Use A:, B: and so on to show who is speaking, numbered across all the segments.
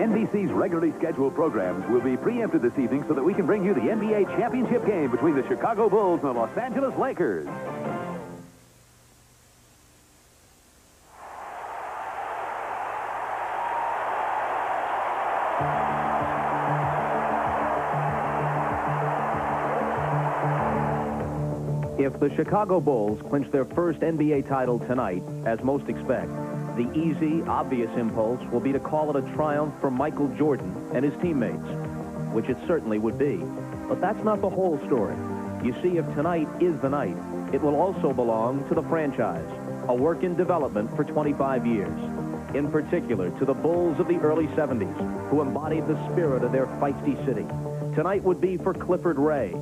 A: NBC's regularly scheduled programs will be preempted this evening so that we can bring you the NBA championship game between the Chicago Bulls and the Los Angeles Lakers.
B: If the Chicago Bulls clinch their first NBA title tonight, as most expect, the easy, obvious impulse will be to call it a triumph for Michael Jordan and his teammates, which it certainly would be. But that's not the whole story. You see, if tonight is the night, it will also belong to the franchise, a work in development for 25 years. In particular, to the Bulls of the early 70s, who embodied the spirit of their feisty city. Tonight would be for Clifford Ray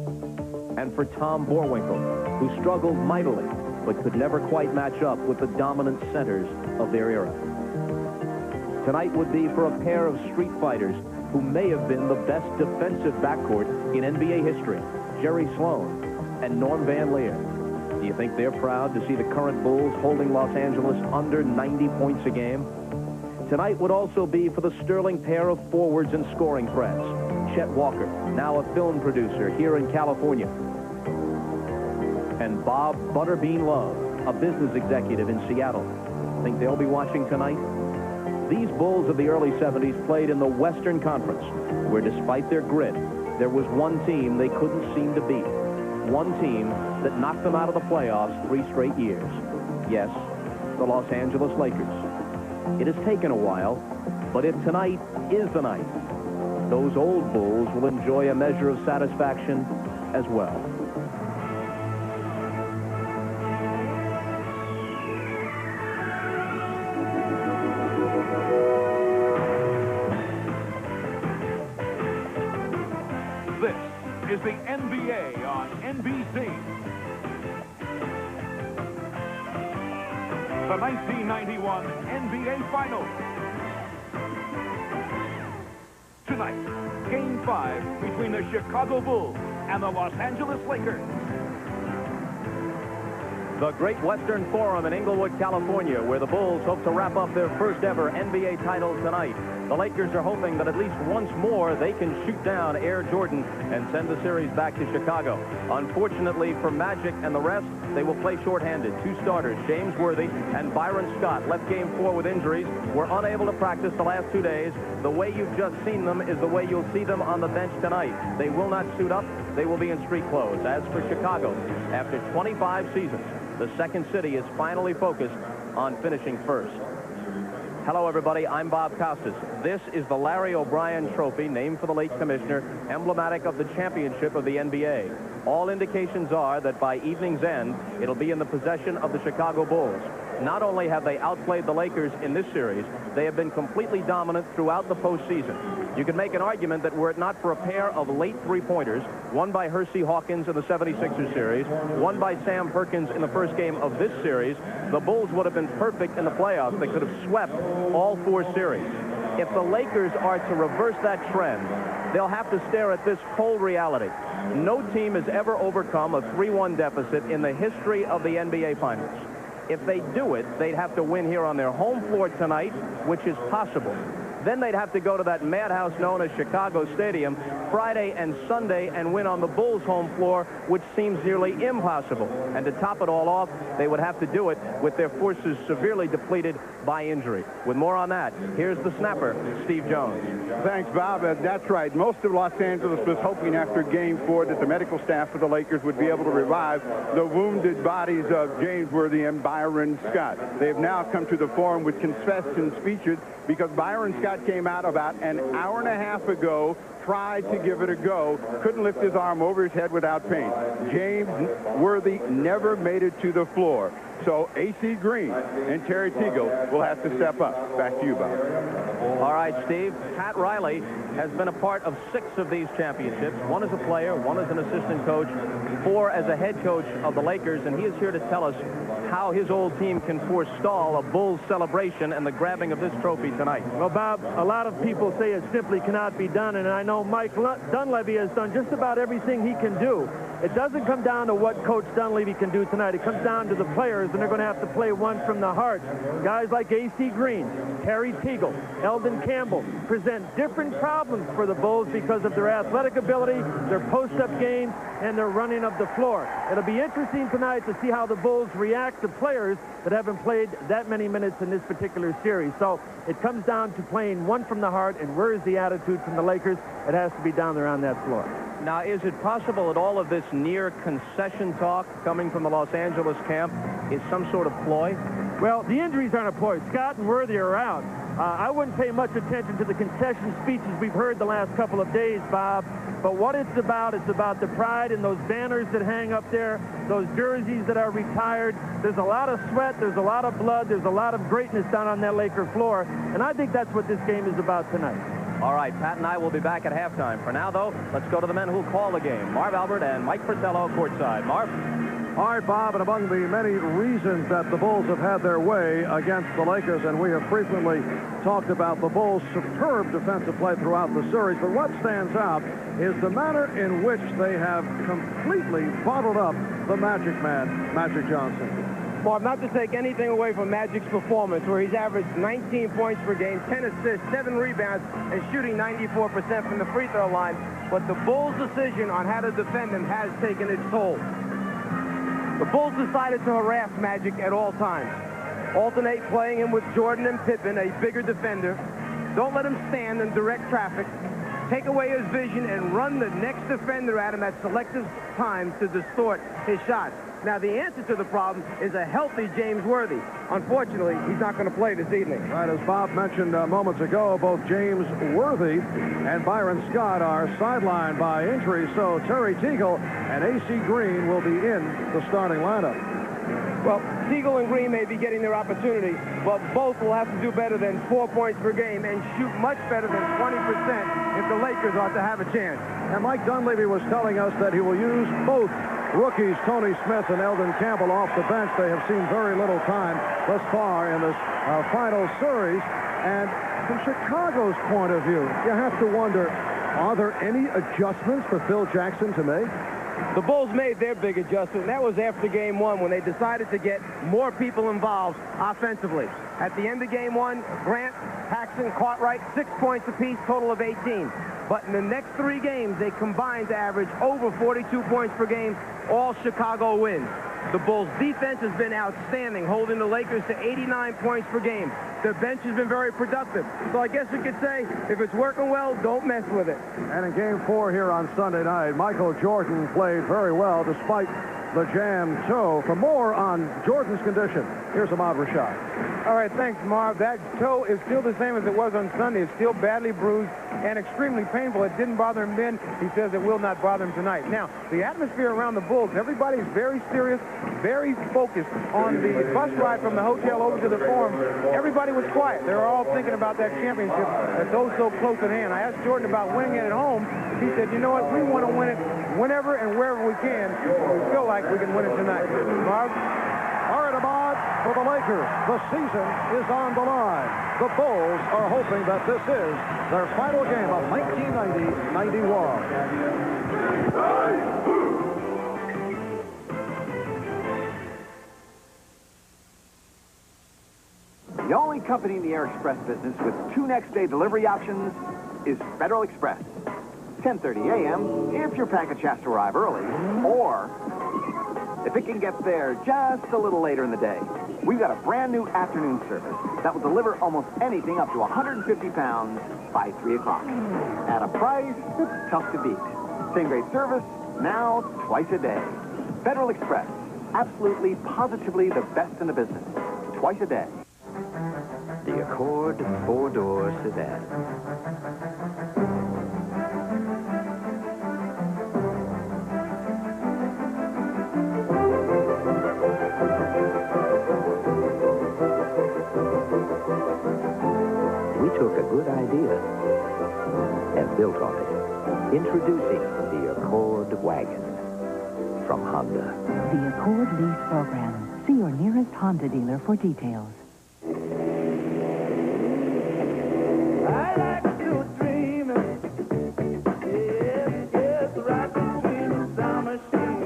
B: and for Tom Boerwinkle, who struggled mightily but could never quite match up with the dominant centers of their era. Tonight would be for a pair of street fighters who may have been the best defensive backcourt in NBA history, Jerry Sloan and Norm Van Leer. Do you think they're proud to see the current Bulls holding Los Angeles under 90 points a game? Tonight would also be for the sterling pair of forwards and scoring threats, Chet Walker, now a film producer here in California, and Bob Butterbean Love, a business executive in Seattle. Think they'll be watching tonight? These Bulls of the early 70s played in the Western Conference, where despite their grit, there was one team they couldn't seem to beat. One team that knocked them out of the playoffs 3 straight years. Yes, the Los Angeles Lakers. It has taken a while, but if tonight is the night, those old Bulls will enjoy a measure of satisfaction as well.
A: This is the NBA on NBC. The 1991 NBA Finals. Tonight, Game 5 between the Chicago Bulls and the Los Angeles Lakers.
B: The Great Western Forum in Inglewood, California, where the Bulls hope to wrap up their first ever NBA title tonight. The Lakers are hoping that at least once more they can shoot down Air Jordan and send the series back to Chicago. Unfortunately for Magic and the rest, they will play shorthanded. 2 starters, James Worthy and Byron Scott, left Game 4 with injuries, were unable to practice the last 2 days. The way you've just seen them is the way you'll see them on the bench tonight. They will not suit up. They will be in street clothes. As for Chicago, after 25 seasons, the second city is finally focused on finishing first. Hello, everybody. I'm Bob Costas. This is the Larry O'Brien Trophy, named for the late commissioner, emblematic of the championship of the NBA. All indications are that by evening's end, it'll be in the possession of the Chicago Bulls. Not only have they outplayed the Lakers in this series, they have been completely dominant throughout the postseason. You could make an argument that were it not for a pair of late three-pointers, one by Hersey Hawkins in the 76ers series, one by Sam Perkins in the first game of this series, the Bulls would have been perfect in the playoffs. They could have swept all 4 series. If the Lakers are to reverse that trend, they'll have to stare at this cold reality. No team has ever overcome a 3-1 deficit in the history of the NBA Finals. If they do it, they'd have to win here on their home floor tonight, which is possible. Then they'd have to go to that madhouse known as Chicago Stadium Friday and Sunday and win on the Bulls' home floor, which seems nearly impossible. And to top it all off, they would have to do it with their forces severely depleted by injury. With more on that, here's the snapper, Steve Jones.
C: Thanks, Bob. That's right. Most of Los Angeles was hoping after Game 4 that the medical staff of the Lakers would be able to revive the wounded bodies of James Worthy and Byron Scott. They have now come to the Forum with confession speeches because Byron Scott came out about an hour and a half ago, tried to give it a go, couldn't lift his arm over his head without pain. James Worthy never made it to the floor. So A.C. Green and Terry Teagle will have to step up. Back to you, Bob.
B: All right, Steve. Pat Riley has been a part of 6 of these championships. 1 as a player, 1 as an assistant coach, 4 as a head coach of the Lakers, and he is here to tell us how his old team can forestall a Bulls celebration and the grabbing of this trophy tonight.
D: Well, Bob, a lot of people say it simply cannot be done, and I know Mike Dunleavy has done just about everything he can do. it doesn't come down to what Coach Dunleavy can do tonight. It comes down to the players, and they're going to have to play one from the heart. Guys like A.C. Green, Terry Teagle, Eldon Campbell present different problems for the Bulls because of their athletic ability, their post-up game, and their running of the floor. It'll be interesting tonight to see how the Bulls react to players that haven't played that many minutes in this particular series. So it comes down to playing one from the heart, and where is the attitude from the Lakers? It has to be down there on that floor.
B: Now, is it possible that all of this near concession talk coming from the Los Angeles camp is some sort of ploy?
D: Well, the injuries aren't a ploy. Scott and Worthy are out. I wouldn't pay much attention to the concession speeches we've heard the last couple of days, Bob. But what it's about the pride in those banners that hang up there, those jerseys that are retired. There's a lot of sweat, there's a lot of blood, there's a lot of greatness down on that Laker floor. And I think that's what this game is about tonight.
B: All right, Pat and I will be back at halftime. For now, though, let's go to the men who'll call the game. Marv Albert and Mike Fratello courtside. Marv?
E: All right, Bob, and among the many reasons that the Bulls have had their way against the Lakers, and we have frequently talked about the Bulls' superb defensive play throughout the series, but what stands out is the manner in which they have completely bottled up the Magic Man, Magic Johnson.
F: Marv, not to take anything away from Magic's performance, where he's averaged 19 points per game, 10 assists, 7 rebounds, and shooting 94% from the free throw line, but the Bulls' decision on how to defend him has taken its toll. The Bulls decided to harass Magic at all times. Alternate playing him with Jordan and Pippen, a bigger defender. Don't let him stand in direct traffic. Take away his vision and run the next defender at him at selective times to distort his shots. Now, the answer to the problem is a healthy James Worthy. Unfortunately, he's not going to play this evening.
E: Right, as Bob mentioned moments ago, both James Worthy and Byron Scott are sidelined by injury, so Terry Teagle and A.C. Green will be in the starting lineup.
F: Well, Teagle and Green may be getting their opportunity, but both will have to do better than 4 points per game and shoot much better than 20% if the Lakers are to have a chance.
E: And Mike Dunleavy was telling us that he will use both rookies Tony Smith and Eldon Campbell off the bench. They have seen very little time thus far in this final series. And from Chicago's point of view, you have to wonder, are there any adjustments for Phil Jackson to make?
F: The Bulls made their big adjustment, and that was after Game 1 when they decided to get more people involved offensively. At the end of Game 1, Grant, Paxson, Cartwright, 6 points apiece, total of 18. But in the next 3 games, they combined to average over 42 points per game. All Chicago wins. The Bulls' defense has been outstanding, holding the Lakers to 89 points per game. Their bench has been very productive. So I guess we could say, if it's working well, don't mess with it.
E: And in Game 4 here on Sunday night, Michael Jordan played very well despite the jammed toe. For more on Jordan's condition, here's Ahmad Rashad.
F: All right, thanks, Marv. That toe is still the same as it was on Sunday. It's still badly bruised and extremely painful. It didn't bother him then. He says it will not bother him tonight. Now, the atmosphere around the Bulls, everybody's very serious, very focused. On the bus ride from the hotel over to the Forum, everybody was quiet. They were all thinking about that championship that's so close at hand. I asked Jordan about winning it at home. He said, you know what, we want to win it whenever and wherever we can. We feel like we can win it tonight. Marv?
E: All right, Ahmad, for the Lakers, the season is on the line. The Bulls are hoping that this is their final game of 1990-91.
A: The only company in the air express business with 2 next-day delivery options is Federal Express. 10:30 a.m. if your package has to arrive early, or if it can get there just a little later in the day. We've got a brand new afternoon service that will deliver almost anything up to 150 pounds by 3 o'clock. At a price that's tough to beat. Same great service, now twice a day. Federal Express, absolutely, positively the best in the business. Twice a day.
G: The Accord 4-door sedan. We took a good idea and built on it. Introducing the Accord wagon from Honda.
H: The Accord lease program. See your nearest Honda dealer for details.
I: I like to dream. Yes, right between the summer shade.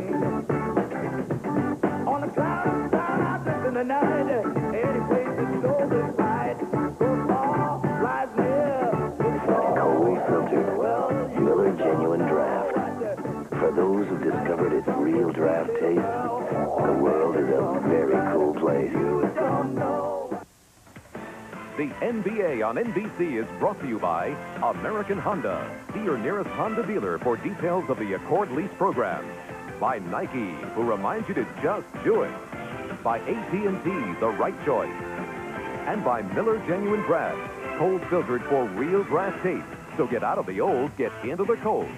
G: For those who discovered its real draft taste, the world is a very cool place.
J: The NBA on NBC is brought to you by American Honda. See your nearest Honda dealer for details of the Accord lease program. By Nike, who reminds you to just do it. By AT&T, the right choice. And by Miller Genuine Draft, cold filtered for real draft taste. So get out of the old, get into the cold.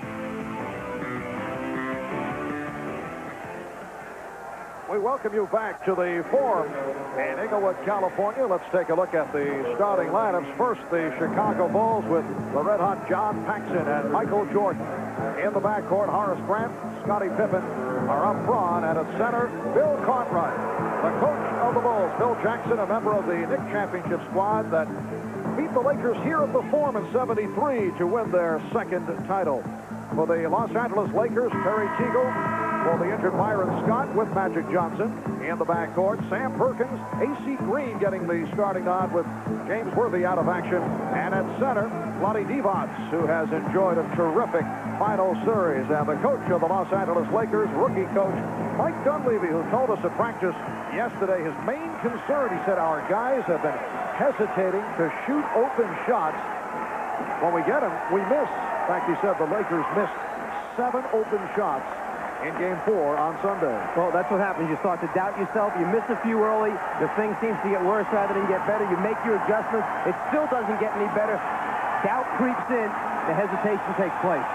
E: We welcome you back to the Forum in Inglewood, California. Let's take a look at the starting lineups. First, the Chicago Bulls with the red-hot John Paxson and Michael Jordan. In the backcourt, Horace Grant, Scottie Pippen are up front, and at center, Bill Cartwright. The coach of the Bulls, Phil Jackson, a member of the Knick Championship squad that beat the Lakers here at the Forum in '73 to win their second title. For the Los Angeles Lakers, Terry Teagle. For the injured Byron Scott with Magic Johnson. In the backcourt, Sam Perkins, A.C. Green getting the starting nod with James Worthy out of action. And at center, Vlade Divac, who has enjoyed a terrific final series. And the coach of the Los Angeles Lakers, rookie coach Mike Dunleavy, who told us at practice yesterday his main concern, he said, our guys have been hesitating to shoot open shots. When we get them, we miss. In fact, he said the Lakers missed 7 open shots in Game 4 on Sunday.
F: Well, that's what happens. You start to doubt yourself. You miss a few early. The thing seems to get worse rather than get better. You make your adjustments. It still doesn't get any better. Doubt creeps in. The hesitation takes place.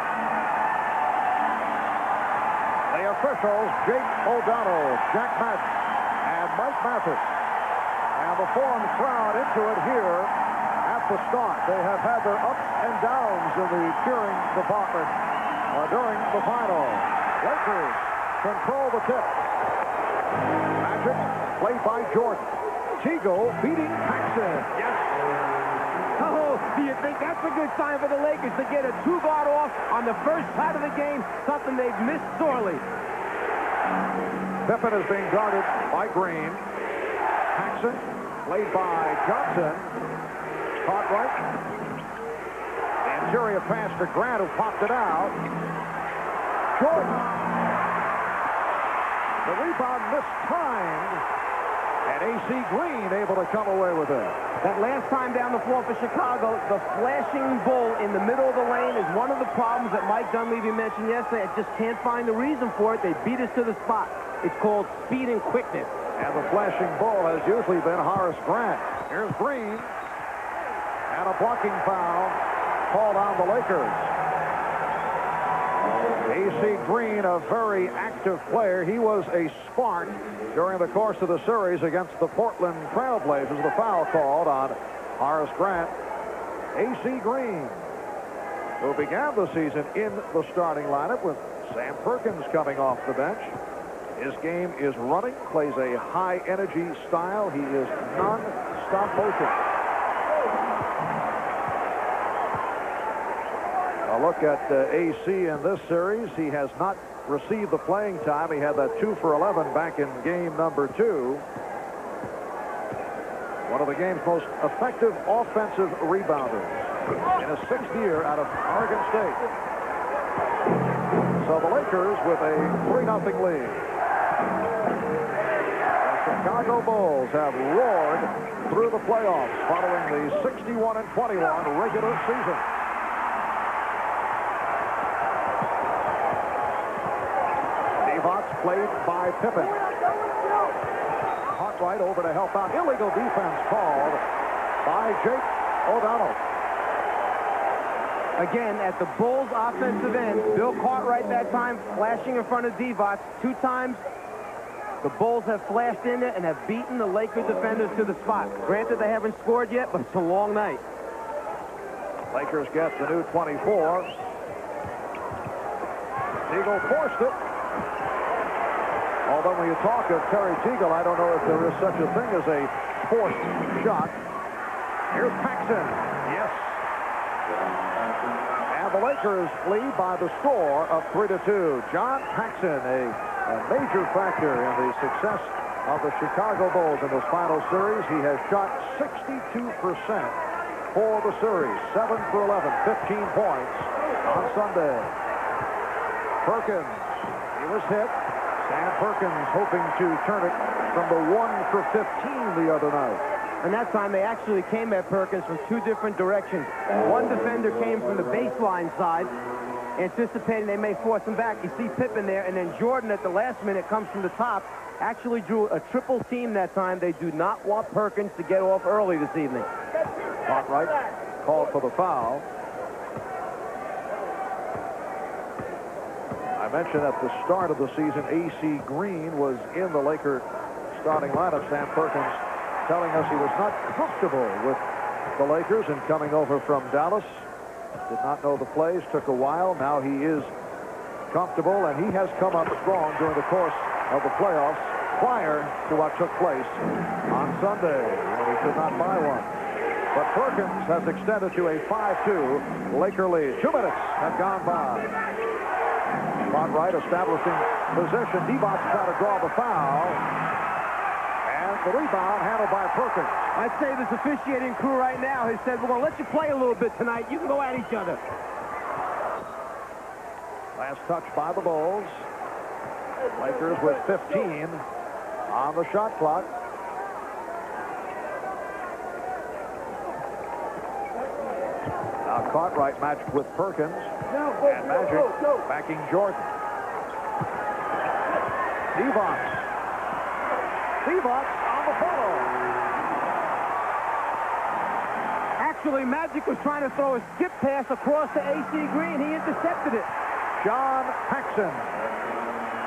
E: The officials, Jake O'Donnell, Jack Madden, and Mike Mathis. And the Forum crowd into it here at the start. They have had their ups and downs in the cheering department during the final. Lakers control the tip. Magic played by Jordan. Teagle beating Paxson.
F: Yes. Oh, do you think that's a good sign for the Lakers to get a 2-guard off on the first shot of the game? Something they've missed sorely.
E: Pippen is being guarded by Green. Paxson played by Johnson. Cartwright. Interior pass to Grant, who popped it out. Jordan. The rebound mistimed, and A.C. Green able to come away with it.
F: That last time down the floor for Chicago, the flashing bull in the middle of the lane is one of the problems that Mike Dunleavy mentioned yesterday. I just can't find the reason for it. They beat us to the spot. It's called speed and quickness.
E: And the flashing bull has usually been Horace Grant. Here's Green. And a blocking foul called on the Lakers. A.C. Green, a very active player. He was a spark during the course of the series against the Portland Trailblazers. The foul called on Horace Grant. A.C. Green, who began the season in the starting lineup with Sam Perkins coming off the bench. His game is running, plays a high-energy style. He is non-stop motion. A look at A.C. in this series. He has not received the playing time. He had that 2 for 11 back in game number 2. One of the game's most effective offensive rebounders in his 6th year out of Oregon State. So the Lakers with a 3-0 lead. The Chicago Bulls have roared through the playoffs following the 61-21 regular season. Played by Pippen. Cartwright over to help out. Illegal defense called by Jake O'Donnell.
F: Again, at the Bulls' offensive end, Bill Cartwright that time flashing in front of Divac. 2 times, the Bulls have flashed in there and have beaten the Lakers defenders to the spot. Granted, they haven't scored yet, but it's a long night.
E: Lakers get the new 24. Teagle forced it. Although when you talk of Terry Teagle, I don't know if there is such a thing as a forced shot. Here's Paxson. Yes. And the Lakers lead by the score of 3-2. John Paxson, a major factor in the success of the Chicago Bulls in this final series. He has shot 62% for the series. 7 for 11, 15 points on Sunday. Perkins, he was hit. Sam Perkins hoping to turn it from the 1 for 15 the other night.
F: And that time they actually came at Perkins from two different directions. One defender came from the baseline side, anticipating they may force him back. You see Pippen there, and then Jordan at the last minute comes from the top. Actually drew a triple team that time. They do not want Perkins to get off early this evening.
E: Cartwright called for the foul. I mentioned at the start of the season, A.C. Green was in the Laker starting lineup. Sam Perkins telling us he was not comfortable with the Lakers and coming over from Dallas. Did not know the plays, took a while. Now he is comfortable, and he has come up strong during the course of the playoffs prior to what took place on Sunday, when he could not buy one. But Perkins has extended to a 5-2 Laker lead. 2 minutes have gone by. Cartwright establishing possession. Divac trying to draw the foul. And the rebound handled by Perkins.
F: I'd say this officiating crew right now has said, we're going to let you play a little bit tonight. You can go at each other.
E: Last touch by the Bulls. Lakers with 15 on the shot clock. Now Cartwright matched with Perkins. And Magic backing Jordan. Divac. Divac on the follow.
F: Actually, Magic was trying to throw a skip pass across to A.C. Green. He intercepted it.
E: John Paxson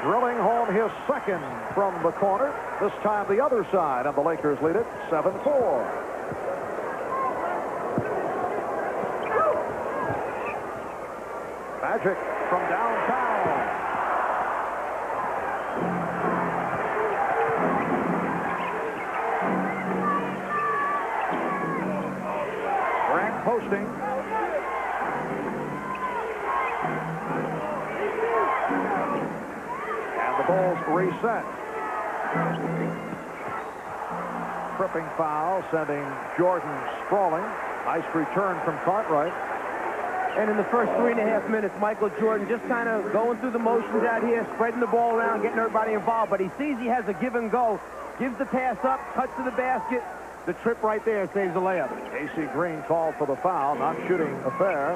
E: drilling home his second from the corner. This time the other side, and the Lakers lead it 7-4. Magic from downtown. Grant posting. And the Bulls reset. Tripping foul, sending Jordan sprawling. Nice return from Cartwright.
F: And in the first 3.5 minutes, Michael Jordan just kind of going through the motions out here, spreading the ball around, getting everybody involved. But he sees he has a give and go, gives the pass up, cuts to the basket. The trip right there saves the layup.
E: A.C. Green called for the foul, not shooting affair.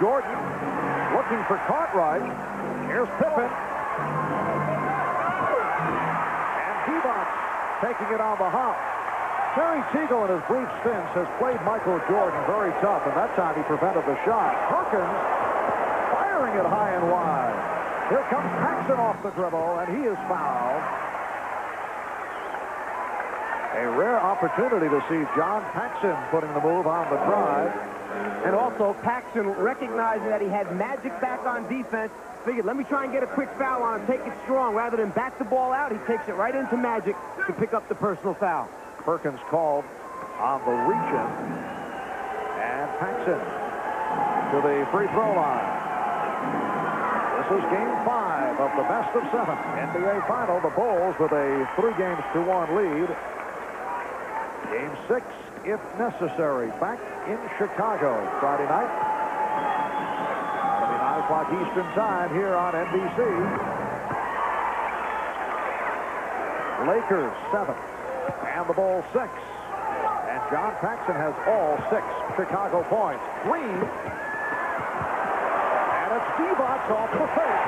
E: Jordan looking for Cartwright. Here's Pippen. And Divac taking it on the hop. Terry Teagle in his brief stints has played Michael Jordan very tough, and that time he prevented the shot. Perkins firing it high and wide. Here comes Paxson off the dribble, and he is fouled. A rare opportunity to see John Paxson putting the move on the drive.
F: And also, Paxson recognizing that he had Magic back on defense, figured, let me try and get a quick foul on him, take it strong. Rather than back the ball out, he takes it right into Magic to pick up the personal foul.
E: Perkins called on the reach-in. And Paxson to the free throw line. This is game 5 of the best of 7 NBA final. The Bulls with a 3-1 lead. Game 6, if necessary, back in Chicago Friday night. It'll be 9 o'clock Eastern time here on NBC. Lakers 7 and the Bulls 6. And John Paxson has all 6 Chicago points. Green. And it's Divac off the face.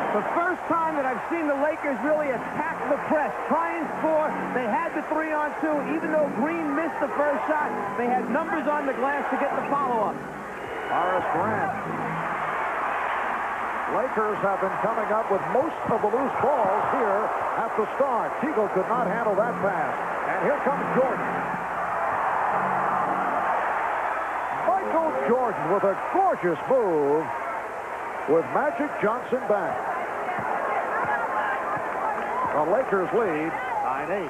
F: The first time that I've seen the Lakers really attack the press, try and score. They had the 3-on-2. Even though Green missed the first shot, they had numbers on the glass to get the follow-up.
E: Horace Grant. Lakers have been coming up with most of the loose balls here at the start. Teagle could not handle that pass. And here comes Jordan. Michael Jordan with a gorgeous move with Magic Johnson back. The Lakers lead 9-8.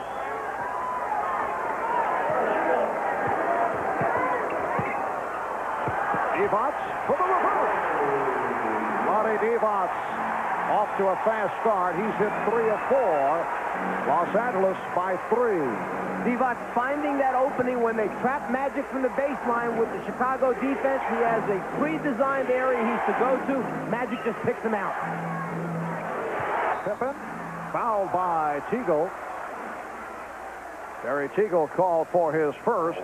E: Divac for the reverse. Lonnie Divac off to a fast start. He's hit 3 of 4. Los Angeles by 3.
F: Divac finding that opening when they trap Magic from the baseline with the Chicago defense. He has a pre-designed area he's to go to. Magic just picks him out.
E: Pippen fouled by Teagle. Terry Teagle called for his first.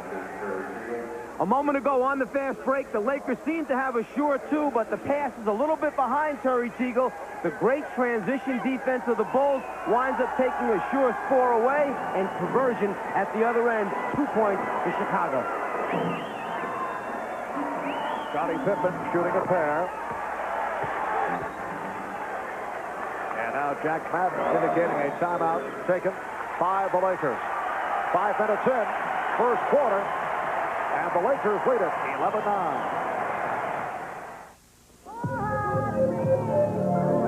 F: A moment ago on the fast break, the Lakers seem to have a sure two, but the pass is a little bit behind Terry Teagle. The great transition defense of the Bulls winds up taking a sure score away, and conversion at the other end, 2 points to Chicago.
E: Scottie Pippen shooting a pair. And now Jack Madden indicating a timeout taken by the Lakers. 5 minutes in, first quarter, and the Lakers lead it 11-9.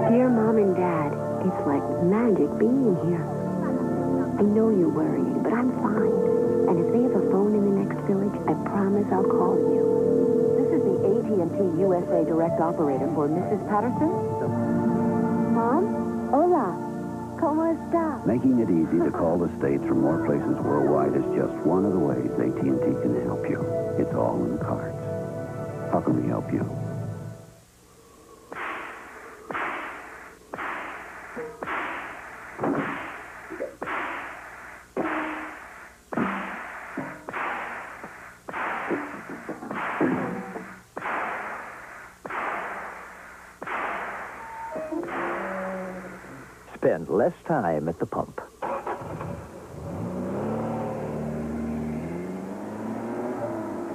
K: Dear Mom and Dad, it's like magic being here. I know you're worried, but I'm fine. And if they have a phone in the next village, I promise I'll call you.
H: This is the AT&T USA Direct Operator for Mrs. Patterson.
K: Mom? Hola. ¿Cómo está?
L: Making it easy to call the States from more places worldwide is just one of the ways AT&T can help you. It's all in the cards. How can we help you?
G: Spend less time at the pump.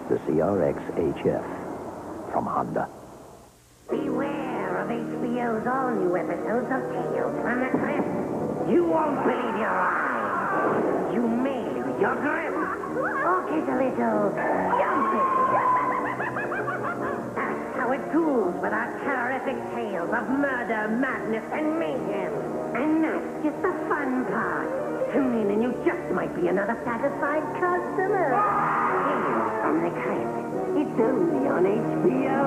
G: The CRX HF from Honda.
M: Beware of HBO's all-new episodes of Tales from the Crypt. You won't believe your eyes. You may lose your grip. Or get a little jumpy. That's how it goes with our terrific tales of murder, madness, and mayhem. And that's just the fun part. Tune in and you just might be another satisfied customer. Tales from the Crypt. It's only on HBO.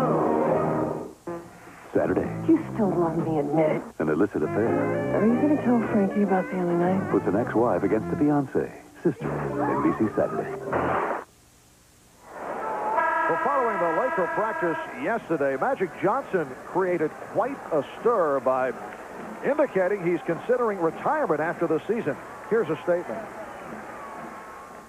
L: Saturday.
H: You still love me, admit it.
L: An illicit affair.
H: Are you going to tell Frankie about the other night?
L: Puts an ex-wife against a fiancé. Sister. NBC Saturday.
E: Well, following the Laker practice yesterday, Magic Johnson created quite a stir by indicating he's considering retirement after the season. Here's a statement.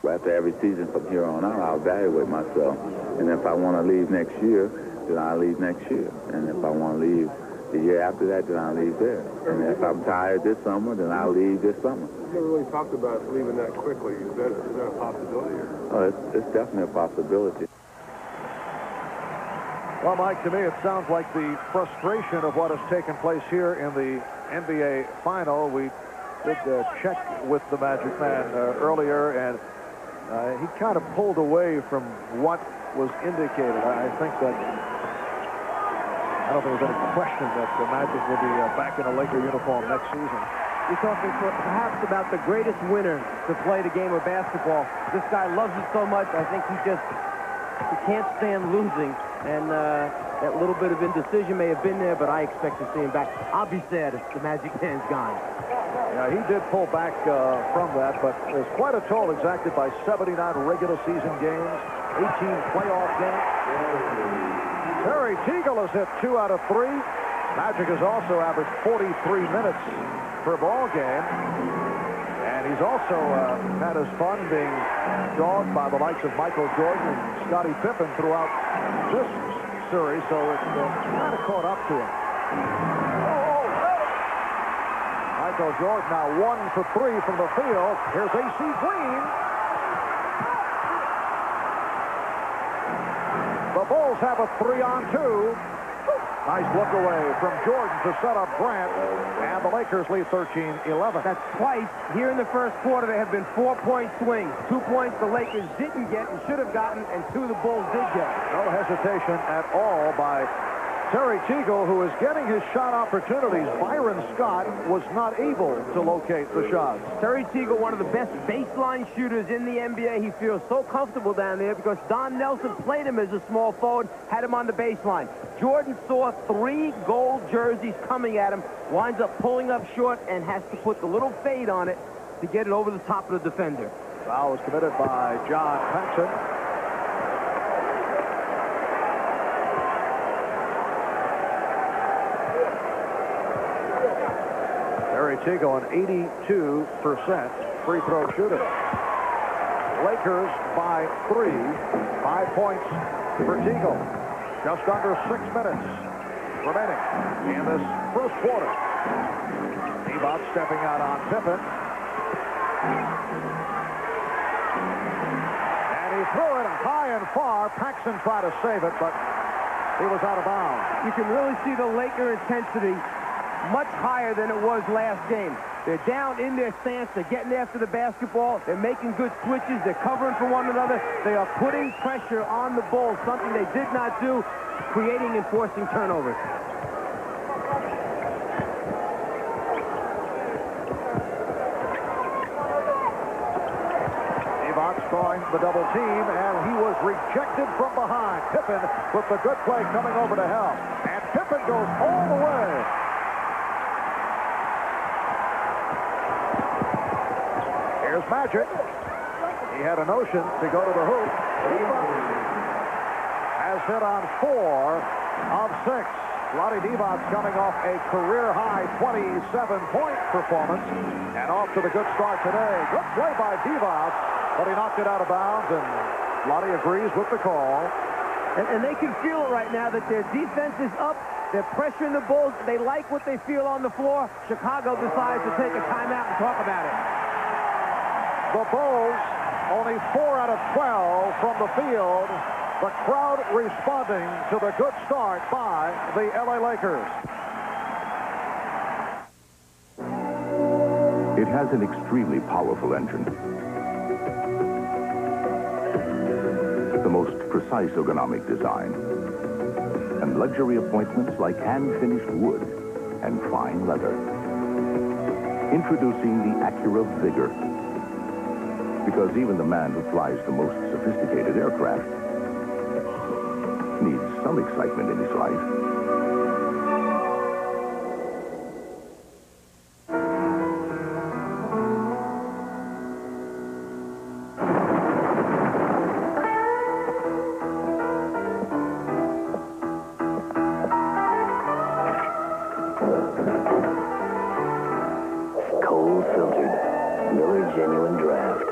N: After every season from here on out, I'll evaluate myself. And if I want to leave next year, then I'll leave next year. And if I want to leave the year after that, then I'll leave there. And if I'm tired this summer, then I'll leave this summer.
O: You never really talked about leaving that quickly. Is that a possibility?
N: Oh, it's definitely a possibility.
E: Well, Mike, to me, it sounds like the frustration of what has taken place here in the NBA final. We did check with the Magic Man earlier, and he kind of pulled away from what was indicated. I think that I don't think there's any question that the Magic will be back in a Laker uniform next season.
F: You're talking perhaps about the greatest winner to play the game of basketball. This guy loves it so much, I think he can't stand losing. And that little bit of indecision may have been there, but I expect to see him back. I'll be sad if the Magic man's gone.
E: Yeah, he did pull back from that, but there's quite a toll exacted by 79 regular season games, 18 playoff games. Terry Teagle has hit 2 out of 3. Magic has also averaged 43 minutes per ball game. And he's also had his fun being dogged by the likes of Michael Jordan and Scottie Pippen throughout this series, so it's kind of caught up to him. Michael Jordan now 1 for 3 from the field. Here's A.C. Green. The Bulls have a 3-on-2. Nice look away from Jordan to set up Grant, and the Lakers lead 13-11.
F: That's twice here in the first quarter. There have been 4-point swings. 2 points the Lakers didn't get and should have gotten, and 2 the Bulls did get.
E: No hesitation at all by Terry Teagle, who is getting his shot opportunities. Byron Scott was not able to locate the shots.
F: Terry Teagle, one of the best baseline shooters in the NBA. He feels so comfortable down there because Don Nelson played him as a small forward, had him on the baseline. Jordan saw 3 gold jerseys coming at him, winds up pulling up short and has to put the little fade on it to get it over the top of the defender.
E: Foul was committed by John Paxson. Terry Teagle, an 82% free throw shooter. Lakers by 3. 5 points for Teagle. Just under 6 minutes remaining in this first quarter. Divac stepping out on Pippen. And he threw it high and far. Paxson tried to save it, but he was out of bounds.
F: You can really see the Laker intensity much higher than it was last game. They're down in their stance. They're getting after the basketball. They're making good switches. They're covering for one another. They are putting pressure on the Bulls, something they did not do, creating and forcing turnovers.
E: Divac throwing the double team, and he was rejected from behind. Pippen with the good play coming over to help. And Pippen goes all the way. Here's Magic. He had a notion to go to the hoop. Has hit on 4 of 6. Vlade Divac coming off a career-high 27-point performance and off to the good start today. Good play by Divac, but he knocked it out of bounds, and Vlade agrees with the call.
F: And they can feel it right now that their defense is up. They're pressuring the Bulls. They like what they feel on the floor. Chicago decides to take a timeout and talk about it.
E: The Bulls only 4 out of 12 from the field. The crowd responding to the good start by the LA Lakers.
J: It has an extremely powerful engine. The most precise ergonomic design. And luxury appointments like hand-finished wood and fine leather. Introducing the Acura Vigor. Because even the man who flies the most sophisticated aircraft needs some excitement in his life.
G: Cold filtered, Miller Genuine Draft.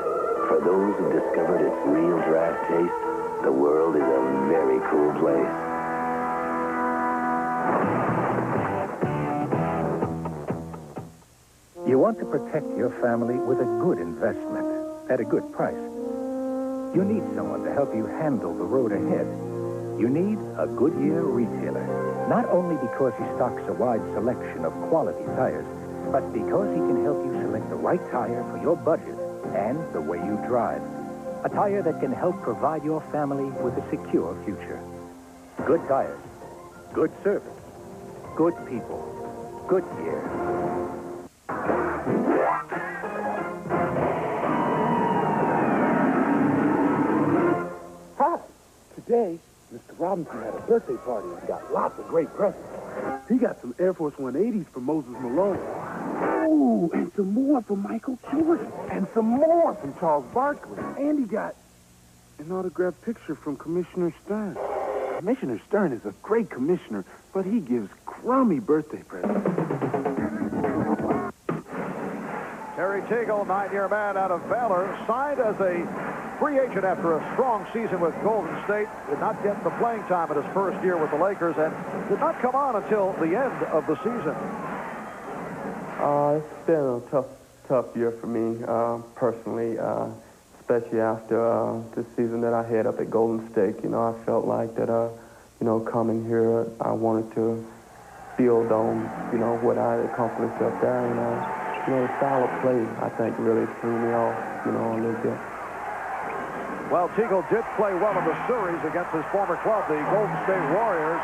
G: For those who discovered its real draft taste, the world is a very cool place.
P: You want to protect your family with a good investment at a good price. You need someone to help you handle the road ahead. You need a Goodyear retailer, not only because he stocks a wide selection of quality tires, but because he can help you select the right tire for your budget and the way you drive. A tire that can help provide your family with a secure future. Good tires, good service, good people, Goodyear.
Q: Hi. Today, Mr. Robinson had a birthday party and got lots of great presents. He got some Air Force 180s from Moses Malone. Ooh, and some more from Michael Jordan. And some more from Charles Barkley. And he got an autographed picture from Commissioner Stern. Commissioner Stern is a great commissioner, but he gives crummy birthday presents.
E: Terry Teagle, 9-year man out of Baylor, signed as a free agent after a strong season with Golden State. Did not get the playing time in his first year with the Lakers and did not come on until the end of the season.
R: It's been a tough year for me personally, especially after the season that I had up at Golden State. You know, I felt like that, you know, coming here, I wanted to build on, you know, what I had accomplished up there. And, you know, the style of play, I think, really threw me off, you know, a little bit.
E: Well, Teagle did play well in the series against his former club, the Golden State Warriors.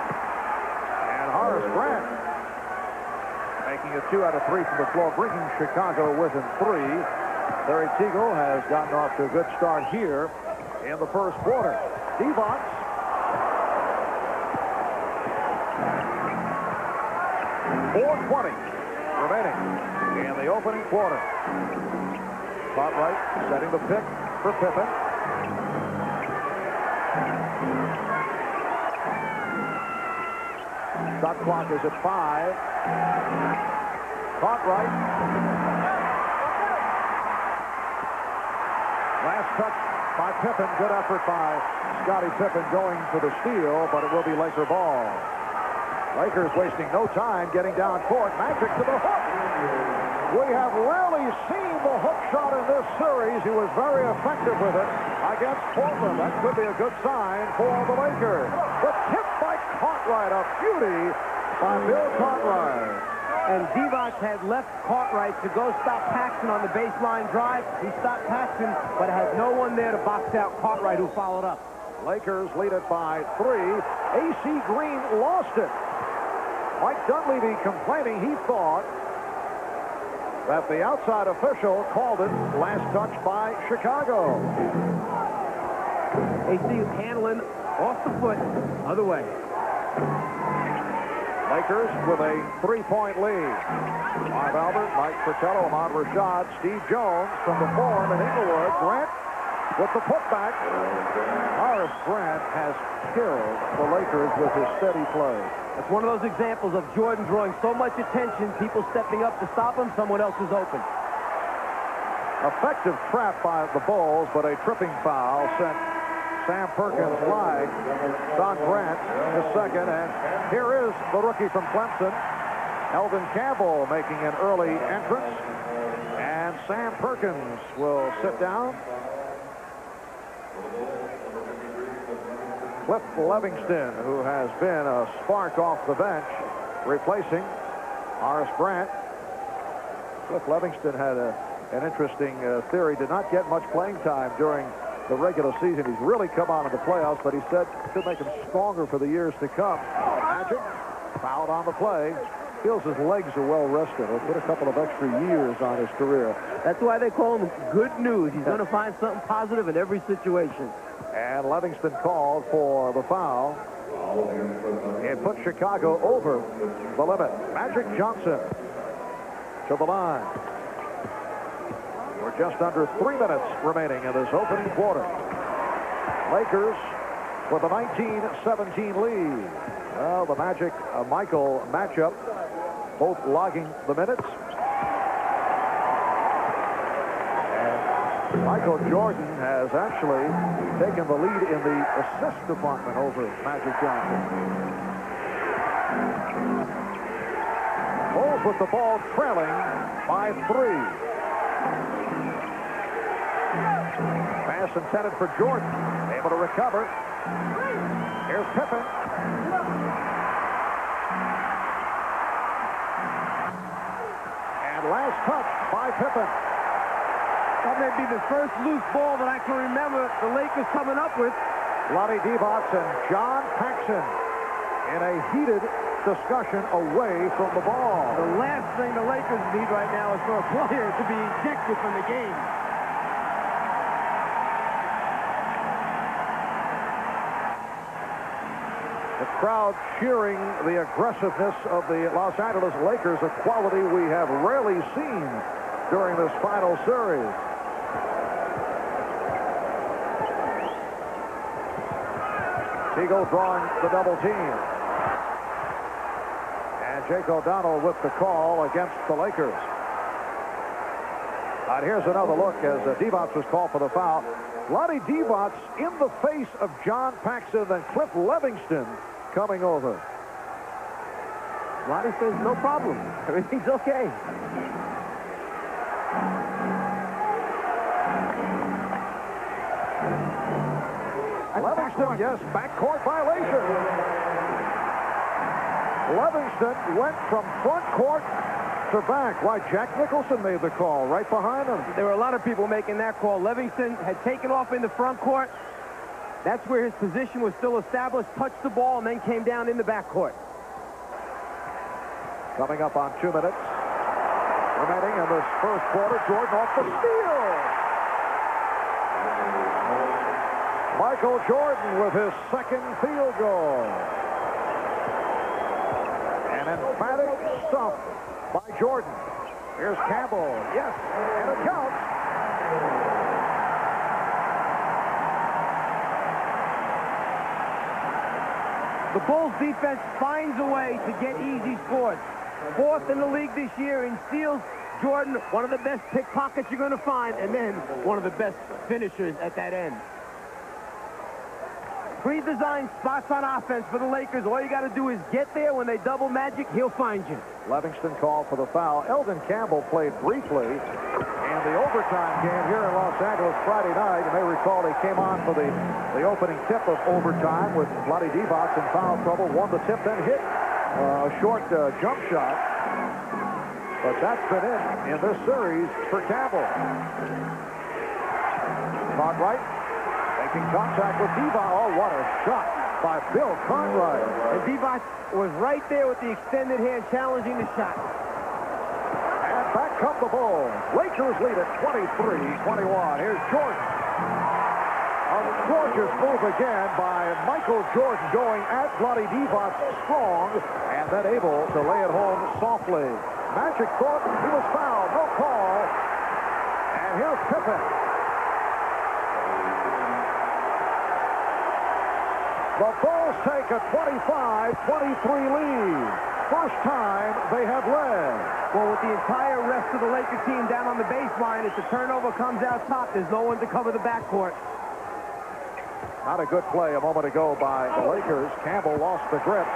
E: Horace Grant making it 2 out of 3 from the floor, bringing Chicago within 3. Larry Teagle has gotten off to a good start here in the first quarter. Divac. 4:20 remaining in the opening quarter. Cartwright setting the pick for Pippen. Shot clock is at 5. Cartwright. Last touch by Pippen. Good effort by Scottie Pippen going for the steal, but it will be Laker ball. Lakers wasting no time getting down court. Magic to the hook. We have rarely seen the hook shot in this series. He was very effective with it against Portland. That could be a good sign for the Lakers. The tip by Cartwright, a beauty by Bill Cartwright.
F: And Divac had left Cartwright to go stop Paxson on the baseline drive. He stopped Paxson, but had no one there to box out Cartwright, who followed up.
E: Lakers lead it by 3. A.C. Green lost it. Mike Dunleavy complaining he thought that the outside official called it last touch by Chicago.
F: AC is handling off the foot, other way.
E: Lakers with a 3-point lead. Marv Albert, Mike Fratello, Ahmad Rashad, Steve Jones from the Forum in Inglewood. Grant with the putback. Horace Grant has killed the Lakers with his steady play.
F: It's one of those examples of Jordan drawing so much attention, people stepping up to stop him, someone else is open.
E: Effective trap by the Bulls, but a tripping foul sent Sam Perkins flying. Don Grant is second, and here is the rookie from Clemson, Elvin Campbell, making an early entrance, and Sam Perkins will sit down. Cliff Levingston, who has been a spark off the bench, replacing Horace Grant. Cliff Levingston had an interesting theory. Did not get much playing time during the regular season. He's really come on in the playoffs, but he said it could make him stronger for the years to come. Magic fouled on the play. Feels his legs are well rested. He'll put a couple of extra years on his career.
F: That's why they call him good news. He's going to find something positive in every situation.
E: And Livingston called for the foul. It put Chicago over the limit. Magic Johnson to the line. We're just under 3 minutes remaining in this opening quarter. Lakers with a 19-17 lead. Well, the Magic Michael matchup, both logging the minutes. And Michael Jordan has actually taken the lead in the assist department over Magic Johnson. Bulls with the ball trailing by 3. Pass intended for Jordan. Able to recover. Here's Pippen. And last touch by Pippen.
F: That may be the first loose ball that I can remember the Lakers coming up with.
E: Lonnie Divac and John Paxson in a heated discussion away from the ball.
F: The last thing the Lakers need right now is for a player to be ejected from the game.
E: The crowd cheering the aggressiveness of the Los Angeles Lakers, a quality we have rarely seen during this final series. Teagle drawing the double team. And Jake O'Donnell with the call against the Lakers. And here's another look as Divac was called for the foul. Lonnie Divac in the face of John Paxson and Cliff Levingston coming over.
F: Lonnie says no problem. Everything's okay.
E: Levingston, yes, backcourt violation. Levingston went from front court to back. Why, Jack Nicholson made the call right behind him.
F: There were a lot of people making that call. Livingston had taken off in the front court. That's where his position was still established, touched the ball, and then came down in the backcourt.
E: Coming up on 2 minutes remaining in this first quarter. Jordan off the steal. Michael Jordan with his second field goal. An emphatic stump by Jordan. Here's Campbell. Yes, and it counts.
F: The Bulls defense finds a way to get easy scores. 4th in the league this year in steals. Jordan, one of the best pickpockets you're going to find, and then one of the best finishers at that end. Pre-designed spots on offense for the Lakers. All you got to do is get there. When they double Magic, he'll find you.
E: Livingston called for the foul. Eldon Campbell played briefly in the overtime game here in Los Angeles Friday night. You may recall he came on for the opening tip of overtime with Vlade Divac in foul trouble. Won the tip, then hit a short jump shot. But that's been it in this series for Campbell. Cartwright making contact with Divac. Oh, what a shot by Bill Cartwright.
F: And Divac was right there with the extended hand challenging the shot.
E: And back come the Bulls. Lakers lead at 23-21. Here's Jordan. A gorgeous move again by Michael Jordan, going at Vlade Divac strong and then able to lay it home softly. Magic thought he was fouled. No call. And here's Pippen. The Bulls take a 25-23 lead. First time they have led.
F: Well, with the entire rest of the Lakers team down on the baseline, if the turnover comes out top, there's no one to cover the backcourt.
E: Not a good play a moment ago by the Lakers. Campbell lost the grip.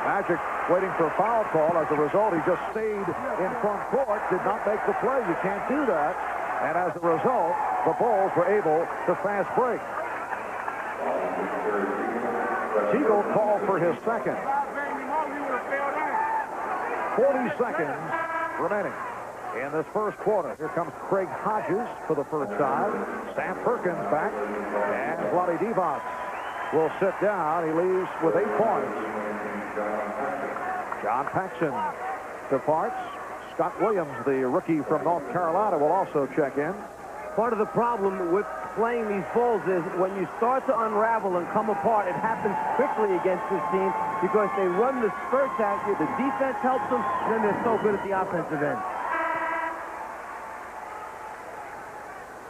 E: Magic waiting for a foul call. As a result, he just stayed in front court, did not make the play. You can't do that. And as a result, the Bulls were able to fast break. Teagle called for his second. 40 seconds remaining in this first quarter. Here comes Craig Hodges for the first time. Sam Perkins back. And Vlade Divac will sit down. He leaves with 8 points. John Paxson departs. Scott Williams, the rookie from North Carolina, will also check in.
F: Part of the problem with playing these Bulls is when you start to unravel and come apart, it happens quickly against this team because they run the spurts at you. The defense helps them, and then they're so good at the offensive end.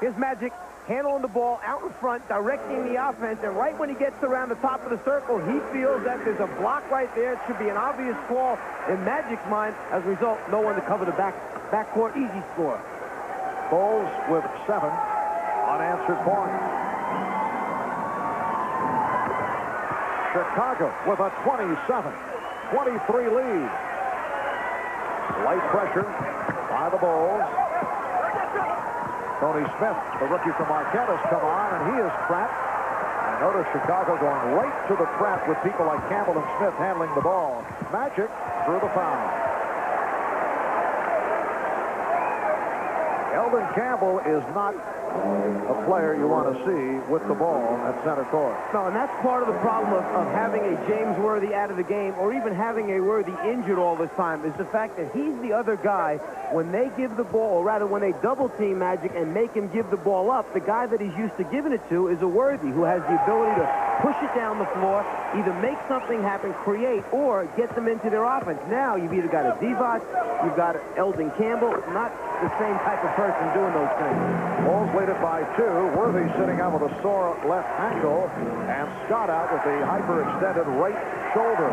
F: Here's Magic handling the ball out in front, directing the offense, and right when he gets around the top of the circle, he feels that there's a block right there. It should be an obvious call in Magic's mind. As a result, no one to cover the backcourt. Easy score.
E: Bulls with 7 unanswered points. Chicago with a 27-23 lead. Light pressure by the Bulls. Tony Smith, the rookie from Marquette, has come on, and he is trapped. And notice Chicago going right to the trap with people like Campbell and Smith handling the ball. Magic through the foul. Eldon Campbell is not a player you want to see with the ball at center court.
F: No, and that's part of the problem of having a James Worthy out of the game, or even having a Worthy injured all this time, is the fact that he's the other guy when they give the ball, or rather when they double-team Magic and make him give the ball up. The guy that he's used to giving it to is a Worthy, who has the ability to push it down the floor, either make something happen, create, or get them into their offense. Now you've either got a Divac, you've got Eldon Campbell, not the same type of person doing those things.
E: Bulls lead it by 2. Worthy sitting out with a sore left ankle, and Scott out with the hyperextended right shoulder.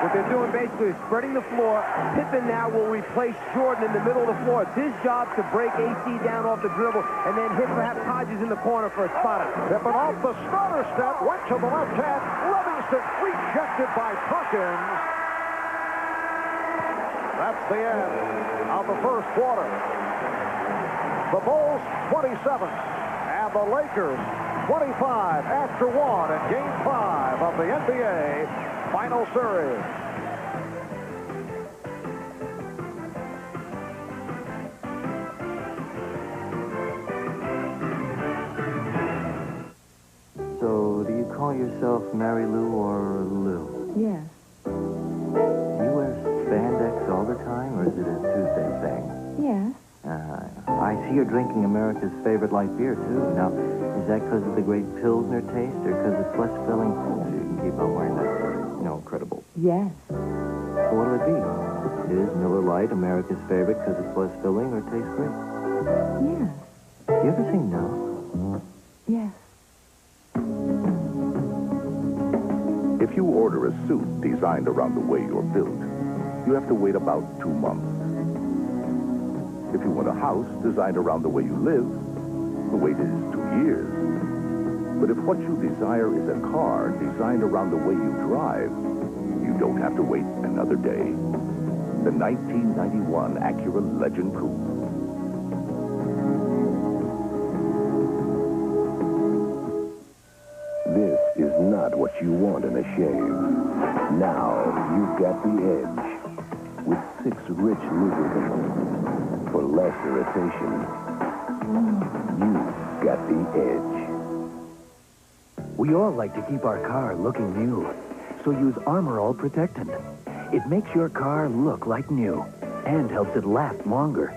F: What they're doing basically is spreading the floor. Pippen now will replace Jordan in the middle of the floor. It's his job to break AC down off the dribble and then hit perhaps Hodges in the corner for a spot up.
E: Pippen off the starter step, went to the left hand. Livingston rejected by Perkins. That's the end of the first quarter. The Bulls 27 and the Lakers 25 after 1 in Game 5 of the NBA Final Series.
S: So, do you call yourself Mary Lou or Lou?
H: Yes.
S: You you're drinking America's favorite light beer, too. Now, is that because of the great Pilsner taste or because it's less filling? So you can keep on wearing that, incredible.
H: Yes.
S: So what'll it be? Is Miller Lite America's favorite because it's less filling or tastes great?
H: Yes.
S: You ever say no?
H: Yes.
T: If you order a suit designed around the way you're built, you have to wait about 2 months. If you want a house designed around the way you live, the wait is 2 years. But if what you desire is a car designed around the way you drive, you don't have to wait another day. The 1991 Acura Legend Coupe.
U: This is not what you want in a shave. Now you've got the edge. With 6 rich lubricants for less irritation. You've got the edge.
V: We all like to keep our car looking new. So use Armor All Protectant. It makes your car look like new and helps it last longer.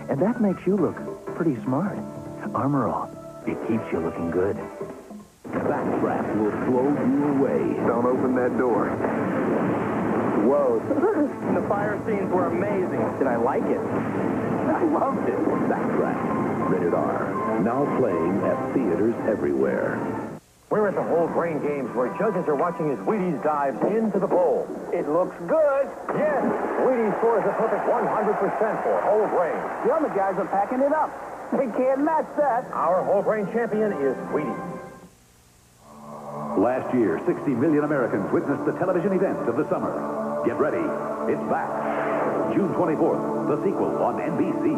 V: And that makes you look pretty smart. Armor All, it keeps you looking good.
U: That trap will blow you away.
W: Don't open that door.
F: Whoa. The fire scenes were amazing. Did I like it? I loved it.
T: Backdraft. Rated R. Now playing at theaters everywhere.
B: We're at the whole grain games where judges are watching as Wheaties dives into the bowl. It looks good. Yes. Wheaties scores a perfect 100% for whole grain.
F: The other guys are packing it up. They can't match that.
B: Our whole grain champion is Wheaties.
X: Last year, 60 million Americans witnessed the television event of the summer. Get ready. It's back. June 24th, the sequel on NBC.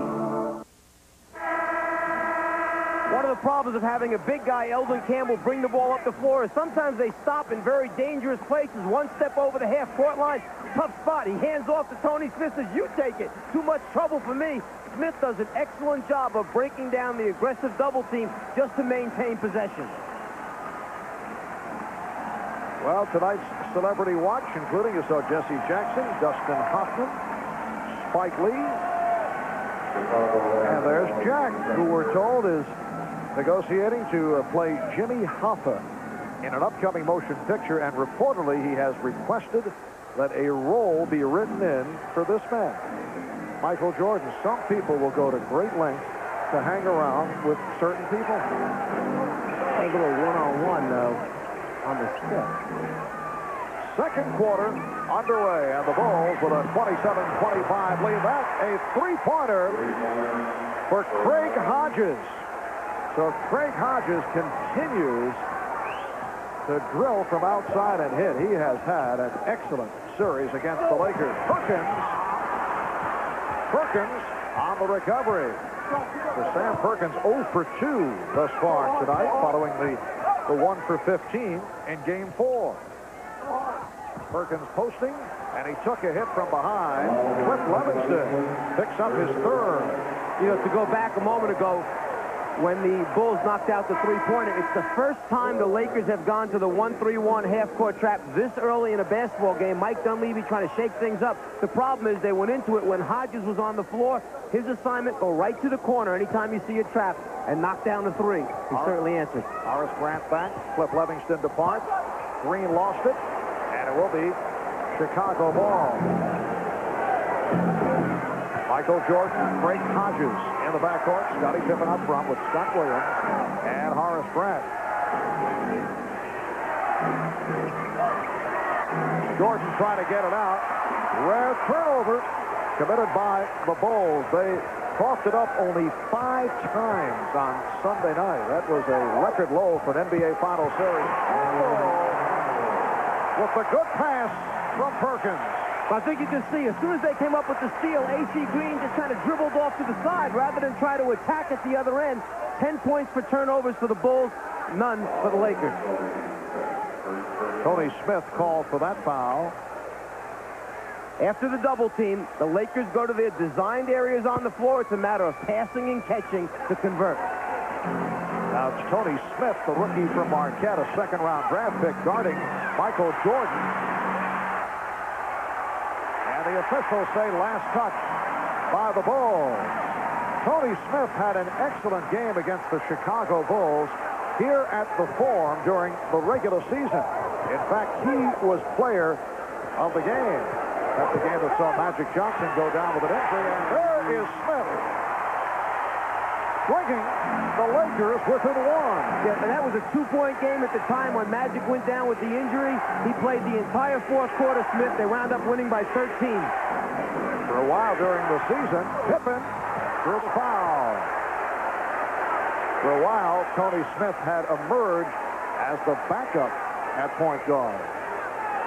F: One of the problems of having a big guy, Eldon Campbell, bring the ball up the floor is sometimes they stop in very dangerous places. One step over the half-court line, tough spot. He hands off to Tony Smith, says, you take it. Too much trouble for me. Smith does an excellent job of breaking down the aggressive double team just to maintain possession.
E: Well, tonight's Celebrity Watch, including you saw Jesse Jackson, Dustin Hoffman, Spike Lee, and there's Jack, who we're told is negotiating to play Jimmy Hoffa in an upcoming motion picture, and reportedly he has requested that a role be written in for this man. Michael Jordan. Some people will go to great lengths to hang around with certain people.
F: A little one-on-one on the step.
E: Second quarter underway, and the Bulls with a 27-25 lead. That's a three-pointer for Craig Hodges. So Craig Hodges continues to drill from outside and hit. He has had an excellent series against the Lakers. Perkins on the recovery. So Sam Perkins 0 for 2 thus far tonight, following the 1 for 15 in Game 4. Perkins posting, and he took a hit from behind. Cliff Levingston picks up his third.
F: You know, to go back a moment ago, when the Bulls knocked out the three-pointer, it's the first time the Lakers have gone to the 1-3-1 half-court trap this early in a basketball game. Mike Dunleavy trying to shake things up. The problem is they went into it when Hodges was on the floor. His assignment, go right to the corner anytime you see a trap and knock down the three. He certainly answered.
E: Horace Grant back. Cliff Levingston departs. Green lost it, and it will be Chicago ball. Michael Jordan, Craig Hodges in the backcourt. Scottie Pippen up front with Scott Williams and Horace Grant. Jordan trying to get it out. Rare turnover committed by the Bulls. They coughed it up only 5 times on Sunday night. That was a record low for an NBA Final Series. With a good pass from Perkins.
F: I think you can see, as soon as they came up with the steal, A.C. Green just kind of dribbled off to the side rather than try to attack at the other end. 10 points for turnovers for the Bulls, none for the Lakers.
E: Tony Smith called for that foul.
F: After the double team, the Lakers go to their designed areas on the floor. It's a matter of passing and catching to convert.
E: Now it's Tony Smith, the rookie from Marquette, a second-round draft pick, guarding Michael Jordan. And the officials say last touch by the Bulls. Tony Smith had an excellent game against the Chicago Bulls here at the Forum during the regular season. In fact, he was player of the game. That's the game that saw Magic Johnson go down with an injury, and there is Smith bringing the Lakers within one.
F: Yeah, and that was a two-point game at the time when Magic went down with the injury. He played the entire fourth quarter, Smith. They wound up winning by 13.
E: For a while during the season, Pippen drew the foul. For a while, Tony Smith had emerged as the backup at point guard.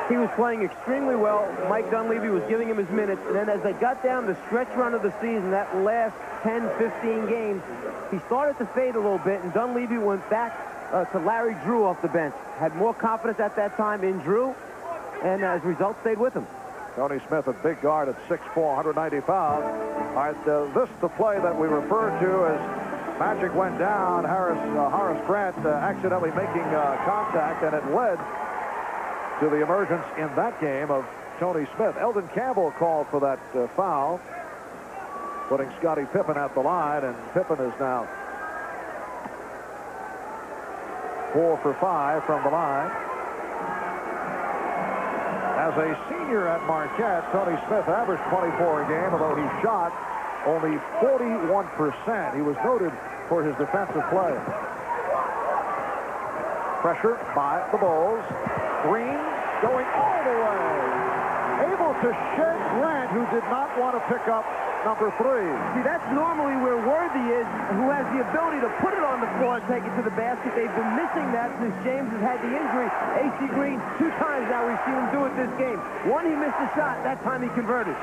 F: He was playing extremely well. Mike Dunleavy was giving him his minutes. And then as they got down the stretch run of the season, that last 10, 15 games, he started to fade a little bit, and Dunleavy went back to Larry Drew off the bench. Had more confidence at that time in Drew, and as a result, stayed with him.
E: Tony Smith, a big guard at 6'4", 190 pounds. All right, this is the play that we referred to as Magic went down. Horace Grant accidentally making contact, and it led to the emergence in that game of Tony Smith. Eldon Campbell called for that foul, putting Scottie Pippen at the line, and Pippen is now 4 for 5 from the line. As a senior at Marquette, Tony Smith averaged 24 a game, although he shot only 41%. He was noted for his defensive play. Pressure by the Bulls. Green going all the way. Able to shed Grant, who did not want to pick up number 3.
F: See, that's normally where Worthy is, who has the ability to put it on the floor and take it to the basket. They've been missing that since James has had the injury. A.C. Green, 2 times now we've seen him do it this game. One, he missed a shot. That time he converted.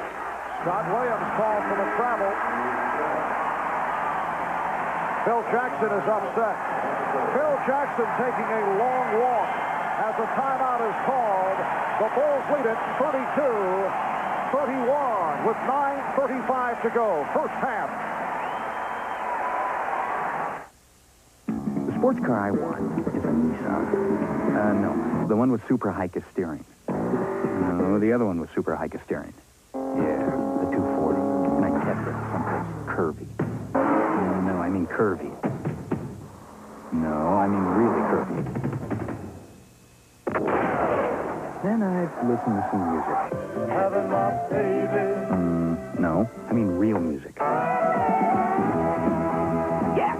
E: Scott Williams called for the travel. Phil Jackson is upset. Phil Jackson taking a long walk as a timeout is called. The Bulls lead it 32-31 with 9:35 to go. First half.
A: The sports car I want is a Nissan. No, the one with super high-kiss steering. No, the other one with super high-kiss steering. Yeah, the 240. And I test it someplace curvy. No, I mean curvy. No, I mean really curvy. Then I'd listen to some music.
I: Having my baby.
A: No, I mean real music. Yeah.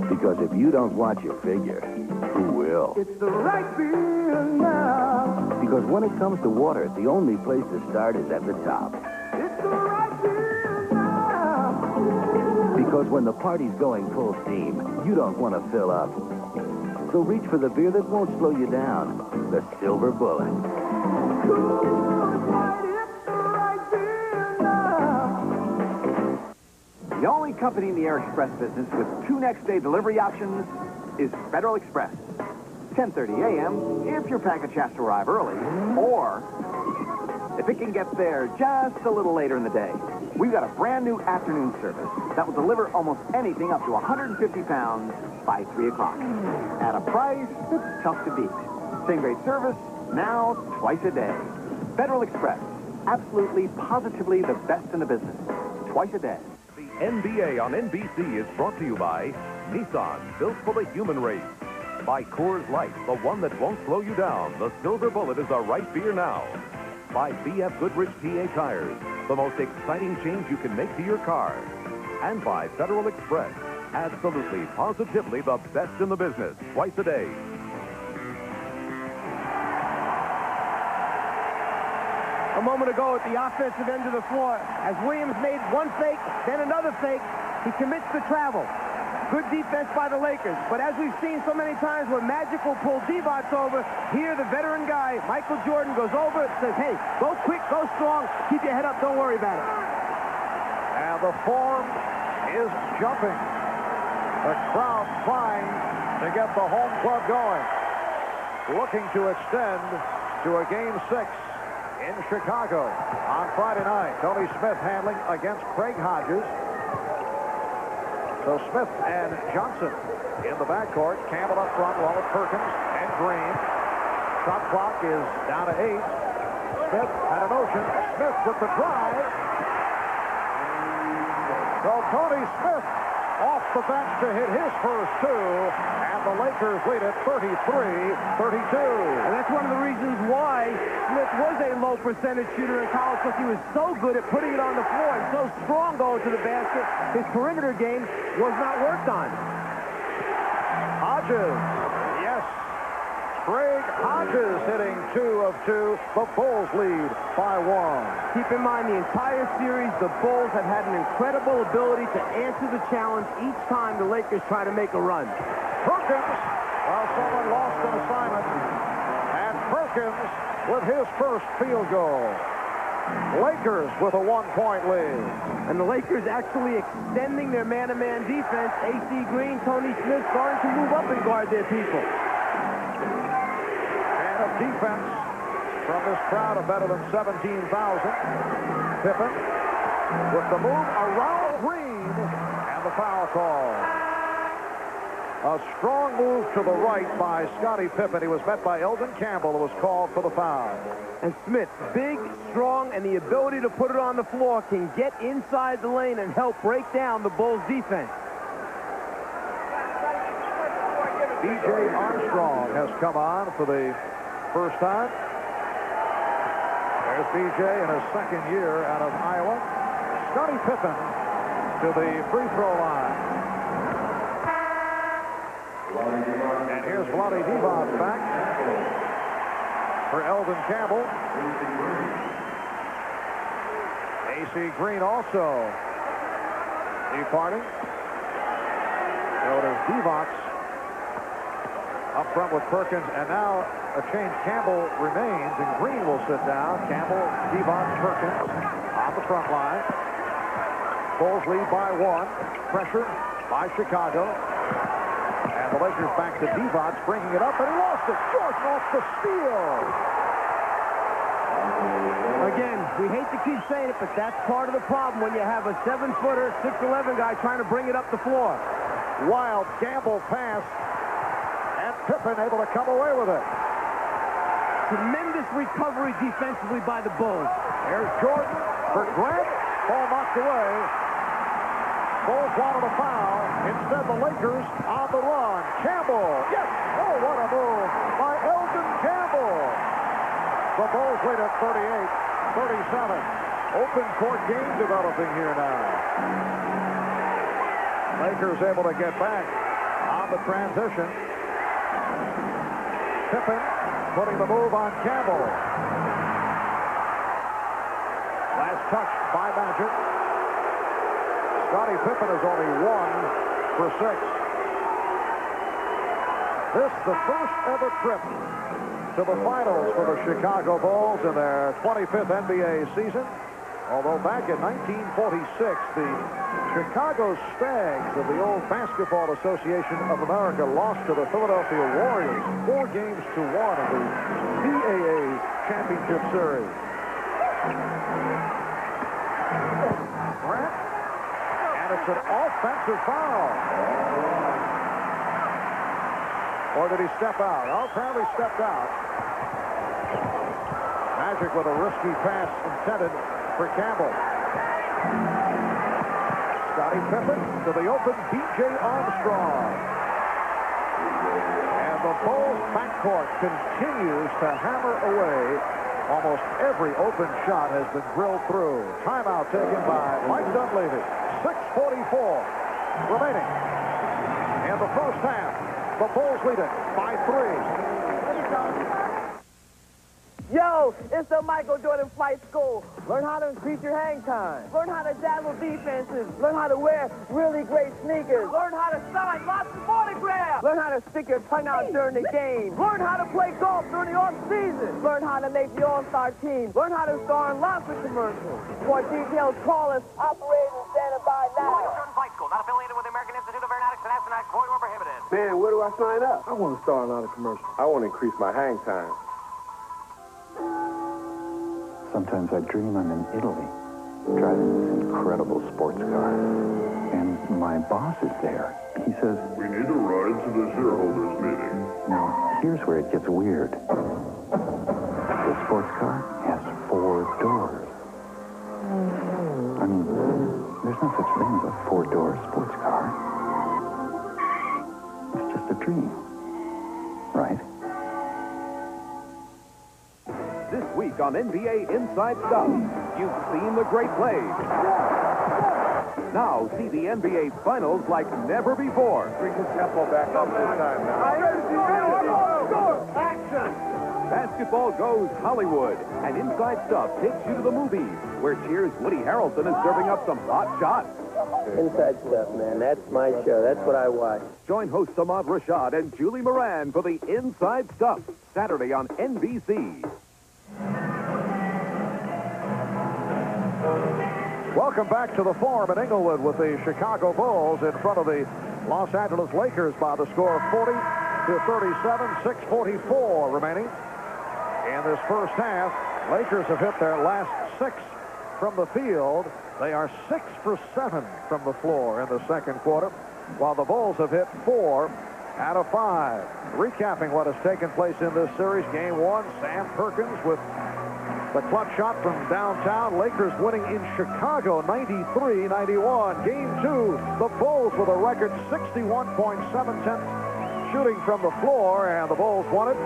U: Because if you don't watch your figure, who will?
I: It's the right feel now.
U: Because when it comes to water, the only place to start is at the top.
I: It's the right feel now.
U: Because when the party's going full steam, you don't want to fill up. So reach for the beer that won't slow you down. The Silver Bullet.
C: The only company in the air express business with 2 next-day delivery options is Federal Express. 10:30 a.m. if your package has to arrive early, or if it can get there just a little later in the day. We've got a brand new afternoon service that will deliver almost anything up to 150 pounds by 3 o'clock. At a price that's tough to beat. Same great service, now twice a day. Federal Express, absolutely, positively the best in the business. Twice a day.
J: The NBA on NBC is brought to you by Nissan, built for the human race. By Coors Light, the one that won't slow you down. The Silver Bullet is the right beer now. By B.F. Goodrich PA Tires, the most exciting change you can make to your car. And by Federal Express, absolutely, positively the best in the business, twice a day.
F: A moment ago at the offensive end of the floor, as Williams made one fake, then another fake, he commits to travel. Good defense by the Lakers. But as we've seen so many times when Magic will pull Divac over, here the veteran guy, Michael Jordan, goes over and says, hey, go quick, go strong, keep your head up, don't worry about it.
E: And the Forum is jumping. The crowd trying to get the home club going. Looking to extend to a Game 6 in Chicago on Friday night. Tony Smith handling against Craig Hodges. So Smith and Johnson in the backcourt. Campbell up front along with Perkins and Green. Shot clock is down to 8. Smith had a notion. Smith with the drive. So Tony Smith off the bench to hit his first two, and the Lakers lead it 33-32.
F: And that's one of the reasons why Smith was a low percentage shooter in college, because he was so good at putting it on the floor and so strong going to the basket. His perimeter game was not worked on.
E: Hodges, yes. Craig Hodges hitting 2 of 2. The Bulls lead by 1.
F: Keep in mind, the entire series, the Bulls have had an incredible ability to answer the challenge each time the Lakers try to make a run.
E: Perkins, well, someone lost an assignment. And Perkins with his first field goal. Lakers with a 1-point lead.
F: And the Lakers actually extending their man-to-man defense. A.C. Green, Tony Smith starting to move up and guard their people.
E: Defense from this crowd of better than 17,000. Pippen with the move around Green and the foul call. A strong move to the right by Scottie Pippen. He was met by Eldon Campbell, who was called for the foul.
F: And Smith, big, strong, and the ability to put it on the floor, can get inside the lane and help break down the Bulls' defense.
E: B.J. Armstrong has come on for the first time. There's B.J. in his second year out of Iowa. Scottie Pippen to the free throw line. And here's Vlade Divac back for Eldon Campbell. A.C. Green also departing. So there's Divac up front with Perkins, and now a change. Campbell remains, and Green will sit down. Campbell, Divac, Perkins on the front line. Bulls lead by 1. Pressure by Chicago. And the Lakers back to Divac, bringing it up, and he lost it. Jordan off the steal.
F: Again, we hate to keep saying it, but that's part of the problem when you have a 7-footer, 6'11" guy trying to bring it up the floor.
E: Wild gamble pass. Pippen able to come away with it.
F: Tremendous recovery defensively by the Bulls.
E: Here's Jordan for Grant. Ball knocked away. Bulls wanted a foul. Instead, the Lakers on the run. Campbell. Yes. Oh, what a move by Eldon Campbell. The Bulls lead at 38-37. Open court game developing here now. Lakers able to get back on the transition. Pippen putting the move on Campbell. Last touch by Magic. Scottie Pippen is only 1 for 6. This the first ever trip to the finals for the Chicago Bulls in their 25th NBA season. Although back in 1946, the Chicago Stags of the old Basketball Association of America lost to the Philadelphia Warriors 4 games to 1 in the CAA Championship Series. Grant, and it's an offensive foul. Or did he step out? Oh, apparently stepped out. Magic with a risky pass intended for Campbell. Scottie Pippen to the open B.J. Armstrong. And the Bulls backcourt continues to hammer away. Almost every open shot has been drilled through. Timeout taken by Mike Dunleavy. 6:44 remaining in the first half. The Bulls lead it by 3.
D: Yo, it's the Michael Jordan Flight School. Learn how to increase your hang time. Learn how to dazzle defenses. Learn how to wear really great sneakers. Learn how to sign lots of autographs. Learn how to stick your tongue out during the game. Learn how to play golf during the off-season. Learn how to make the all-star team. Learn how to star in lots of commercials. For details, call us. Operator standing by now.
K: Michael Jordan Flight School, not affiliated with the American Institute of Aeronautics and Astronautics. Void or prohibited.
O: Man, where do I sign up? I want to star in a lot of commercials. I want to increase my hang time.
A: Sometimes I dream I'm in Italy, driving this incredible sports car. And my boss is there. He says,
M: "We need a ride to the shareholders meeting."
A: Now, here's where it gets weird. The sports car has 4 doors. I mean, there's no such thing as a 4-door sports car. It's just a dream, right?
J: This week on NBA Inside Stuff, you've seen the great plays. Now see the NBA Finals like never before.
O: Bring the tempo back up this time now.
J: Action! Basketball goes Hollywood, and Inside Stuff takes you to the movies, where Cheers' Woody Harrelson is serving up some hot shots.
F: Inside Stuff, man. That's my show. That's what I watch.
J: Join hosts Ahmad Rashad and Julie Moran for the Inside Stuff, Saturday on NBC.
E: Welcome back to the Forum at Inglewood with the Chicago Bulls in front of the Los Angeles Lakers by the score of 40-37, 6:44 remaining. In this first half, Lakers have hit their last 6 from the field. They are 6 for 7 from the floor in the second quarter, while the Bulls have hit 4 out of 5. Recapping what has taken place in this series, Game 1, Sam Perkins with the clutch shot from downtown. Lakers winning in Chicago 93-91. Game 2, the Bulls with a record 61.7 shooting from the floor, and the Bulls won it.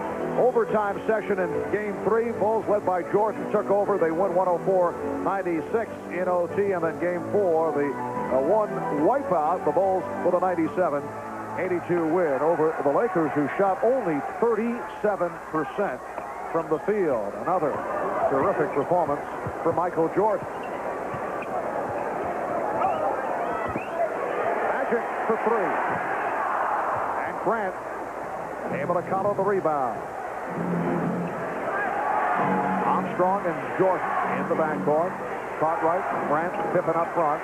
E: Overtime session in Game 3. Bulls led by Jordan took over. They win 104-96 in OT, and then Game 4, the one wipeout. The Bulls with a 97-82 win over the Lakers, who shot only 37% from the field. Another terrific performance for Michael Jordan. Magic for 3. And Grant able to collar the rebound. Armstrong and Jordan in the backcourt. Cartwright, Grant, Pippen up front.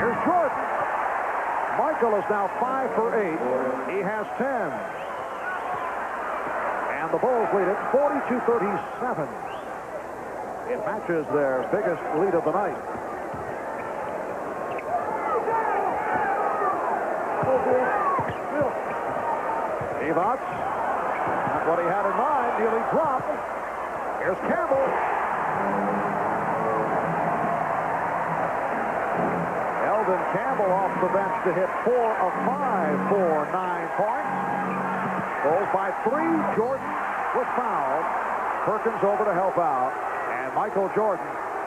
E: Here's Jordan. Michael is now 5 for 8. He has 10. And the Bulls lead it 42-37. It matches their biggest lead of the night. Evots, not what he had in mind, nearly dropped. Here's Campbell. Eldon Campbell off the bench to hit 4 of 5 for 9 points. Bulls by 3. Jordan was fouled. Perkins over to help out. And Michael Jordan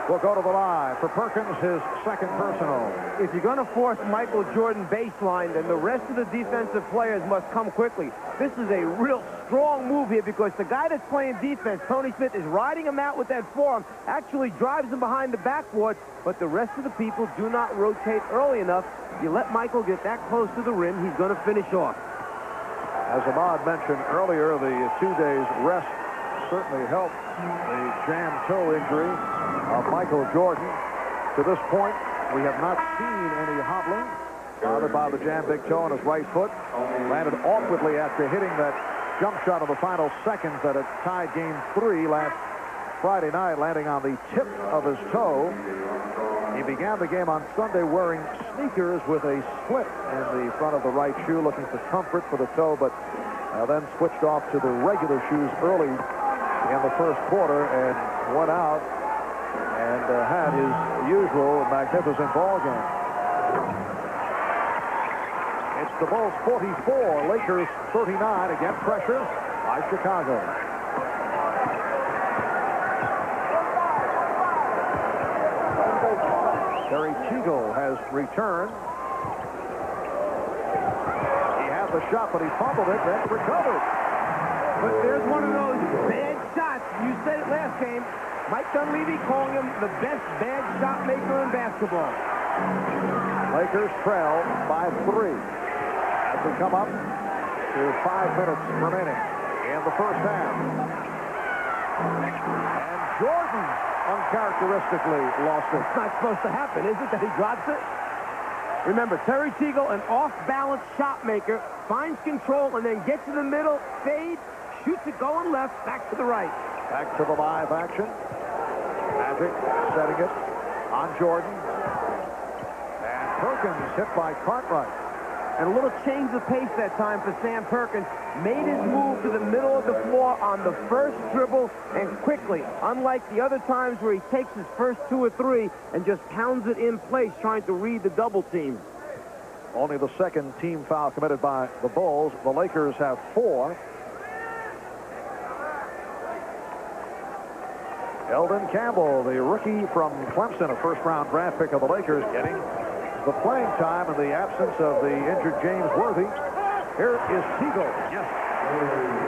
E: will go to the line for Perkins, his second personal.
F: If you're going to force Michael Jordan baseline, then the rest of the defensive players must come quickly. This is a real strong move here because the guy that's playing defense, Tony Smith, is riding him out with that forearm, actually drives him behind the backboard, but the rest of the people do not rotate early enough. You let Michael get that close to the rim, he's going to finish off.
E: As Ahmad mentioned earlier, the 2 days rest certainly helped the jam toe injury of Michael Jordan. To this point, we have not seen any hobbling. Bothered by the jam big toe on his right foot. Landed awkwardly after hitting that jump shot of the final seconds that had tied Game 3 last Friday night, landing on the tip of his toe. He began the game on Sunday wearing sneakers with a split in the front of the right shoe, looking for comfort for the toe, but then switched off to the regular shoes early in the first quarter and went out and had his usual magnificent ball game. It's the Bulls 44, Lakers 39. Again, pressure by Chicago. Terry Teagle has returned. He had the shot, but he fumbled it, then recovered.
F: But there's one of those bad shots. You said it last game. Mike Dunleavy calling him the best bad shot maker in basketball.
E: Lakers trail by 3 as we come up to 5 minutes remaining in the first half. And Jordan uncharacteristically lost it.
F: It's not supposed to happen, is it, that he drops it? Remember, Terry Teagle, an off-balance shot maker, finds control and then gets in the middle, fade, shoots it going left, back to the right.
E: Back to the live action. Magic setting it on Jordan. And Perkins hit by Cartwright.
F: And a little change of pace that time for Sam Perkins. Made his move to the middle of the floor on the first dribble and quickly. Unlike the other times where he takes his first 2 or 3 and just pounds it in place trying to read the double team.
E: Only the second team foul committed by the Bulls. The Lakers have 4. Eldon Campbell, the rookie from Clemson, a first-round draft pick of the Lakers, getting the playing time in the absence of the injured James Worthy. Here is Teagle. Yes.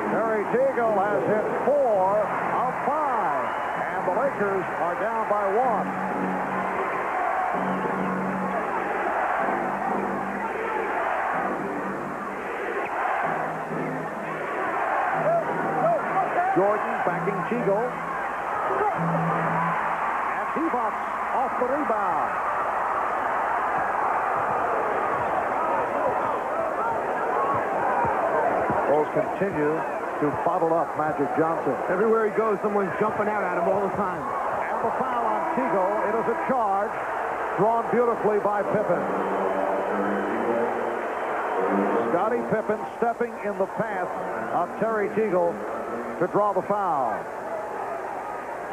E: Terry Teagle has hit 4 of 5, and the Lakers are down by 1. Jordan backing Teagle. And Divac off the rebound. Bulls continue to bottle up Magic Johnson.
F: Everywhere he goes, someone's jumping out at him all the time.
E: And the foul on Teagle. It is a charge drawn beautifully by Pippen. Scottie Pippen stepping in the path of Terry Teagle to draw the foul.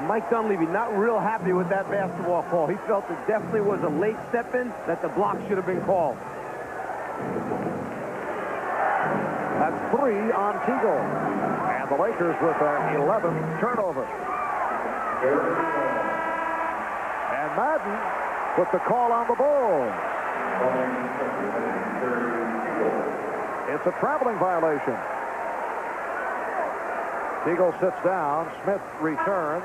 F: Mike Dunleavy not real happy with that basketball call. He felt it definitely was a late step in, that the block should have been called.
E: That's 3 on Teagle. And the Lakers with their 11th turnover. And Madden with the call on the Bulls. It's a traveling violation. Teagle sits down. Smith returns.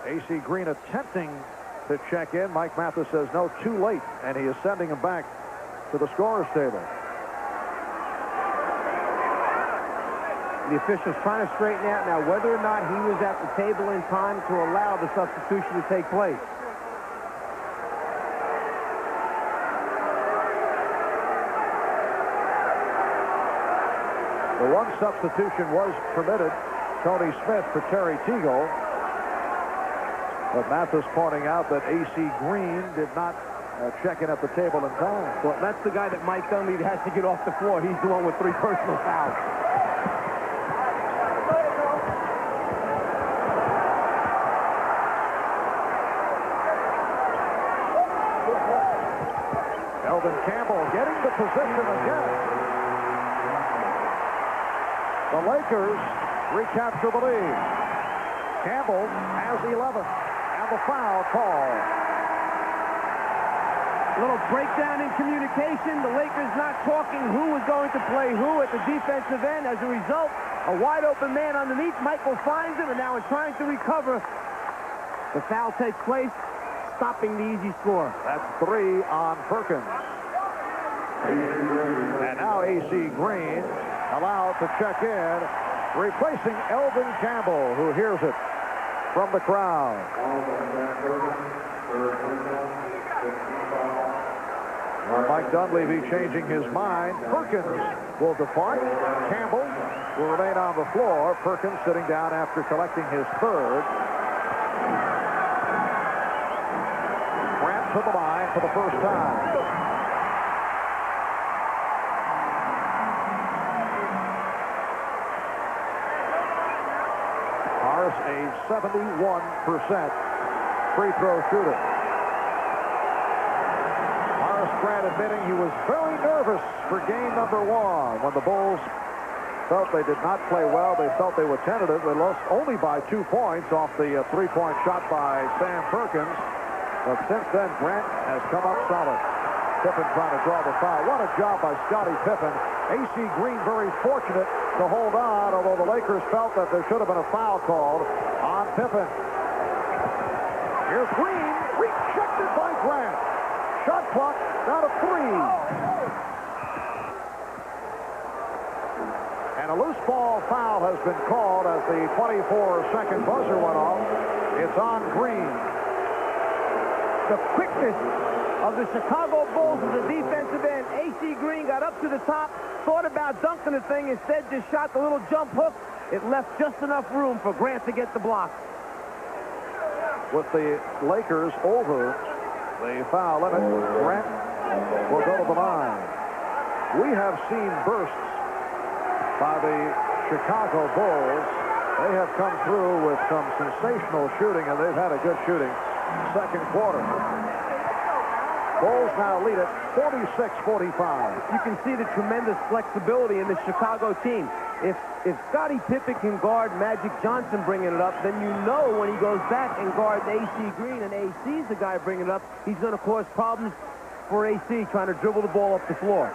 E: A.C. Green attempting to check in. Mike Mathis says no, too late, and he is sending him back to the scorer's table.
F: The official's trying to straighten out now whether or not he was at the table in time to allow the substitution to take place.
E: The one substitution was permitted, Tony Smith for Terry Teagle. But Mathis pointing out that A.C. Green did not check in at the table in time.
F: Well, that's the guy that Mike Dunleavy has to get off the floor. He's the one with 3 personal fouls.
E: Eldon Campbell getting the position again. The Lakers recapture the lead. Campbell has 11, and the foul call.
F: A little breakdown in communication. The Lakers not talking who was going to play who at the defensive end. As a result, a wide-open man underneath. Michael finds him, and now in trying to recover, the foul takes place, stopping the easy score.
E: That's 3 on Perkins. And now A.C. Green allowed to check in, replacing Eldon Campbell, who hears it from the crowd. Mike Dunleavy changing his mind. Perkins will depart. Campbell will remain on the floor. Perkins sitting down after collecting his 3rd. Grant to the line for the first time. A 71% free throw shooter. Horace Grant admitting he was very nervous for game number 1 when the Bulls felt they did not play well. They felt they were tentative. They lost only by 2 points off the 3-point shot by Sam Perkins. But since then, Grant has come up solid. Pippen trying to draw the foul. What a job by Scottie Pippen. A.C. Green very fortunate to hold on, although the Lakers felt that there should have been a foul called on Pippen. Here's Green, rejected by Grant. Shot clock down to 3. And a loose ball foul has been called as the 24-second buzzer went off. It's on Green.
F: The quickness of the Chicago Bulls as a defensive end. A.C. Green got up to the top, thought about dunking the thing, instead just shot the little jump hook. It left just enough room for Grant to get the block.
E: With the Lakers over the foul limit. Grant will go to the line. We have seen bursts by the Chicago Bulls. They have come through with some sensational shooting, and they've had a good shooting second quarter. Bulls now lead it 46-45.
F: You can see the tremendous flexibility in the Chicago team. If Scottie Pippen can guard Magic Johnson bringing it up, then you know when he goes back and guards A.C. Green, and A.C.'s the guy bringing it up, he's going to cause problems for A.C. trying to dribble the ball up the floor.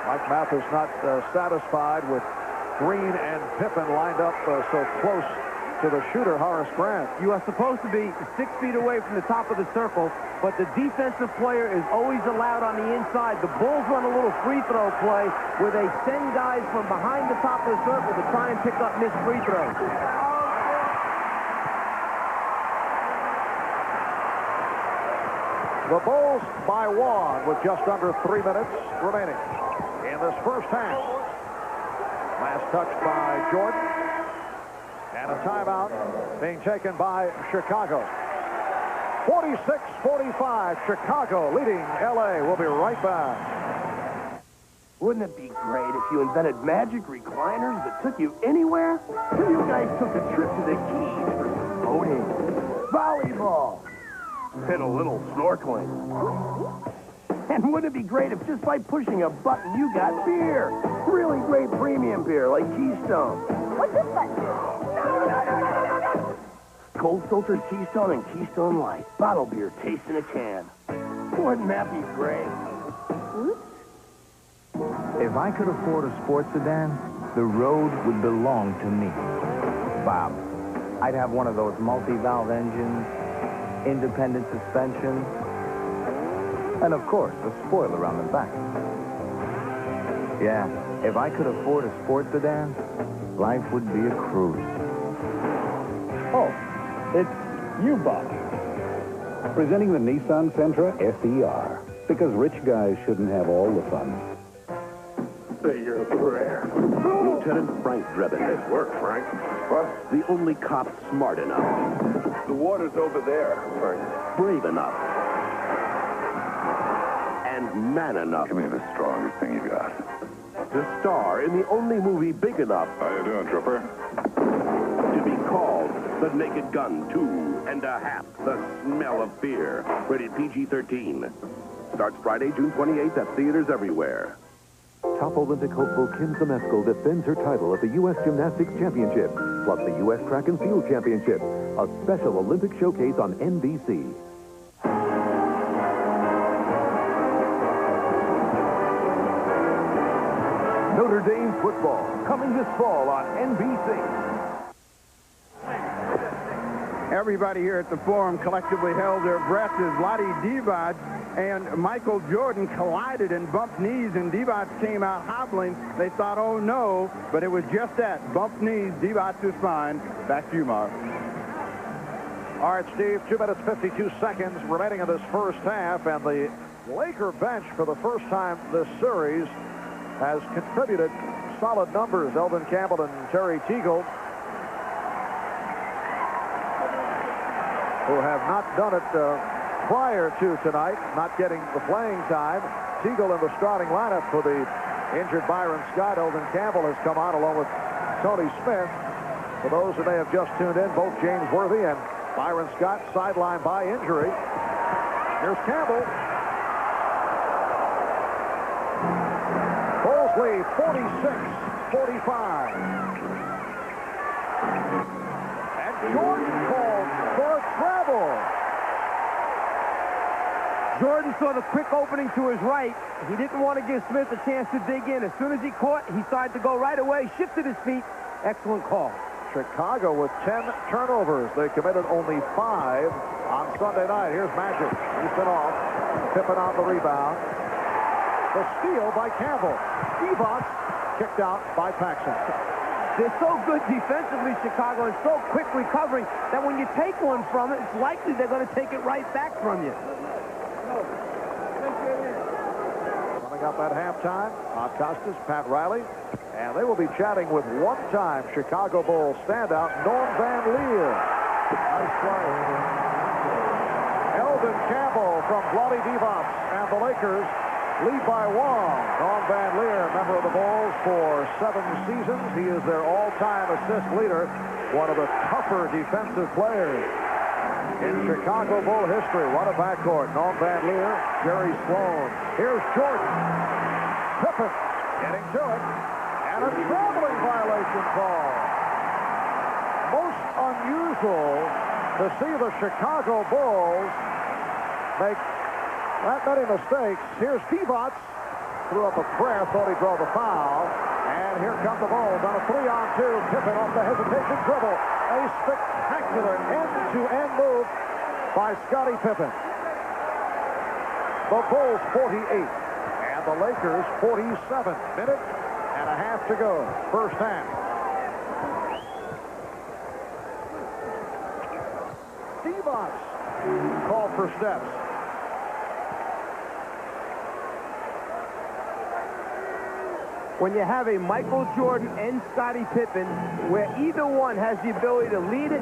E: Mike Mathis not satisfied with Green and Pippen lined up so close to the shooter, Horace Grant.
F: You are supposed to be 6 feet away from the top of the circle, but the defensive player is always allowed on the inside. The Bulls run a little free throw play where they send guys from behind the top of the circle to try and pick up missed free throws.
E: The Bulls by one with just under 3 minutes remaining in this first half. Last touch by Jordan. And a timeout being taken by Chicago. 46-45, Chicago leading L.A. We'll be right back.
G: Wouldn't it be great if you invented magic recliners that took you anywhere? So you guys took a trip to the Keys for some boating, volleyball, and a little snorkeling. And wouldn't it be great if just by pushing a button you got beer? Really great premium beer like Keystone.
I: What's this button do?
G: Cold filtered Keystone and Keystone Light. Bottle beer taste in a can. Wouldn't that be great?
L: If I could afford a sports sedan, the road would belong to me. Bob, I'd have one of those multi-valve engines, independent suspension, and of course, a spoiler on the back. Yeah, if I could afford a sports sedan, life would be a cruise.
N: Oh, it's you, Bob. Presenting the Nissan Sentra SER. Because rich guys shouldn't have all the fun.
O: Say your prayer.
U: Lieutenant Frank Drebin.
O: Nice work, Frank. What?
U: The only cop smart enough.
O: The water's over there, Frank.
U: Brave enough. And man enough.
M: Give me the strongest thing you got.
U: To star in the only movie big enough.
M: How you doing, Trooper?
U: To be called The Naked Gun 2 and a half the smell of fear. Rated PG-13. Starts Friday, June 28th at theaters everywhere.
J: Top Olympic hopeful Kim Zmeskal defends her title at the U.S. Gymnastics Championship, plus the U.S. Track and Field Championship, a special Olympic showcase on NBC. Notre Dame football, coming this fall on NBC.
W: Everybody here at the Forum collectively held their breath as Vlade Divac and Michael Jordan collided and bumped knees, and Divac came out hobbling. They thought, oh no, but it was just that. Bumped knees, Divac is fine. Back to you, Mark.
E: All right, Steve, 2 minutes, 52 seconds remaining in this first half, and the Laker bench for the first time this series has contributed solid numbers. Elvin Campbell and Terry Teagle, who have not done it prior to tonight, not getting the playing time. Teagle in the starting lineup for the injured Byron Scott. Elvin Campbell has come on along with Tony Smith. For those who may have just tuned in, both James Worthy and Byron Scott sidelined by injury. Here's Campbell. Bulls lead 46-45. And Jordan called for a travel.
F: Jordan saw the quick opening to his right. He didn't want to give Smith a chance to dig in. As soon as he caught, he started to go right away, shifted his feet. Excellent call.
E: Chicago with 10 turnovers. They committed only 5 on Sunday night. Here's Magic. He's been off. Pippen on the rebound. The steal by Campbell. Divac kicked out by Paxson.
F: They're so good defensively, Chicago, and so quick recovering that when you take one from it, it's likely they're going to take it right back from you.
E: Coming up at halftime, Bob Costas, Pat Riley, and they will be chatting with one-time Chicago Bulls standout Norm Van Leer. Nice play. Elvin Campbell from Vlade Divac, and the Lakers lead by one. Don Van Leer, member of the Bulls for 7 seasons. He is their all-time assist leader, one of the tougher defensive players in Chicago Bull history. What a backcourt. Don Van Leer, Jerry Sloan. Here's Jordan. Pippen getting to it, and a traveling violation call. Most unusual to see the Chicago Bulls make that many mistakes. Here's Divac. Threw up a prayer, thought he'd draw the foul. And here come the Bulls on a 3-on-2. Pippen off the hesitation dribble. A spectacular end-to-end move by Scottie Pippen. The Bulls 48 and the Lakers 47. Minute and a half to go. First half. Divac called for steps.
F: When you have a Michael Jordan and Scottie Pippen, where either one has the ability to lead it,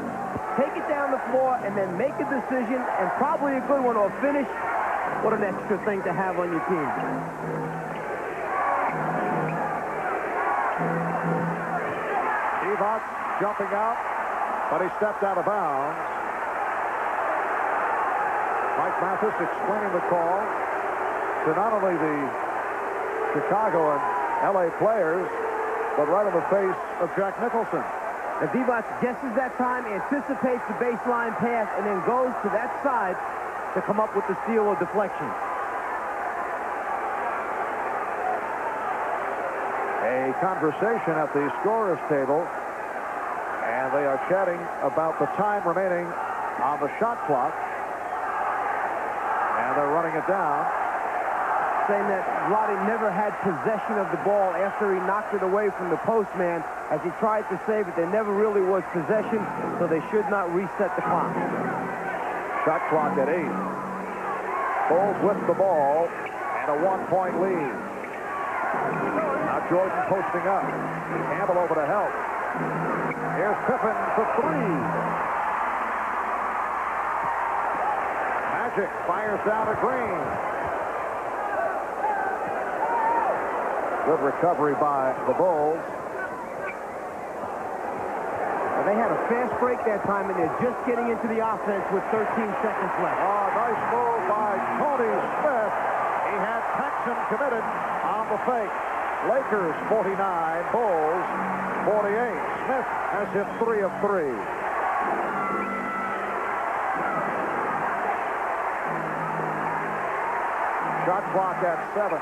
F: take it down the floor, and then make a decision, and probably a good one or finish, what an extra thing to have on your team.
E: Divac jumping out, but he stepped out of bounds. Mike Mathis explaining the call to not only the Chicago and L.A. players, but right in the face of Jack Nicholson.
F: And Divac guesses that time, anticipates the baseline pass, and then goes to that side to come up with the steal or deflection.
E: A conversation at the scorer's table, and they are chatting about the time remaining on the shot clock, and they're running it down.
F: Saying that Vlade never had possession of the ball after he knocked it away from the postman. As he tried to save it, there never really was possession, so they should not reset the clock.
E: Shot clock at 8. Bulls with the ball and a 1-point lead. Now Jordan posting up. Campbell over to help. Here's Pippen for 3. Magic fires down to Green. Good recovery by the Bulls.
F: Well, they had a fast break that time, and they're just getting into the offense with 13 seconds left.
E: Oh, nice move by Tony Smith. He had Paxson committed on the fake. Lakers 49, Bulls 48. Smith has hit 3 of 3. Shot clock at 7.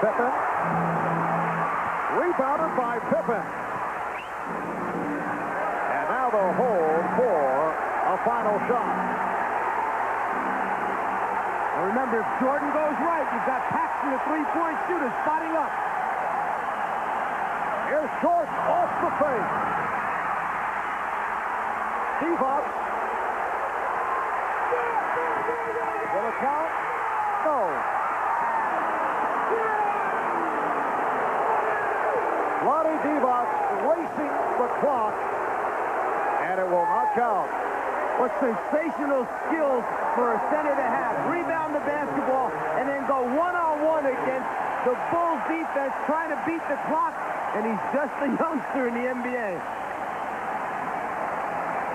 E: Pippen. Rebounded by Pippen. And now they'll hold for a final shot.
F: And remember, if Jordan goes right, you've got Paxson, the three-point shooter, spotting up.
E: Here's Jordan off the fake. Divac. Will it count? No. Vlade Divac racing the clock, and it will not count.
F: What sensational skills for a center to have. Rebound the basketball and then go one-on-one against the Bulls defense trying to beat the clock, and he's just a youngster in the NBA.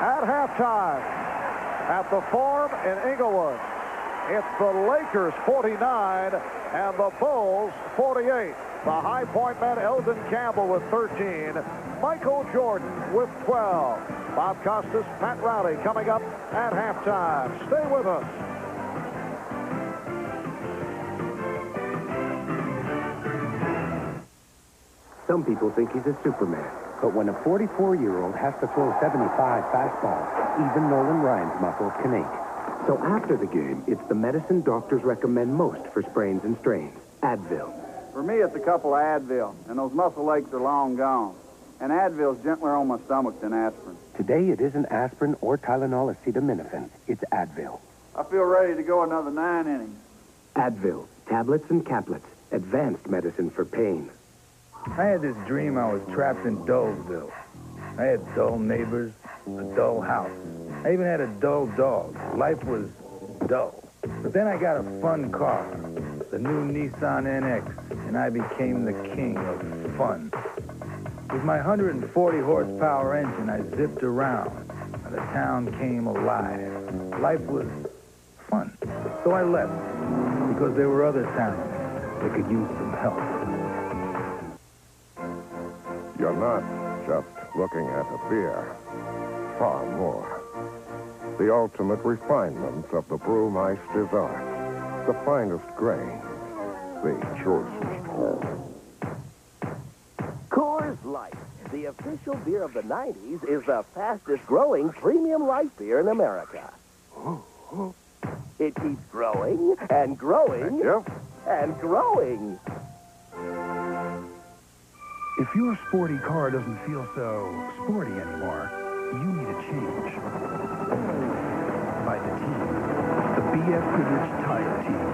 E: At halftime, at the Forum in Inglewood, it's the Lakers 49 and the Bulls 48. The High Point men, Elden Campbell with 13, Michael Jordan with 12. Bob Costas, Pat Rowley coming up at halftime. Stay with us.
P: Some people think he's a Superman. But when a 44-year-old has to throw 75 fastballs, even Nolan Ryan's muscles can ache. So after the game, it's the medicine doctors recommend most for sprains and strains, Advil.
Q: For me, it's a couple of Advil, and those muscle aches are long gone. And Advil's gentler on my stomach than aspirin.
P: Today, it isn't aspirin or Tylenol acetaminophen. It's Advil.
Q: I feel ready to go another 9 innings.
P: Advil, tablets and caplets, advanced medicine for pain.
R: I had this dream I was trapped in Dullville. I had dull neighbors, a dull house. I even had a dull dog. Life was dull. But then I got a fun car, the new Nissan NX, and I became the king of fun. With my 140 horsepower engine, I zipped around, and the town came alive. Life was fun. So I left, because there were other towns that could use some help.
H: You're not just looking at a beer, far more. The ultimate refinements of the brewmeister's art. The finest grain, the choicest corn.
G: Coors Light, the official beer of the 90s, is the fastest-growing premium light beer in America. It keeps growing and growing and growing.
S: If your sporty car doesn't feel so sporty anymore, you need a change. By the team, the BF Goodrich Tire Team.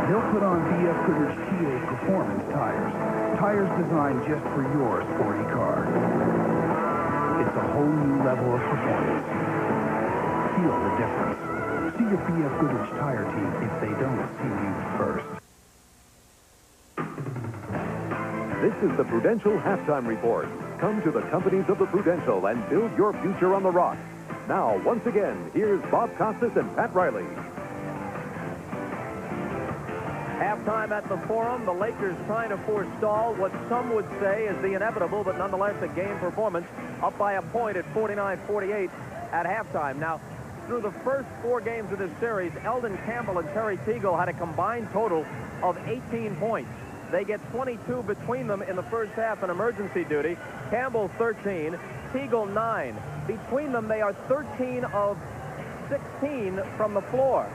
S: They'll put on BF Goodrich TA Performance tires. Tires designed just for your sporty car. It's a whole new level of performance. Feel the difference. See your BF Goodrich Tire Team if they don't see you first.
J: This is the Prudential Halftime Report. Come to the companies of the Prudential and build your future on the rock. Now, once again, here's Bob Costas and Pat Riley.
B: Halftime at the Forum, the Lakers trying to forestall what some would say is the inevitable, but nonetheless a game performance, up by a point at 49-48 at halftime. Now, through the first 4 games of this series, Eldon Campbell and Terry Teagle had a combined total of 18 points. They get 22 between them in the first half in emergency duty. Campbell 13, Teagle 9. Between them, they are 13 of 16 from the floor.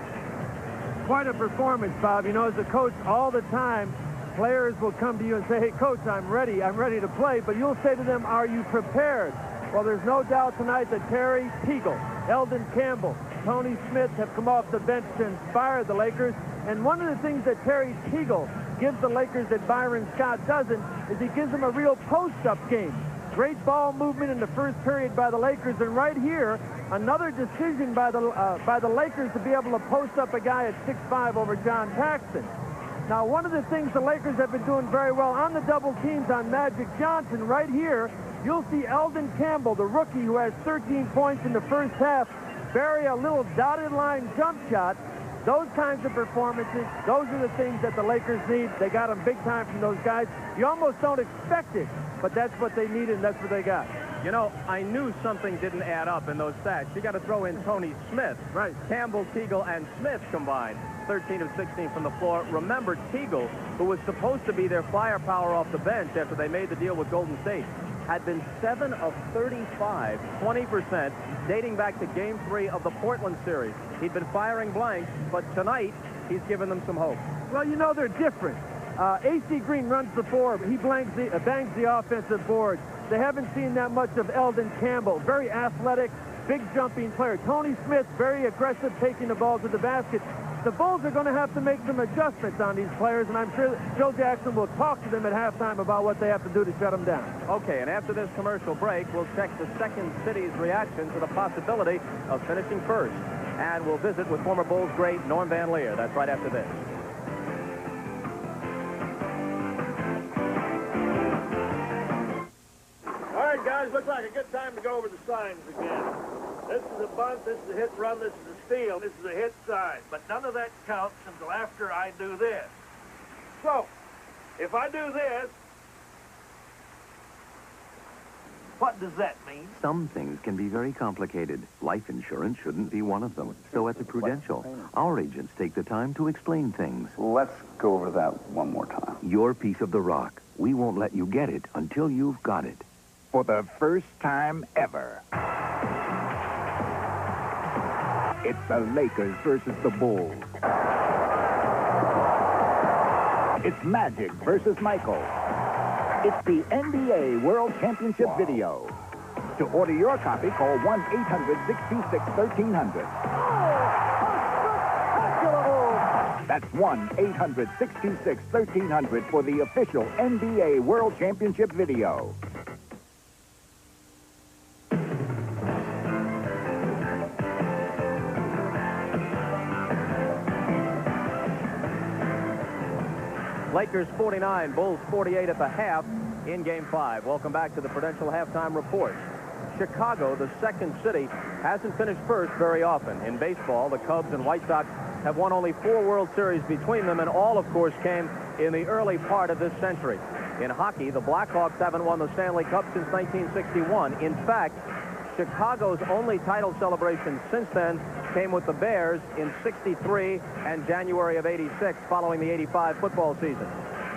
F: Quite a performance, Bob. You know, as a coach, all the time, players will come to you and say, hey, Coach, I'm ready to play. But you'll say to them, are you prepared? Well, there's no doubt tonight that Terry Teagle, Eldon Campbell, Tony Smith have come off the bench to inspire the Lakers. And one of the things that Terry Teagle gives the Lakers that Byron Scott doesn't is he gives them a real post-up game. Great ball movement in the first period by the Lakers, and right here, another decision by the Lakers to be able to post up a guy at 6'5" over John Paxson. Now, one of the things the Lakers have been doing very well on the double teams on Magic Johnson, right here, you'll see Eldon Campbell, the rookie who has 13 points in the first half, bury a little dotted line jump shot. Those kinds of performances, those are the things that the Lakers need. They got them big time from those guys. You almost don't expect it, but that's what they needed, and that's what they got.
B: You know, I knew something didn't add up in those stats. You got to throw in Tony Smith. Right. Campbell, Teagle, and Smith combined. 13 of 16 from the floor. Remember, Teagle, who was supposed to be their firepower off the bench after they made the deal with Golden State, had been 7 of 35, 20%, dating back to Game 3 of the Portland series. He'd been firing blanks, but tonight, he's given them some hope.
F: Well, you know, they're different. A.C. Green runs the floor, but he bangs the offensive board. They haven't seen that much of Eldon Campbell. Very athletic, big jumping player. Tony Smith, very aggressive, taking the ball to the basket. The Bulls are going to have to make some adjustments on these players, and I'm sure Joe Jackson will talk to them at halftime about what they have to do to shut them down.
B: Okay, and after this commercial break, we'll check the second city's reaction to the possibility of finishing first. And we'll visit with former Bulls great Norm Van Leer. That's right after this.
T: All right, guys, looks like a good time to go over the signs again. This is a bunt, this is a hit run, this is a steal, this is a hit sign. But none of that counts until after I do this. So, if I do this, what does that mean?
V: Some things can be very complicated. Life insurance shouldn't be one of them. So at the Prudential, our agents take the time to explain things.
A: Let's go over that one more time.
V: Your piece of the rock. We won't let you get it until you've got it.
N: For the first time ever, it's the Lakers versus the Bulls. It's Magic versus Michael. It's the NBA World Championship video. To order your copy, call 1-800-626-1300. That's 1-800-626-1300 for the official NBA World Championship video.
B: Lakers 49, Bulls 48 at the half in Game 5. Welcome back to the Prudential Halftime Report. Chicago, the second city, hasn't finished first very often. In baseball, the Cubs and White Sox have won only 4 World Series between them, and all, of course, came in the early part of this century. In hockey, the Blackhawks haven't won the Stanley Cup since 1961. In fact, Chicago's only title celebration since then came with the Bears in '63 and January of '86, following the '85 football season.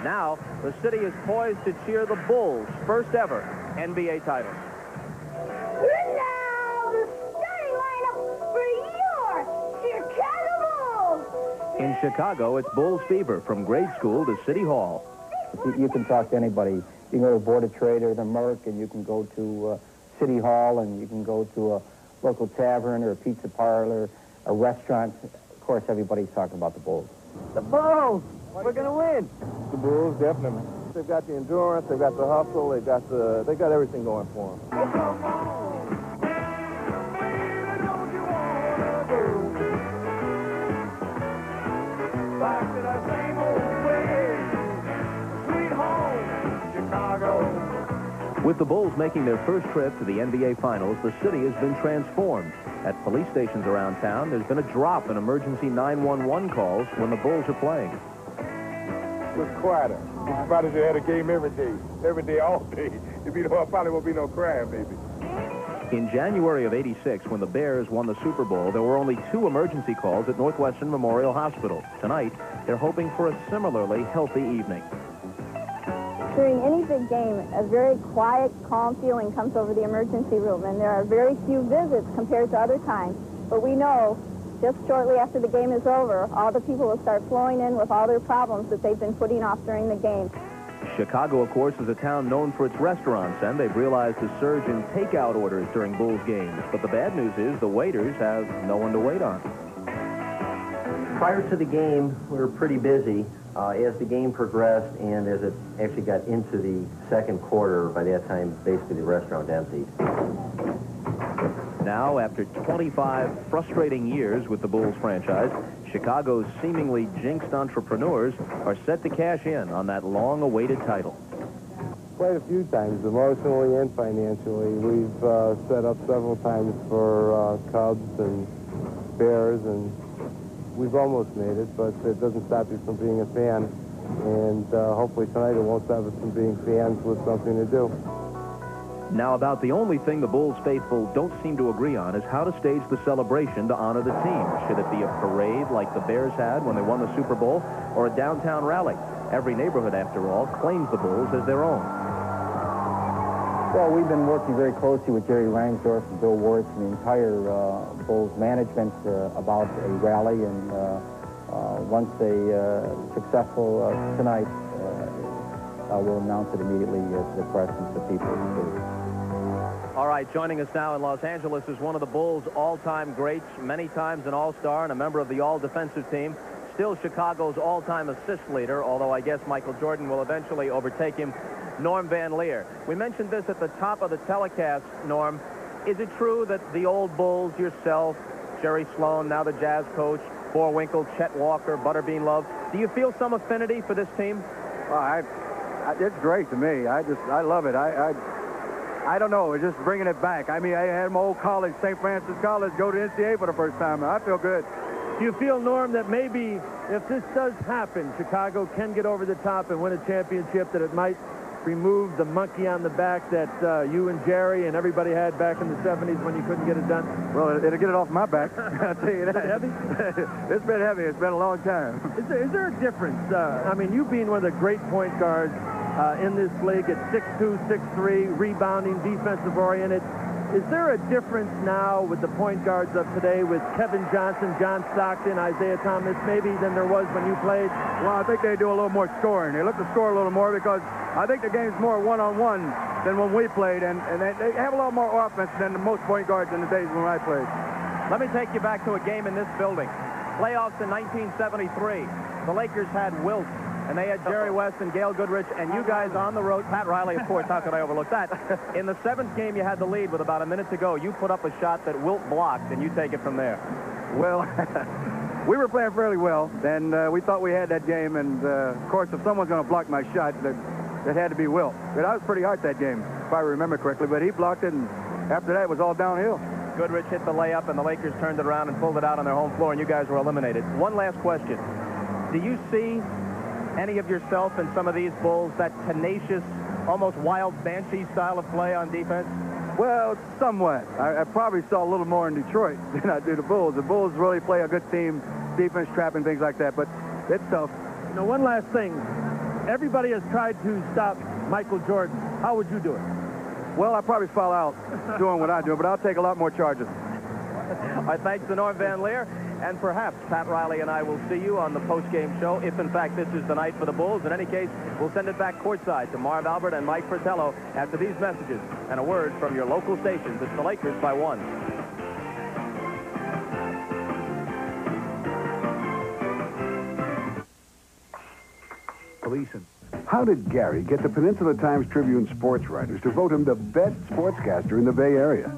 B: Now, the city is poised to cheer the Bulls' first ever NBA title.
I: Now, the starting lineup for your Chicago Bulls.
B: In Chicago, it's Bulls fever from grade school to City Hall.
C: You can talk to anybody. You can go to Board of Trade or the Merc, and you can go to City Hall, and you can go to a local tavern or a pizza parlor, a restaurant. Of course, everybody's talking about the Bulls.
O: The Bulls! We're going to win. The Bulls, definitely. They've got the endurance, they've got the hustle, they got everything going for them.
I: Back to that same old way. Sweet home, Chicago.
B: With the Bulls making their first trip to the NBA Finals, the city has been transformed. At police stations around town, there's been a drop in emergency 911 calls when the Bulls are playing.
O: It was quieter. It's about as you had a game every day, all day. Probably won't be no crime, maybe.
B: In January of '86, when the Bears won the Super Bowl, there were only 2 emergency calls at Northwestern Memorial Hospital. Tonight, they're hoping for a similarly healthy evening.
D: During any big game, a very quiet, calm feeling comes over the emergency room, and there are very few visits compared to other times. But we know just shortly after the game is over, all the people will start flowing in with all their problems that they've been putting off during the game.
B: Chicago, of course, is a town known for its restaurants, and they've realized a surge in takeout orders during Bulls games. But the bad news is the waiters have no one to wait on.
K: Prior to the game, we were pretty busy. As the game progressed and as it actually got into the second quarter, by that time, basically the restaurant emptied.
B: Now, after 25 frustrating years with the Bulls franchise, Chicago's seemingly jinxed entrepreneurs are set to cash in on that long-awaited title.
O: Quite a few times, emotionally and financially. We've set up several times for Cubs and Bears, and we've almost made it, but it doesn't stop you from being a fan. And hopefully tonight it won't stop us from being fans with something to do.
B: Now, about the only thing the Bulls faithful don't seem to agree on is how to stage the celebration to honor the team. Should it be a parade like the Bears had when they won the Super Bowl, or a downtown rally? Every neighborhood, after all, claims the Bulls as their own.
C: Well, we've been working very closely with Jerry Rangsdorf and Bill Wirtz and the entire Bulls management about a rally, and once successful tonight, we'll announce it immediately to the press and to the people in the city.
B: All right, joining us now in Los Angeles is one of the Bulls' all-time greats, many times an all-star and a member of the all-defensive team. Still Chicago's all-time assist leader, although I guess Michael Jordan will eventually overtake him, Norm Van Leer. We mentioned this at the top of the telecast, Norm. Is it true that the old Bulls, yourself, Jerry Sloan, now the Jazz coach, Boerwinkle, Chet Walker, Butterbean Love, do you feel some affinity for this team?
W: Well, it's great to me. I love it. I don't know. It's just bringing it back. I mean, I had my old college, St. Francis College, go to NCAA for the first time. I feel good.
E: Do you feel, Norm, that maybe if this does happen, Chicago can get over the top and win a championship, that it might remove the monkey on the back that you and Jerry and everybody had back in the 70s when you couldn't get it done?
W: Well, it'll get it off my back. I'll tell you that.
E: Is it heavy?
W: It's been heavy. It's been a long time.
E: Is there a difference? I mean, you being one of the great point guards in this league at 6'2", 6'3", rebounding, defensive-oriented. Is there a difference now with the point guards of today with Kevin Johnson, John Stockton, Isaiah Thomas, maybe than there was when you played?
W: Well, I think they do a little more scoring. They look to score a little more because I think the game's more one-on-one than when we played, and they have a lot more offense than most point guards in the days when I played.
B: Let me take you back to a game in this building. Playoffs in 1973. The Lakers had Wilt, and they had Jerry West and Gail Goodrich, and you guys on the road. Pat Riley, of course, how could I overlook that? In the 7th game, you had the lead with about a minute to go. You put up a shot that Wilt blocked, and you take it from there.
W: Well, we were playing fairly well, and we thought we had that game. And, of course, if someone's going to block my shot, that had to be Wilt. But I was pretty hard that game, if I remember correctly. But he blocked it, and after that, it was all downhill.
B: Goodrich hit the layup, and the Lakers turned it around and pulled it out on their home floor, and you guys were eliminated. One last question. Do you see any of yourself in some of these Bulls, that tenacious, almost wild Banshee style of play on defense?
W: Well, somewhat. I probably saw a little more in Detroit than I do the Bulls. The Bulls really play a good team, defense trapping, things like that, but it's tough.
T: You know, one last thing. Everybody has tried to stop Michael Jordan. How would you do it?
W: Well, I probably fall out doing what I do, but I'll take a lot more charges.
B: Our thanks to Norm Van Leer, and perhaps Pat Riley and I will see you on the post-game show, if in fact this is the night for the Bulls. In any case, we'll send it back courtside to Marv Albert and Mike Fratello after these messages and a word from your local stations. It's the Lakers by 1.
N: Gleason. How did Gary get the Peninsula Times Tribune sports writers to vote him the best sportscaster in the Bay Area?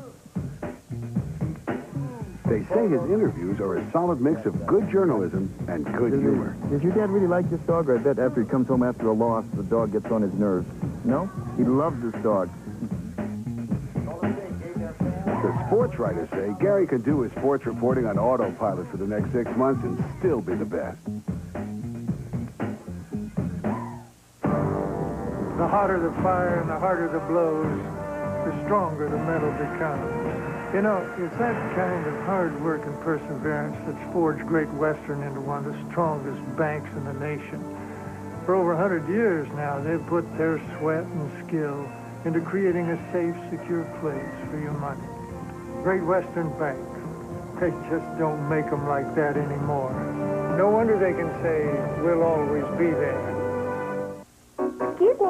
N: They say his interviews are a solid mix of good journalism and good humor.
L: Does your dad really like this dog? Or I bet after he comes home after a loss, the dog gets on his nerves. No? He loves this dog.
N: The sports writers say Gary can do his sports reporting on autopilot for the next 6 months and still be the best.
M: The hotter the fire and the harder the blows, the stronger the metal becomes. You know, it's that kind of hard work and perseverance that's forged Great Western into one of the strongest banks in the nation. For over 100 years now, they've put their sweat and skill into creating a safe, secure place for your money. Great Western Bank. They just don't make them like that anymore. No wonder they can say, we'll always be there.
U: Excuse me.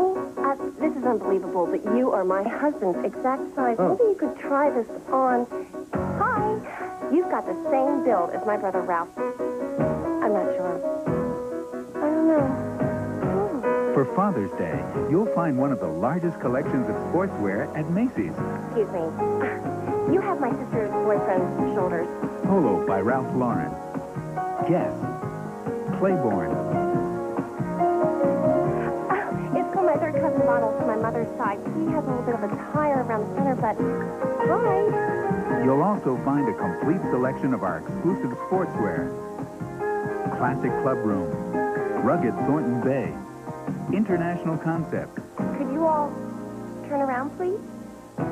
U: This is unbelievable, but you are my husband's exact size. Maybe you could try this on. Hi. You've got the same build as my brother Ralph. I'm not sure. I don't know.
X: For Father's Day, you'll find one of the largest collections of sportswear at Macy's.
U: Excuse me. You have my sister's boyfriend's shoulders.
X: Polo by Ralph Lauren. Guess. Claiborne.
U: My third cousin Ronald from my mother's side. He has a little bit of a tire around the center, but hi.
X: You'll also find a complete selection of our exclusive sportswear. Classic Club Room. Rugged Thornton Bay. International Concept.
U: Could you all turn around, please?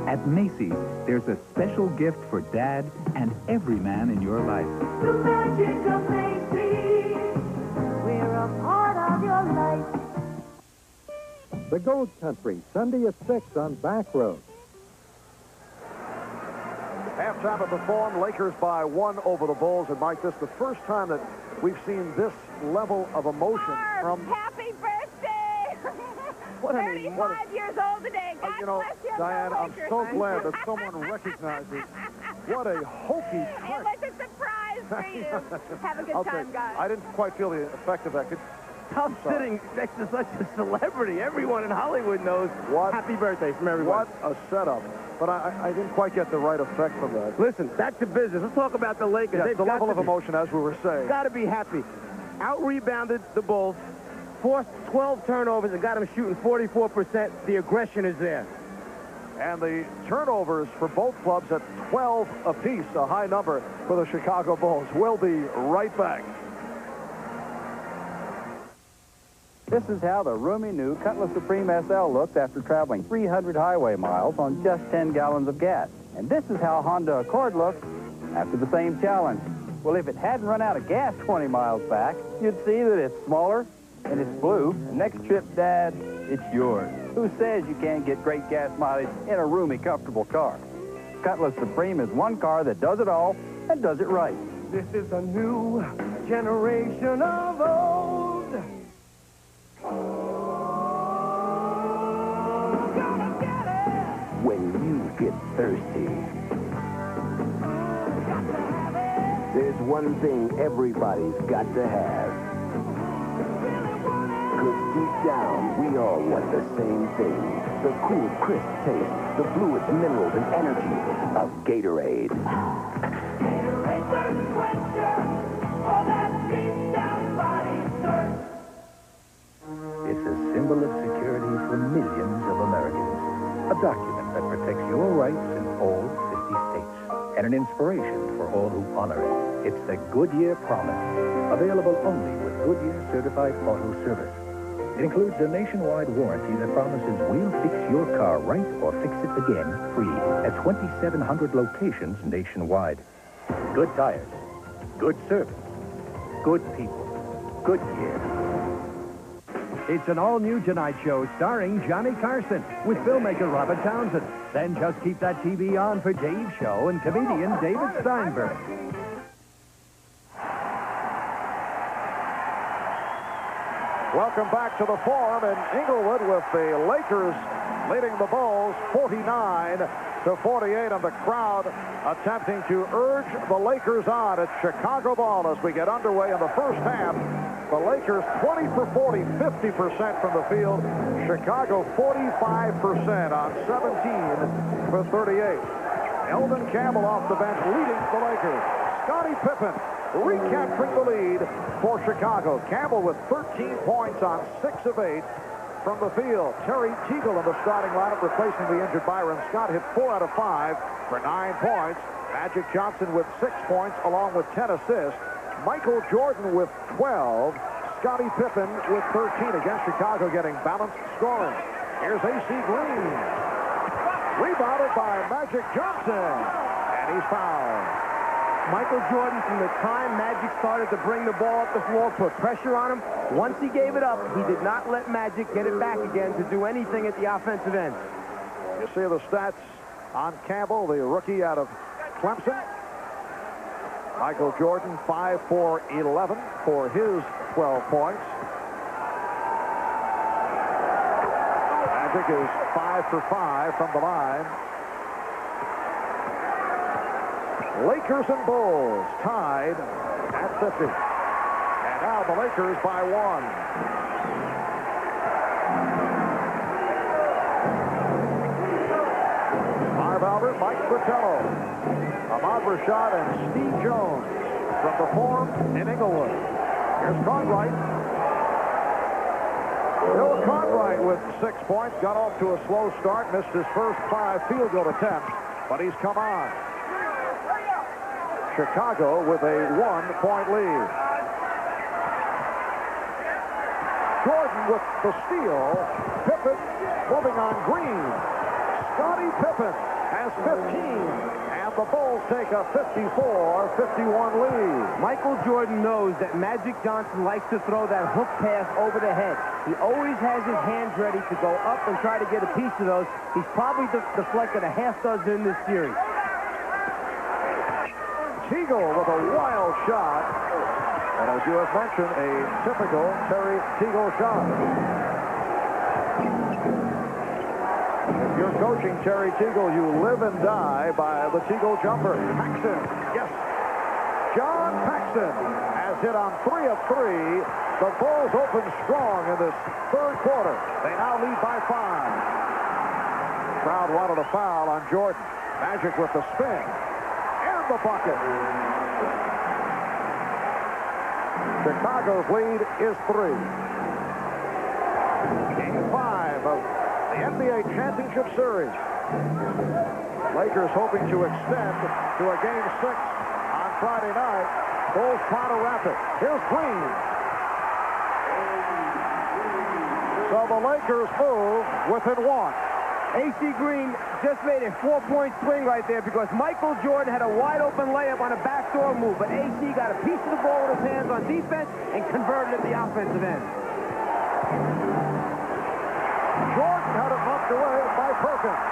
X: At Macy's, there's a special gift for Dad and every man in your life.
I: The magic of Macy's. We're a part of your life.
Y: The Gold Country, Sunday at 6 on Back Road.
E: Halftime of the Forum, Lakers by 1 over the Bulls. And Mike, this is the first time that we've seen this level of emotion from...
Z: Happy birthday!
E: What
Z: 35 years old today. God bless you.
E: Diane, I'm so glad that someone recognizes what a hokey
Z: It
E: trick.
Z: was a surprise for you. Have a good time, guys.
E: I didn't quite feel the effect of that.
F: I'm sitting next to such a celebrity. Everyone in Hollywood knows happy birthday from everyone.
E: What a setup. But I didn't quite get the right effect from that.
F: Listen, back to business. Let's talk about the Lakers.
E: Yes,
F: They've
E: the
F: got
E: level
F: to
E: of emotion, as we were saying.
F: Got to be happy. Out-rebounded the Bulls, forced 12 turnovers, and got them shooting 44%. The aggression is there.
E: And the turnovers for both clubs at 12 apiece, a high number for the Chicago Bulls. We'll be right back.
C: This is how the roomy new Cutlass Supreme SL looks after traveling 300 highway miles on just 10 gallons of gas. And this is how Honda Accord looks after the same challenge. Well, if it hadn't run out of gas 20 miles back, you'd see that it's smaller and it's blue. And next trip, Dad, it's yours. Who says you can't get great gas mileage in a roomy, comfortable car? Cutlass Supreme is one car that does it all and does it right.
I: This is a new generation of old.
P: When you get thirsty, there's one thing everybody's got to have. Because deep down, we all want the same thing. The cool, crisp taste, the fluids, minerals, and energy of Gatorade.
I: Gatorade Thirst Quencher. Oh,
G: protects your rights in all 50 states. And an inspiration for all who honor it. It's the Goodyear Promise, available only with Goodyear Certified Auto Service. It includes a nationwide warranty that promises we'll fix your car right or fix it again free at 2,700 locations nationwide. Good tires, good service, good people, Goodyear.
H: It's an all-new Tonight Show starring Johnny Carson with filmmaker Robert Townsend. Then just keep that TV on for Dave's Show and comedian David Steinberg.
E: Welcome back to the Forum in Inglewood with the Lakers leading the Bulls 49-48, and the crowd attempting to urge the Lakers on. It's Chicago ball as we get underway in the first half. The Lakers 20 for 40, 50% from the field. Chicago 45% on 17 for 38. Elvin Campbell off the bench leading the Lakers. Scottie Pippen recapturing the lead for Chicago. Campbell with 13 points on 6 of 8 from the field. Terry Teagle in the starting lineup replacing the injured Byron Scott. Hit 4 out of 5 for 9 points. Magic Johnson with 6 points along with 10 assists. Michael Jordan with 12. Scottie Pippen with 13. Again, Chicago getting balanced scoring. Here's A.C. Green. Rebounded by Magic Johnson. And he's fouled.
F: Michael Jordan, from the time Magic started to bring the ball up the floor, put pressure on him. Once he gave it up, he did not let Magic get it back again to do anything at the offensive end.
E: You see the stats on Campbell, the rookie out of Clemson. Michael Jordan, 5 for 11 for his 12 points. Magic is 5 for 5 from the line. Lakers and Bulls tied at 50. And now the Lakers by 1. Marv Albert, Mike Fratello, Ahmad Rashad, and Steve Jones from the Forum in Inglewood. Here's Cartwright. Bill Cartwright with 6 points. Got off to a slow start. Missed his first 5 field goal attempts, but he's come on. Chicago with a 1-point lead. Jordan with the steal. Pippen moving on Green. Scottie Pippen has 15, and the Bulls take a 54-51 lead.
F: Michael Jordan knows that Magic Johnson likes to throw that hook pass over the head. He always has his hands ready to go up and try to get a piece of those. He's probably deflected a half dozen in this series.
E: Teagle with a wild shot. And as you have mentioned, a typical Terry Teagle shot. If you're coaching Terry Teagle, you live and die by the Teagle jumper. Paxson, yes. John Paxson has hit on 3 of 3. The Bulls open strong in this third quarter. They now lead by 5. Crowd wanted a foul on Jordan. Magic with the spin. The bucket. Chicago's lead is 3. Game 5 of the NBA Championship Series. Lakers hoping to extend to a Game 6 on Friday night. Bulls try to wrap it. Here's Green. So the Lakers move within 1.
F: A.C. Green just made a 4-point swing right there because Michael Jordan had a wide-open layup on a backdoor move, but A.C. got a piece of the ball with his hands on defense and converted at the offensive end.
E: Jordan had it knocked away by Perkins.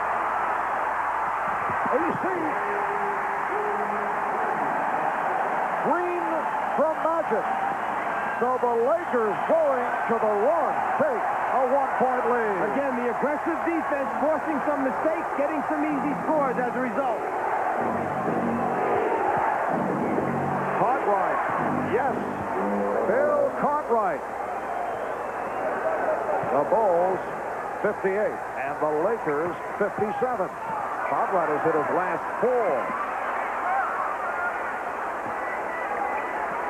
E: A.C. Green from Magic. So the Lakers going to the run take a 1-point lead.
F: Again, the aggressive defense forcing some mistakes, getting some easy scores as a result.
E: Cartwright. Yes. Bill Cartwright. The Bulls 58 and the Lakers 57. Cartwright has hit his last 4.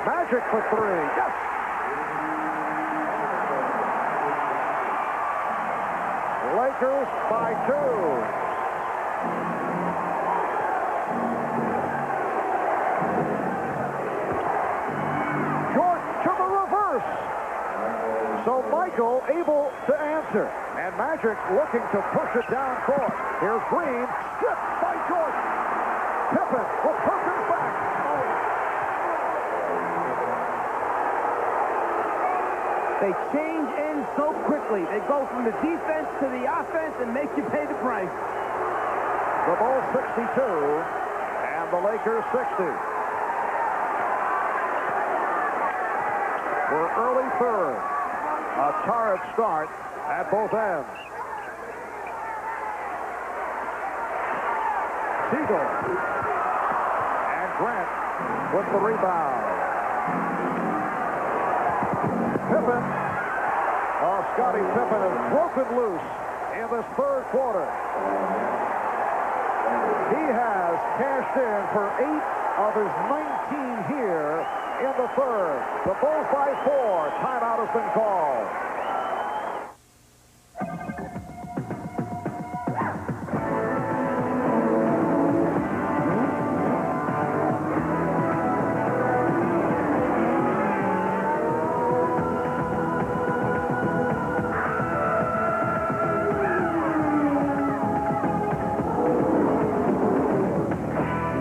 E: Magic for 3. Yes. Lakers by 2. Teagle able to answer. And Magic looking to push it down court. Here's Green, stripped by Jordan. Pippen with Perkins back.
F: They change ends so quickly. They go from the defense to the offense and make you pay the price.
E: The Bulls 62 and the Lakers 60. We're early third. A torrid start at both ends. Teagle. And Grant with the rebound. Pippen. Oh, Scottie Pippen is broken loose in this third quarter. He has cashed in for 8 of his 19 here in the third. The Bulls by 4. Timeout has been called.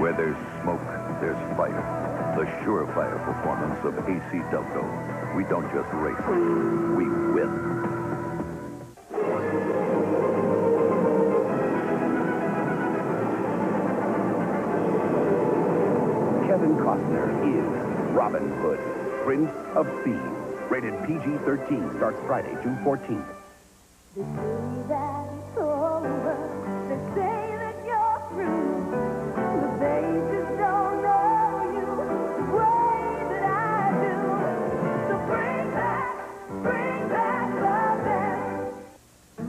A: Where there's smoke, there's fire. The surefire performance of AC Delco. We don't just race, we win.
N: Kevin Costner is Robin Hood, Prince of Thieves. Rated PG-13. Starts Friday, June 14th.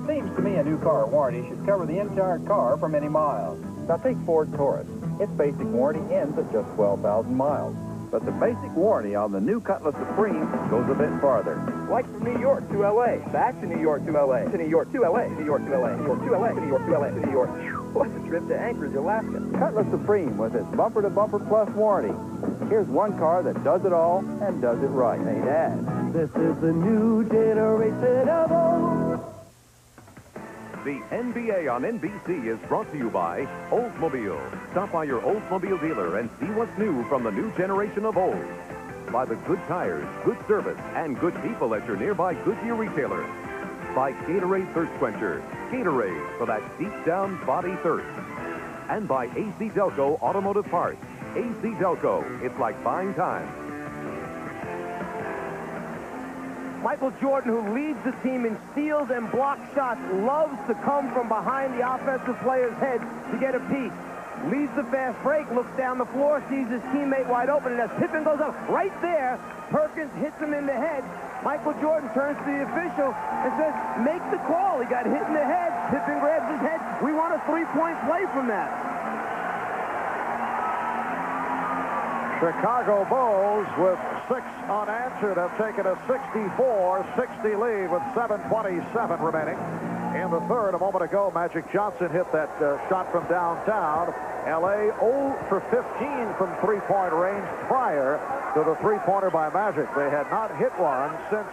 J: Seems to me a new car warranty should cover the entire car for many miles.
L: Now take Ford Taurus. Its basic warranty ends at just 12,000 miles. But the basic warranty on the new Cutlass Supreme goes a bit farther.
J: Like from New York to L.A., back to New York to L.A., to New York to L.A., New York to L.A., New York to L.A., to New York to L.A., to New York. What's a trip to Anchorage, Alaska?
L: Cutlass Supreme with its bumper-to-bumper plus warranty. Here's one car that does it all and does it right. Hey, Dad.
J: This is the new generation of old.
B: The NBA on NBC is brought to you by Oldsmobile. Stop by your Oldsmobile dealer and see what's new from the new generation of Olds. By the good tires, good service, and good people at your nearby Goodyear retailer. By Gatorade Thirst Quencher. Gatorade for that deep-down body thirst. And by AC Delco Automotive Parts. AC Delco, it's like buying time.
F: Michael Jordan, who leads the team in steals and block shots, loves to come from behind the offensive player's head to get a piece. Leads the fast break, looks down the floor, sees his teammate wide open, and as Pippen goes up right there, Perkins hits him in the head. Michael Jordan turns to the official and says, make the call. He got hit in the head. Pippen grabs his head. We want a three-point play from that.
E: Chicago Bulls with 6 unanswered have taken a 64-60 lead with 7:27 remaining. In the third, a moment ago, Magic Johnson hit that shot from downtown. L.A. 0 for 15 from three-point range prior to the three-pointer by Magic. They had not hit one since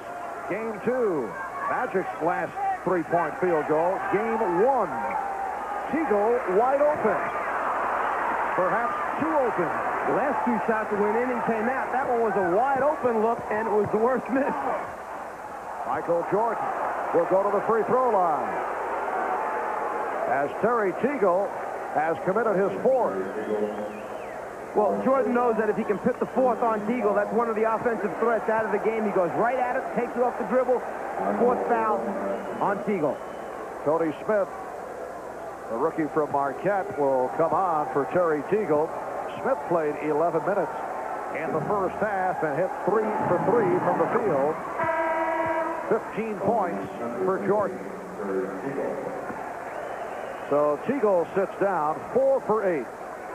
E: Game 2. Magic's last three-point field goal, Game 1. Teagle wide open. Perhaps too open.
F: The last 2 shots that went in and came out, that one was a wide open look, and it was the worst miss.
E: Michael Jordan will go to the free throw line. As Terry Teagle has committed his 4th.
F: Well, Jordan knows that if he can put the 4th on Teagle, that's one of the offensive threats out of the game. He goes right at it, takes it off the dribble. 4th foul on Teagle.
E: Tony Smith, the rookie from Marquette, will come on for Terry Teagle. Smith played 11 minutes in the first half and hit 3 for 3 from the field. 15 points for Jordan. So Teagle sits down 4 for 8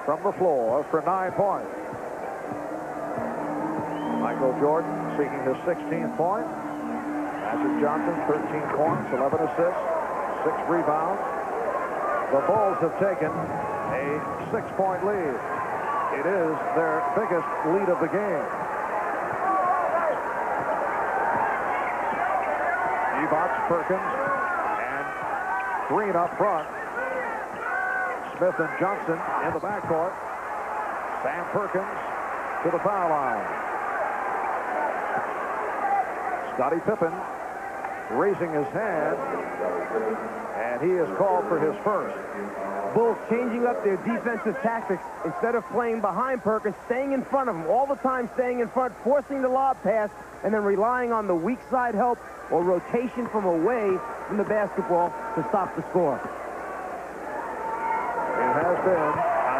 E: from the floor for 9 points. Michael Jordan seeking his 16th point. Magic Johnson 13 points, 11 assists, 6 rebounds. The Bulls have taken a 6-point lead. It is their biggest lead of the game. Divac, Perkins, and Green up front. Smith and Johnson in the backcourt. Sam Perkins to the foul line. Scottie Pippen raising his hand, and he is called for his first.
F: Bulls changing up their defensive tactics. Instead of playing behind Perkins, staying in front of him, all the time staying in front, forcing the lob pass, and then relying on the weak side help or rotation from away from the basketball to stop the score.
E: It has been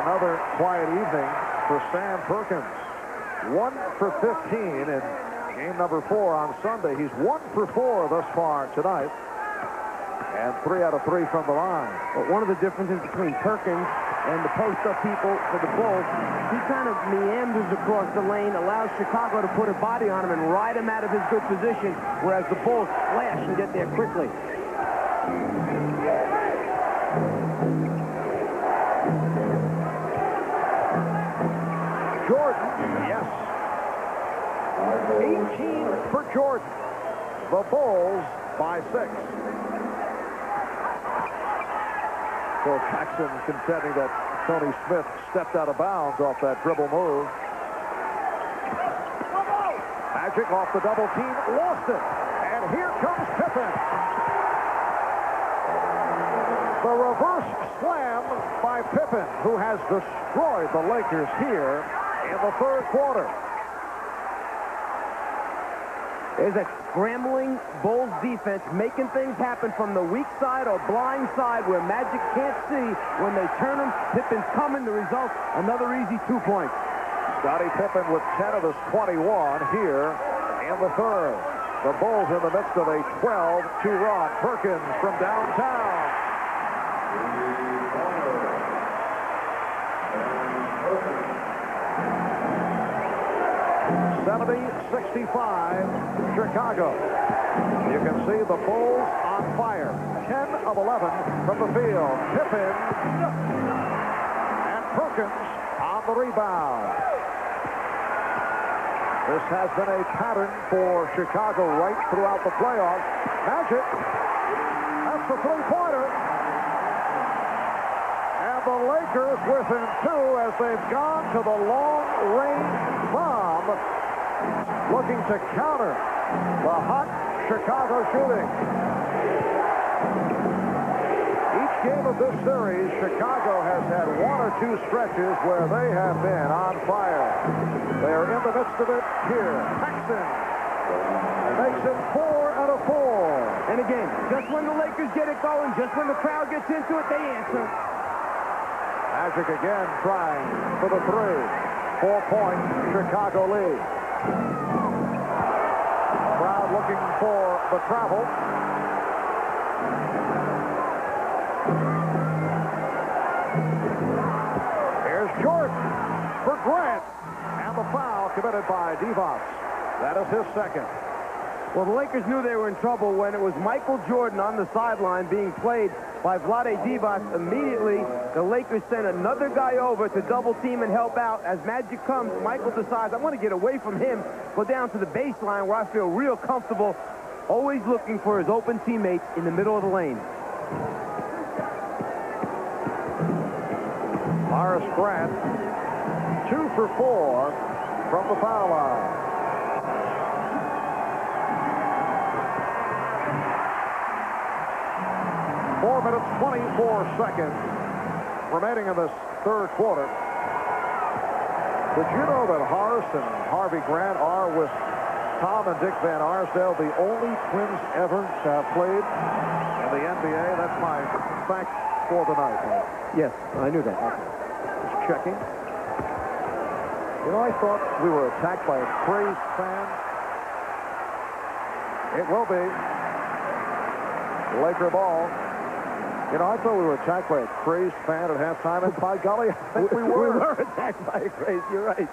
E: another quiet evening for Sam Perkins. 1 for 15 in game number 4 on Sunday. He's 1 for 4 thus far tonight. And 3 out of 3 from the line.
F: But one of the differences between Perkins and the post-up people for the Bulls, he kind of meanders across the lane, allows Chicago to put a body on him and ride him out of his good position, whereas the Bulls flash and get there quickly.
E: Jordan, yes. 18 for Jordan. The Bulls by 6. Phil Jackson contending that Tony Smith stepped out of bounds off that dribble move. Magic off the double team, lost it. And here comes Pippen. The reverse slam by Pippen, who has destroyed the Lakers here in the third quarter.
F: There's a scrambling Bulls defense making things happen from the weak side or blind side where Magic can't see. When they turn him, Pippen's coming. The result, another easy 2 points.
E: Scottie Pippen with 10 of his 21 here in the third. The Bulls in the midst of a 12-2 run. Perkins from downtown. (70-65) Chicago. You can see the Bulls on fire. 10 of 11 from the field. Pippen and Perkins on the rebound. This has been a pattern for Chicago right throughout the playoffs. Magic. That's the three-pointer. And the Lakers within 2 as they've gone to the long-range bomb, looking to counter the hot Chicago shooting. Each game of this series, Chicago has had 1 or 2 stretches where they have been on fire. They are in the midst of it here. Paxson makes it 4 out of 4.
F: And again, just when the Lakers get it going, just when the crowd gets into it, they answer.
E: Magic again trying for the 3. 4-point Chicago lead. Crowd looking for the travel. Here's Jordan for Grant. And the foul committed by Divac. That is his second.
F: Well, the Lakers knew they were in trouble when it was Michael Jordan on the sideline being played by Vlade Divac. Immediately, the Lakers sent another guy over to double team and help out. As Magic comes, Michael decides, I'm going to get away from him, go down to the baseline where I feel real comfortable, always looking for his open teammates in the middle of the lane.
E: Horace Grant, 2 for 4 from the foul line. Four minutes, 24 seconds remaining in this third quarter. Did you know that Horace and Harvey Grant are, with Tom and Dick Van Arsdale, the only twins ever to have played in the NBA? That's my fact for the night.
F: Yes, I knew that.
E: Just checking. You know, I thought we were attacked by a crazed fan. It will be. Laker ball. You know, I thought we were attacked by a crazed fan at halftime, and by golly, I think we were.
F: We were attacked by a crazed, you're right.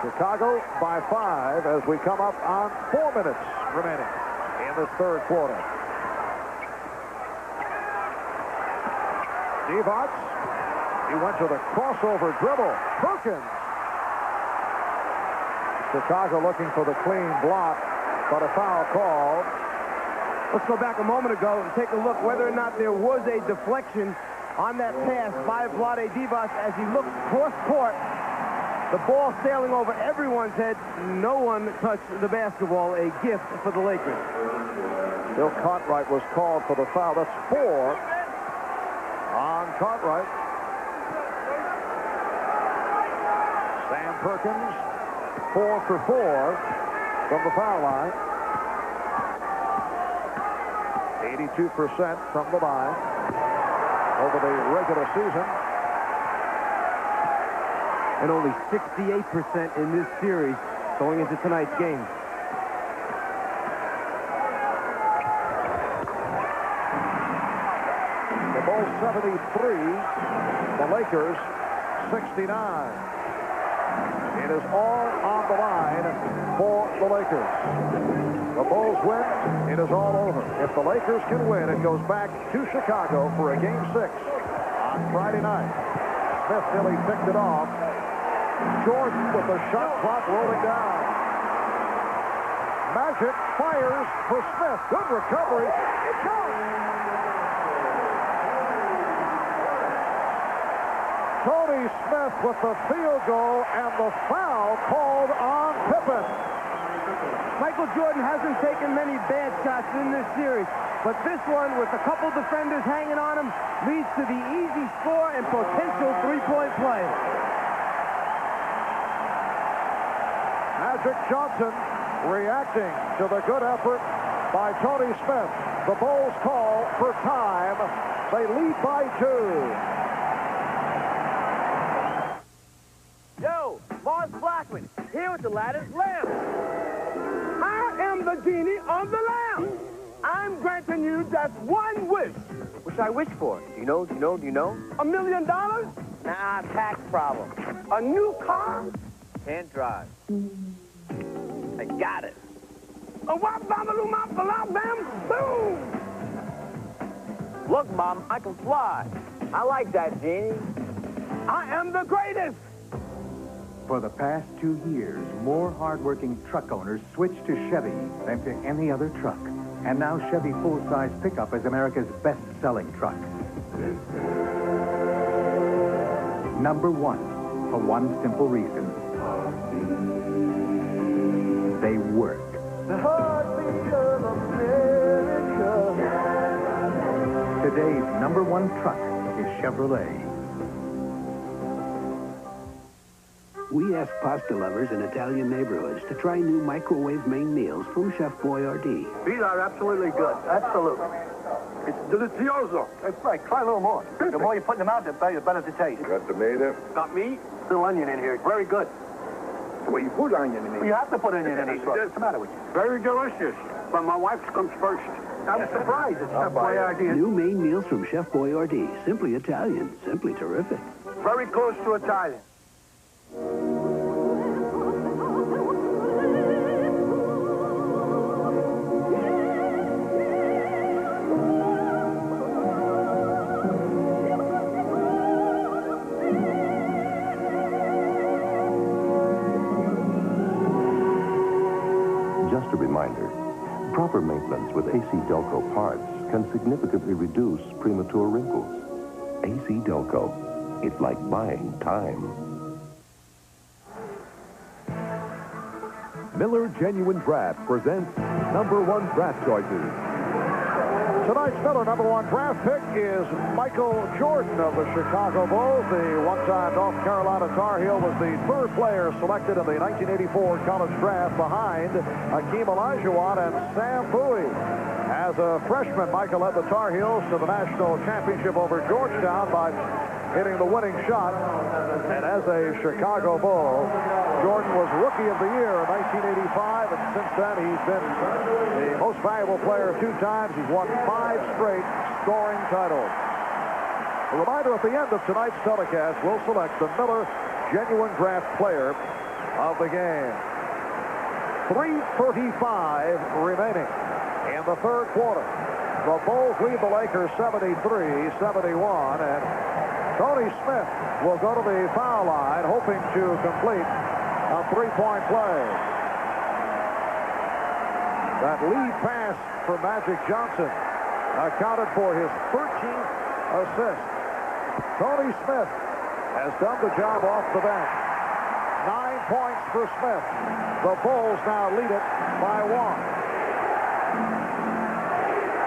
E: Chicago by 5 as we come up on 4 minutes remaining in this third quarter. Divac, he went to the crossover dribble. Perkins. Chicago looking for the clean block, but a foul called.
F: Let's go back a moment ago and take a look whether or not there was a deflection on that pass by Vlade Divac as he looked cross court. The ball sailing over everyone's head. No one touched the basketball. A gift for the Lakers.
E: Bill Cartwright was called for the foul. That's 4 on Cartwright. Sam Perkins, 4 for 4 from the foul line. 82% from the line over the regular season.
F: And only 68% in this series going into tonight's game.
E: The Bulls 73, the Lakers 69. It is all on the line for the Lakers. The Bulls win, it is all over. If the Lakers can win, it goes back to Chicago for a Game 6 on Friday night. Smith nearly picked it off. Jordan with the shot clock rolling down. Magic fires for Smith. Good recovery. It counts. Tony Smith with the field goal and the foul called on Pippen.
F: Michael Jordan hasn't taken many bad shots in this series, but this one, with a couple defenders hanging on him, leads to the easy score and potential three-point play.
E: Magic Johnson reacting to the good effort by Tony Smith. The Bulls call for time. They lead by 2.
J: Yo, Mars Blackman, here with the lattice lamp. I am the genie on the lamp. I'm granting you just one wish. What should I wish for? Do you know? $1 million? Nah, tax problem. A new car? Can't drive. I got it. A boom! Look, Mom, I can fly. I like that, Genie. I am the greatest.
G: For the past 2 years, more hardworking truck owners switched to Chevy than to any other truck. And now Chevy full-size pickup is America's best-selling truck. Number 1, for one simple reason. They work.
J: The heartbeat of America.
G: Today's number 1 truck is Chevrolet.
D: We ask pasta lovers in Italian neighborhoods to try new microwave main meals from Chef Boyardee.
K: These are absolutely good. Absolutely. It's delicioso. That's right. Try a little more. The more you put them out, the better they taste.
Q: Got tomato?
K: Got meat. Little onion in here. Very good.
Q: Well, you put onion in it.
K: You have to put onion in it. What's the matter with you? Very delicious. But my wife's comes first. I'm surprised it's Chef Boyardee.
D: New main meals from Chef Boyardee. Simply Italian. Simply terrific.
K: Very close to Italian.
A: Just a reminder, proper maintenance with AC Delco parts can significantly reduce premature wrinkles. AC Delco, it's like buying time.
E: Miller Genuine Draft presents number 1 draft choices. Tonight's Miller number 1 draft pick is Michael Jordan of the Chicago Bulls. The one-time North Carolina Tar Heel was the 3rd player selected in the 1984 college draft behind Hakeem Olajuwon and Sam Bowie. As a freshman, Michael led the Tar Heels to the national championship over Georgetown by hitting the winning shot. And as a Chicago Bull, Jordan was Rookie of the Year in 1985, and since then he's been the most valuable player 2 times. He's won 5 straight scoring titles. A reminder, at the end of tonight's telecast, we'll select the Miller Genuine Draft Player of the game. 3:35 remaining in the 3rd quarter. The Bulls lead the Lakers 73-71, and Tony Smith will go to the foul line, hoping to complete a three-point play. That lead pass for Magic Johnson accounted for his 13th assist. Tony Smith has done the job off the bench. 9 points for Smith. The Bulls now lead it by 1.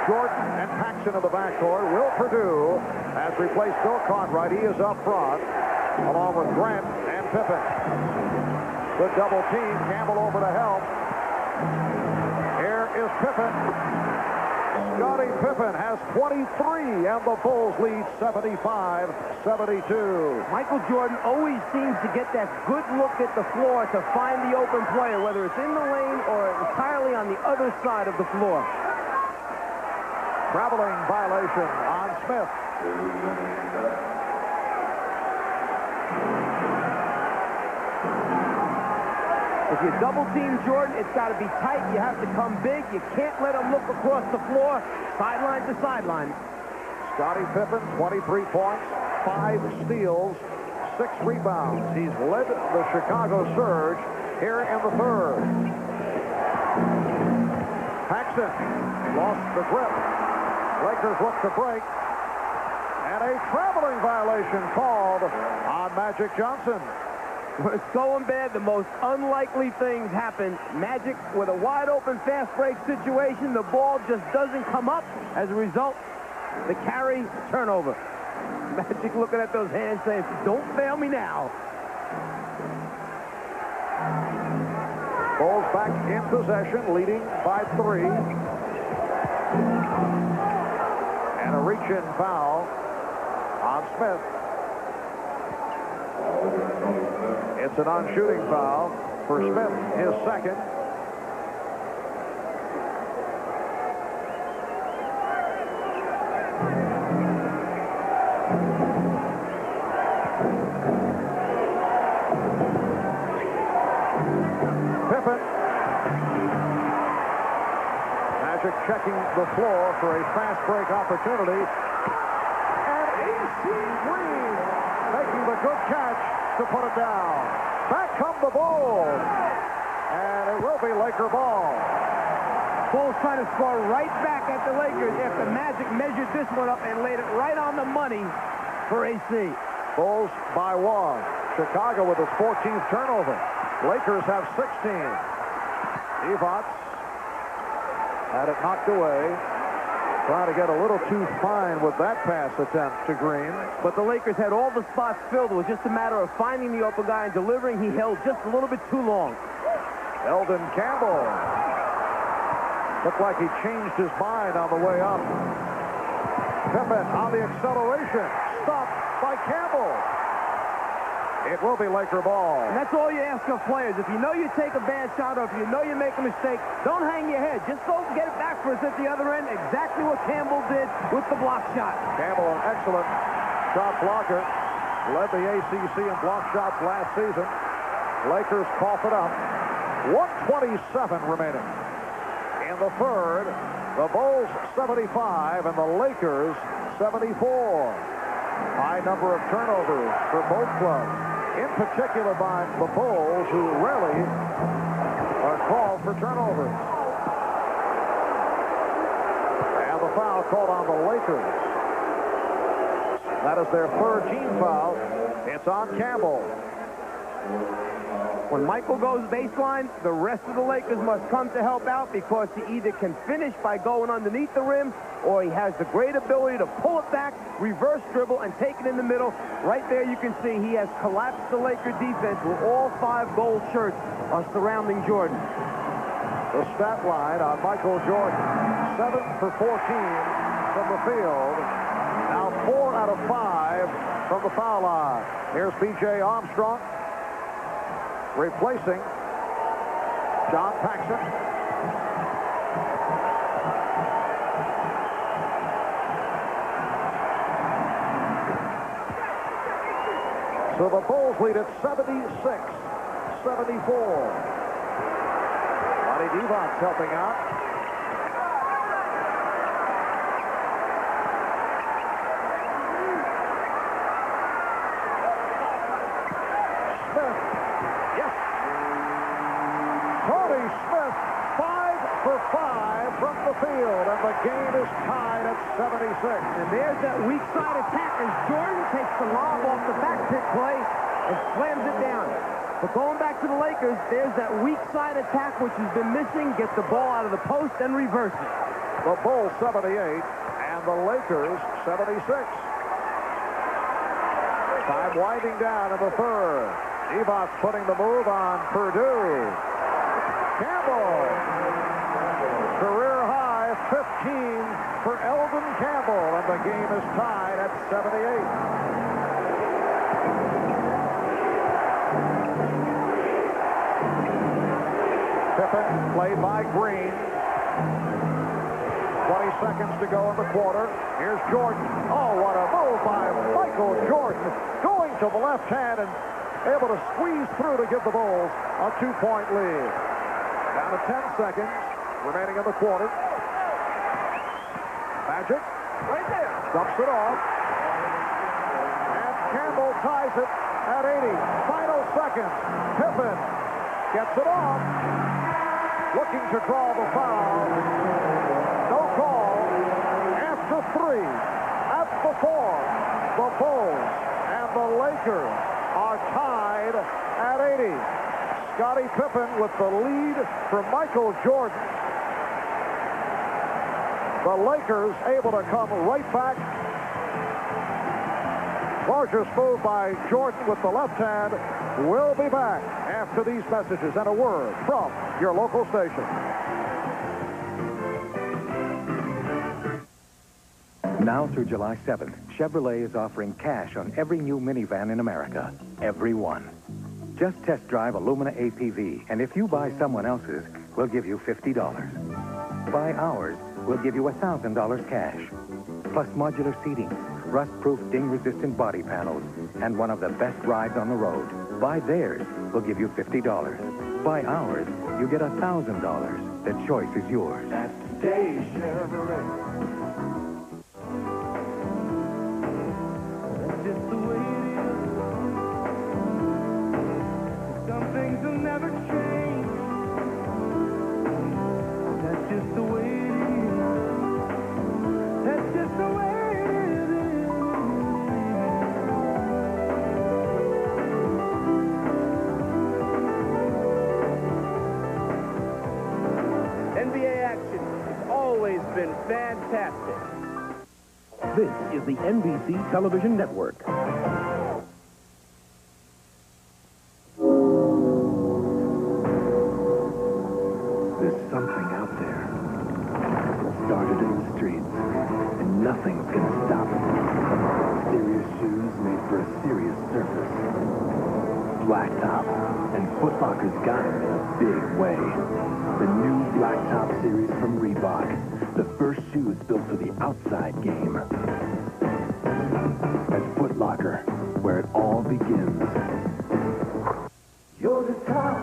E: Jordan and Paxson in the backcourt. Will Perdue has replaced Bill Cartwright. He is up front, along with Grant and Pippen. Good double team. Campbell over to help. Here is Pippen. Scottie Pippen has 23, and the Bulls lead 75-72.
F: Michael Jordan always seems to get that good look at the floor to find the open player, whether it's in the lane or entirely on the other side of the floor.
E: Traveling violation on Smith.
F: If you double team Jordan, it's got to be tight. You have to come big. You can't let him look across the floor, sideline to sideline.
E: Scottie Pippen, 23 points, 5 steals, 6 rebounds. He's led the Chicago Surge here in the third. Paxson lost the grip. Lakers look to break. And a traveling violation called on Magic Johnson.
F: When it's going bad, the most unlikely things happen. Magic with a wide-open fast break situation. The ball just doesn't come up. As a result, the carry, turnover. Magic looking at those hands saying, don't fail me now.
E: Bulls back in possession, leading by 3. And a reach-in foul on Smith. It's a non-shooting foul for Smith, his second. Pippen. Magic checking the floor for a fast break opportunity. And A.C. Green making the good catch to put it down. Back come the Bulls. And it will be Laker ball.
F: Bulls trying to score right back at the Lakers after Magic measured this one up and laid it right on the money for AC.
E: Bulls by 1. Chicago with his 14th turnover. Lakers have 16. Evots had it knocked away. Trying to get a little too fine with that pass attempt to Green.
F: But the Lakers had all the spots filled. It was just a matter of finding the open guy and delivering. He held just a little bit too long.
E: Eldon Campbell. Looked like he changed his mind on the way up. Pippen on the acceleration. Stopped by Campbell. It will be Laker ball.
F: And that's all you ask of players. If you know you take a bad shot or if you know you make a mistake, don't hang your head. Just go get it back for us at the other end. Exactly what Campbell did with the block shot.
E: Campbell, an excellent shot blocker. Led the ACC in block shots last season. Lakers cough it up. 1:27 remaining. In the third, the Bulls 75 and the Lakers 74. High number of turnovers for both clubs. In particular by the Bulls, who rarely are called for turnovers. And the foul called on the Lakers. That is their third team foul. It's on Campbell.
F: When Michael goes baseline, the rest of the Lakers must come to help out because he either can finish by going underneath the rim or he has the great ability to pull it back, reverse dribble, and take it in the middle. Right there you can see he has collapsed the Laker defense where all 5 gold shirts are surrounding Jordan.
E: The stat line on Michael Jordan, 7 for 14 from the field. Now 4 out of 5 from the foul line. Here's B.J. Armstrong replacing John Paxson. So the Bulls lead at 76-74. Lonnie Divac helping out. Smith. Yes. Smith, 5 for 5 from the field, and the game is tied at 76.
F: And there's that weak side attack as Jordan takes the lob off the back pick play and slams it down. But going back to the Lakers, there's that weak side attack which has been missing. Get the ball out of the post and reverse it.
E: The Bulls 78 and the Lakers 76. Time winding down in the third. Divac putting the move on Purdue. Campbell. Career high 15 for Eldon Campbell, and the game is tied at 78. Pippen played by Green. 20 seconds to go in the quarter. Here's Jordan. Oh, what a move by Michael Jordan. Going to the left hand and able to squeeze through to give the Bulls a 2-point lead. Down to 10 seconds remaining in the quarter. Magic. Right there. Dumps it off. And Campbell ties it at 80. Final seconds. Pippen gets it off. Looking to draw the foul. No call. After 3. At the 4. The Bulls and the Lakers are tied at 80. Scottie Pippen with the lead for Michael Jordan. The Lakers able to come right back. Gorgeous move by Jordan with the left hand. We'll be back after these messages and a word from your local station.
G: Now through July 7th, Chevrolet is offering cash on every new minivan in America. Every one. Just test drive a Lumina APV, and if you buy someone else's, we'll give you $50. Buy ours, we'll give you $1,000 cash. Plus modular seating, rust-proof, ding-resistant body panels, and one of the best rides on the road. Buy theirs, we'll give you $50. Buy ours, you get $1,000. The choice is yours.
J: That's Dave Chevrolet. That's just the way it is. Some things will never change. That's just the way it is. That's just the way it is. NBA action has always been fantastic.
O: This is the NBC Television Network.
P: There's something out there. It started in the streets, and nothing's gonna stop it. Serious shoes made for a serious surface. Blacktop, and Foot Locker's got them in a big way. The new Blacktop series from Reebok. The first shoes built for the outside game. At Foot Locker, where it all begins.
J: You're the top.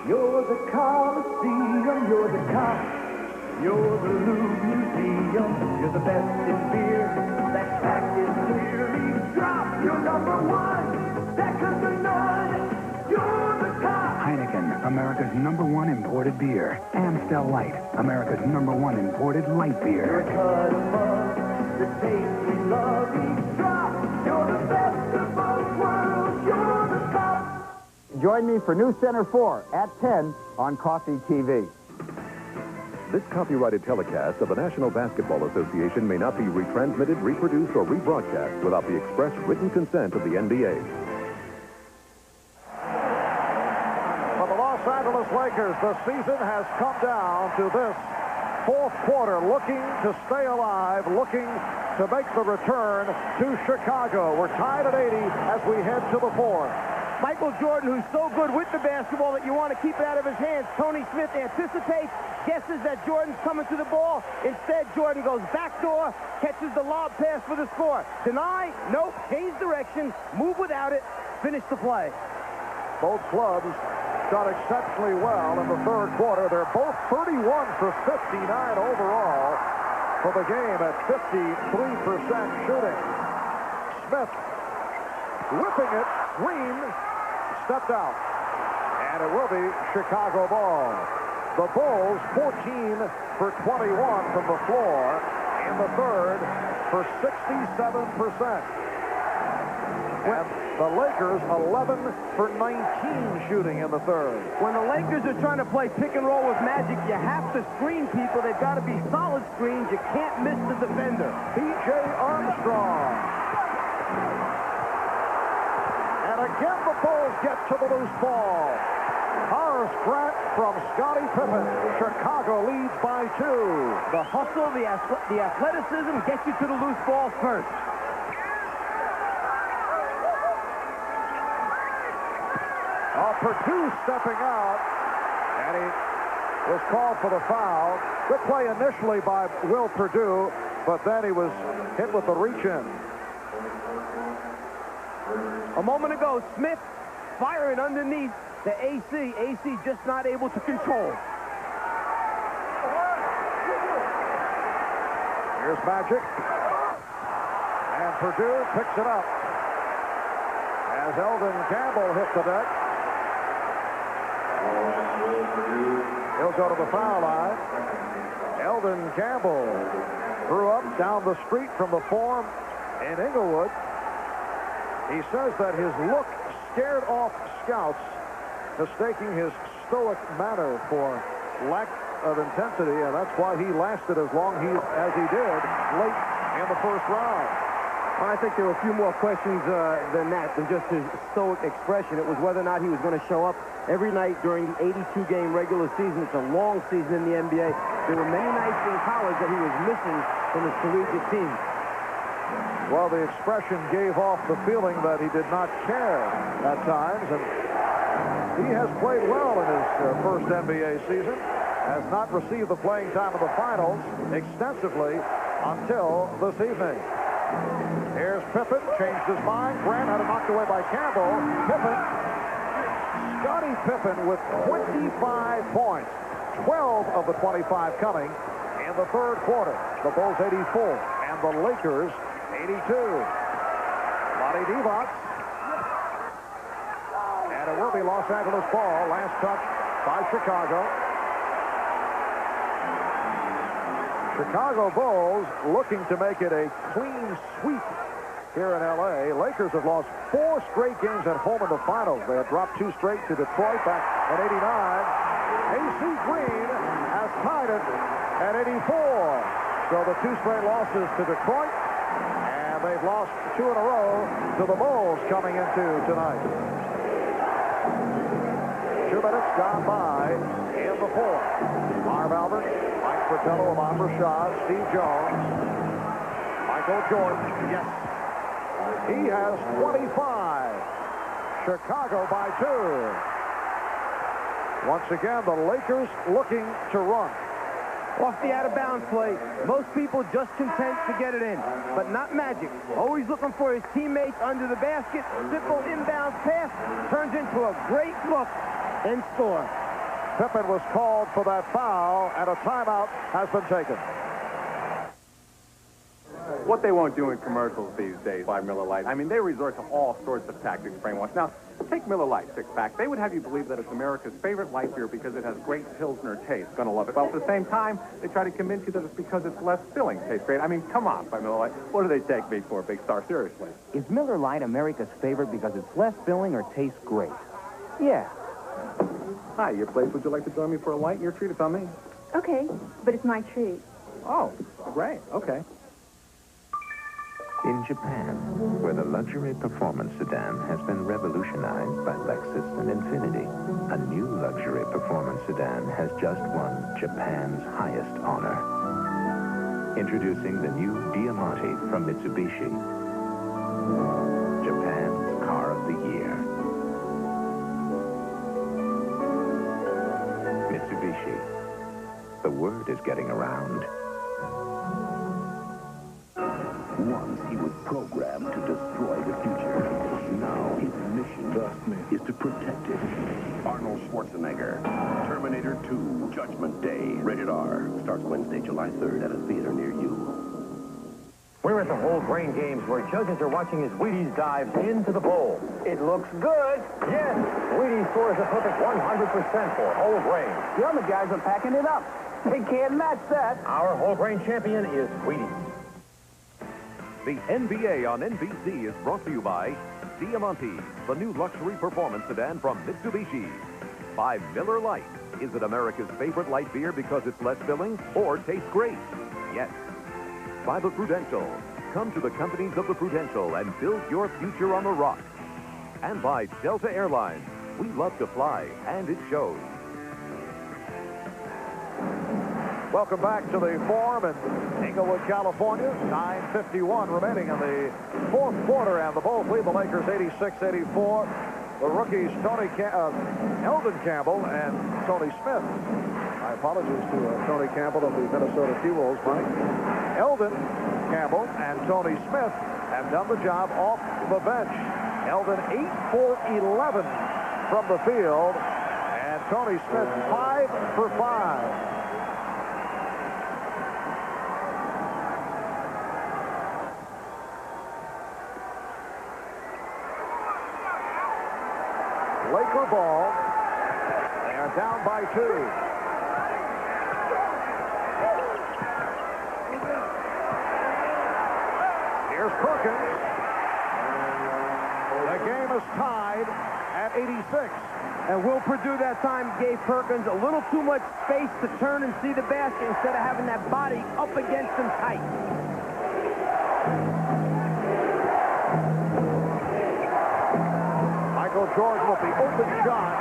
J: You're the Coliseum. You're the cop. You're the Louvre Museum. You're the best in beer. That fact is clearly dropped. You're number one. Second to none. You're the top.
X: Heineken, America's #1 imported beer. Amstel Light, America's #1 imported light
J: You're
X: beer.
J: a cut above. The taste we love each drop. You're the best of both worlds. You're the top.
C: Join me for New Center 4 at 10 on Coffee TV.
R: This copyrighted telecast of the National Basketball Association may not be retransmitted, reproduced, or rebroadcast without the express written consent of the NBA.
E: For the Los Angeles Lakers, the season has come down to this fourth quarter, looking to stay alive, looking to make the return to Chicago. We're tied at 80 as we head to the fourth.
F: Michael Jordan, who's so good with the basketball that you want to keep it out of his hands. Tony Smith anticipates, guesses that Jordan's coming to the ball. Instead, Jordan goes backdoor, catches the lob pass for the score. Deny, nope, change direction, move without it, finish the play.
E: Both clubs shot exceptionally well in the third quarter. They're both 31 for 59 overall for the game at 53% shooting. Smith whipping it. Green stepped out. And it will be Chicago ball. The Bulls 14 for 21 from the floor in the third for 67%. And the Lakers 11 for 19 shooting in the third.
F: When the Lakers are trying to play pick and roll with Magic, you have to screen people. They've got to be solid screens. You can't miss the defender.
E: B.J. Armstrong. And again, the Bulls get to the loose ball. Horace Grant from Scottie Pippen. Chicago leads by 2.
F: The hustle, the athleticism gets you to the loose ball first.
E: Purdue stepping out, and he was called for the foul. Good play initially by Will Purdue, but then he was hit with the reach-in.
F: A moment ago, Smith firing underneath the AC. AC just not able to control.
E: Here's Magic. And Purdue picks it up as Eldon Campbell hit the deck. He'll go to the foul line. Eldon Campbell grew up down the street from the Forum in Inglewood. He says that his look scared off scouts, mistaking his stoic manner for lack of intensity, and that's why he lasted as long as he did late in the first round.
F: I think there were a few more questions than that, than just his stoic expression. It was whether or not he was going to show up every night during the 82-game regular season. It's a long season in the NBA. There were many nights in college that he was missing from his collegiate team.
E: Well, the expression gave off the feeling that he did not care at times, and he has played well in his first NBA season, has not received the playing time of the finals extensively until this evening. Here's Pippen, changed his mind. Grant had it knocked away by Campbell. Pippen, Scottie Pippen with 25 points. 12 of the 25 coming in the third quarter. The Bulls 84 and the Lakers 82. Lonnie Divac. And it will be Los Angeles ball. Last touch by Chicago. Chicago Bulls looking to make it a clean sweep here in L.A. Lakers have lost 4 straight games at home in the finals. They have dropped 2 straight to Detroit back in '89. A.C. Green has tied it at 84. So the 2 straight losses to Detroit, and they've lost 2 in a row to the Bulls coming into tonight. 2 minutes gone by in the fourth. Marv Albert, Mike Fratello, Ahmad Rashad, Steve Jones, Michael Jordan. Yes. He has 25. Chicago by 2. Once again, the Lakers looking to run.
F: Off the out-of-bounds play, most people just content to get it in, but not Magic. Always looking for his teammates under the basket. Simple inbound pass turns into a great look and score.
E: Pippen was called for that foul, and a timeout has been taken.
L: What they won't do in commercials these days by Miller Lite. I mean, they resort to all sorts of tactics brainwash. Now, take Miller Lite six-pack. They would have you believe that it's America's favorite light beer because it has great Pilsner taste. Gonna love it. Well, at the same time, they try to convince you that it's because it's less filling. Tastes great. I mean, come on, by Miller Lite. What do they take me for, Big Star? Seriously.
M: Is Miller Lite America's favorite because it's less filling or tastes great? Yeah.
L: Hi, your place. Would you like to join me for a light? Your treat, it's on me.
S: Okay, but it's my treat.
L: Oh, great. Okay.
T: In Japan, where the luxury performance sedan has been revolutionized by Lexus and Infiniti, a new luxury performance sedan has just won Japan's highest honor. Introducing the new Diamante from Mitsubishi, Japan's car of the year. Mitsubishi. The word is getting around.
A: Once he was programmed to destroy the future. Now his mission is to protect it. Arnold Schwarzenegger, Terminator 2, Judgment Day, rated R. Starts Wednesday, July 3rd at a theater near you.
I: We're at the whole grain games where judges are watching as Wheaties dives into the bowl. It looks good. Yes, Wheaties scores a perfect 100% for whole grain.
J: The other guys are packing it up. They can't match that.
I: Our whole grain champion is Wheaties.
R: The NBA on NBC is brought to you by Diamante, the new luxury performance sedan from Mitsubishi. By Miller Lite. Is it America's favorite light beer because it's less filling or tastes great? Yes. By the Prudential. Come to the companies of the Prudential and build your future on the rock. And by Delta Airlines. We love to fly, and it shows.
E: Welcome back to the Forum in Inglewood, California. 9:51 remaining in the fourth quarter, and the Bulls lead the Lakers 86-84. The rookies, Eldon Campbell and Tony Smith. My apologies to Tony Campbell of the Minnesota T-Wolves, Mike. Eldon Campbell and Tony Smith have done the job off the bench. Eldon 8 for 11 from the field, and Tony Smith 5 for 5. Laker ball. They are down by 2. Here's Perkins. The game is tied at 86.
F: And Will Perdue that time gave Perkins a little too much space to turn and see the basket instead of having that body up against him tight.
E: Michael Jordan with the open shot.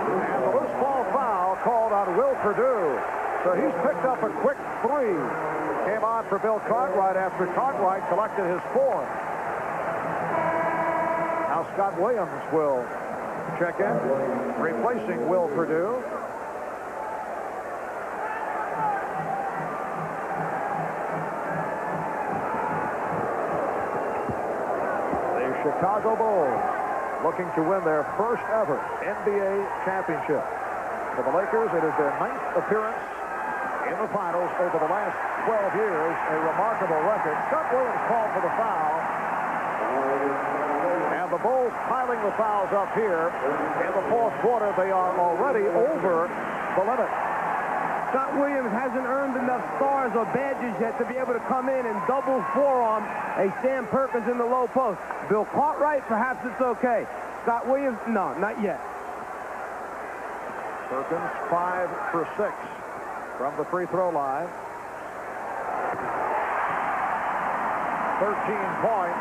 E: And the loose ball foul called on Will Perdue. So he's picked up a quick 3. Came on for Bill Cartwright after Cartwright collected his 4th. Now Scott Williams will check in, replacing Will Perdue. Chicago Bulls looking to win their first ever NBA championship. For the Lakers, it is their 9th appearance in the finals over the last 12 years, a remarkable record. Scott Williams called for the foul. And the Bulls piling the fouls up here. In the fourth quarter, they are already over the limit.
F: Scott Williams hasn't earned enough stars or badges yet to be able to come in and double forearm a Sam Perkins in the low post. Bill Cartwright, perhaps it's okay. Scott Williams, no, not yet.
E: Perkins 5 for 6 from the free throw line. 13 points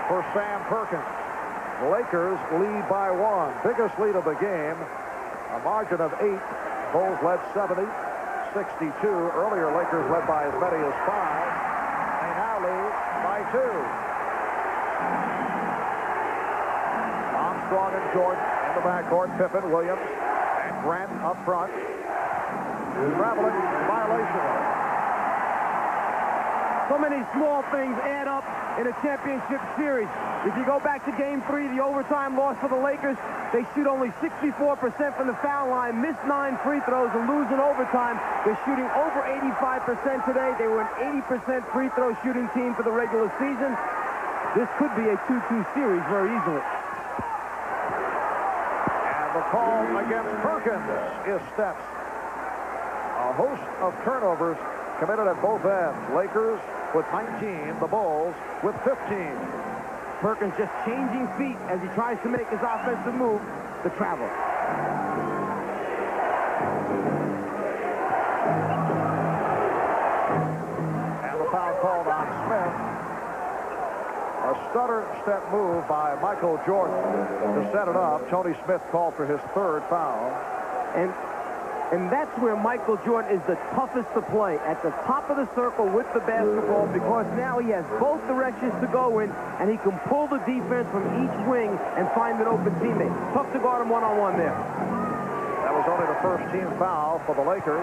E: for Sam Perkins. The Lakers lead by 1. Biggest lead of the game. A margin of 8. Bulls led 70-62. Earlier, Lakers led by as many as 5. They now lead by 2. Armstrong and Jordan in the backcourt. Pippen, Williams, and Grant up front. Traveling violation.
F: So many small things add up in a championship series. If you go back to Game 3, the overtime loss for the Lakers, they shoot only 64% from the foul line, miss 9 free throws, and lose in overtime. They're shooting over 85% today. They were an 80% free throw shooting team for the regular season. This could be a 2-2 series very easily.
E: And the call against Perkins is steps. A host of turnovers committed at both ends. Lakers with 19, the Bulls with 15.
F: Perkins just changing feet as he tries to make his offensive move, the travel.
E: And the foul called on Smith. A stutter step move by Michael Jordan to set it up. Tony Smith called for his 3rd foul.
F: And that's where Michael Jordan is the toughest to play, at the top of the circle with the basketball, because now he has both directions to go in, and he can pull the defense from each wing and find an open teammate. Tough to guard him one-on-one there.
E: That was only the first team foul for the Lakers.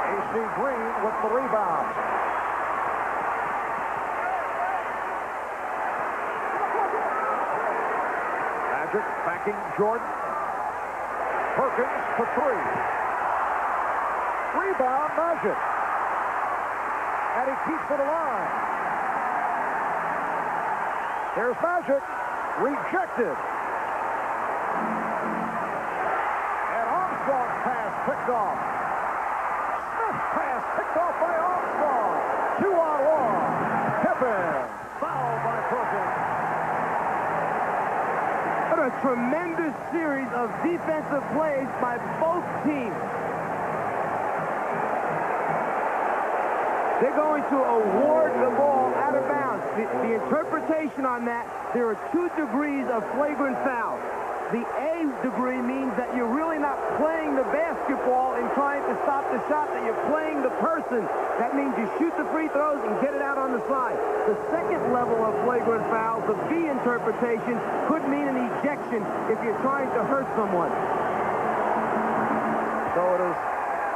E: A.C. Green with the rebound. Magic backing Jordan. Perkins for 3. Rebound, Magic. and he keeps it alive. Here's Magic, rejected. And Armstrong's pass picked off. Smith's pass picked off by Armstrong. 2-on-1. Pippen, fouled by Perkins.
F: What a tremendous series of defensive plays by both teams. They're going to award the ball out of bounds. The interpretation on that, there are 2 degrees of flagrant foul. The A degree means that you're really not playing the basketball and trying to stop the shot, that you're playing the person. That means you shoot the free throws and get it out on the side. The second level of flagrant foul, the B interpretation, could mean an ejection if you're trying to hurt someone.
E: So it is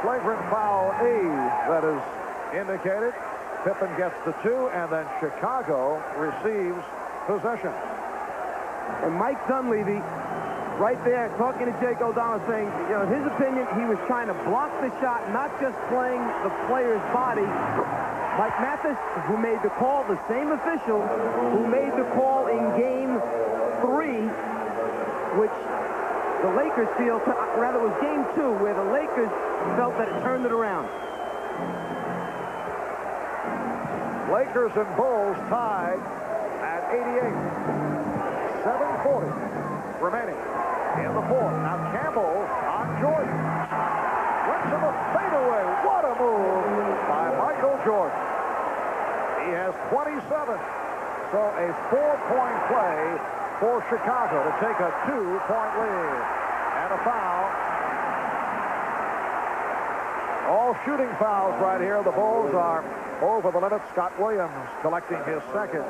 E: flagrant foul A that is indicated. Pippen gets the 2, and then Chicago receives possession.
F: And Mike Dunleavy, right there, talking to Jake O'Donnell, saying, you know, in his opinion, he was trying to block the shot, not just playing the player's body. Mike Mathis, who made the call, the same official who made the call in Game 3, which the Lakers feel, rather it was Game 2, where the Lakers felt that it turned it around.
E: Lakers and Bulls tied at 88. 7:40 remaining in the fourth. Now Campbell on Jordan. Went to the fadeaway. What a move by Michael Jordan. He has 27. So a 4-point play for Chicago to take a 2-point lead. And a foul. All shooting fouls right here. The Bulls are over the limit. Scott Williams collecting his second.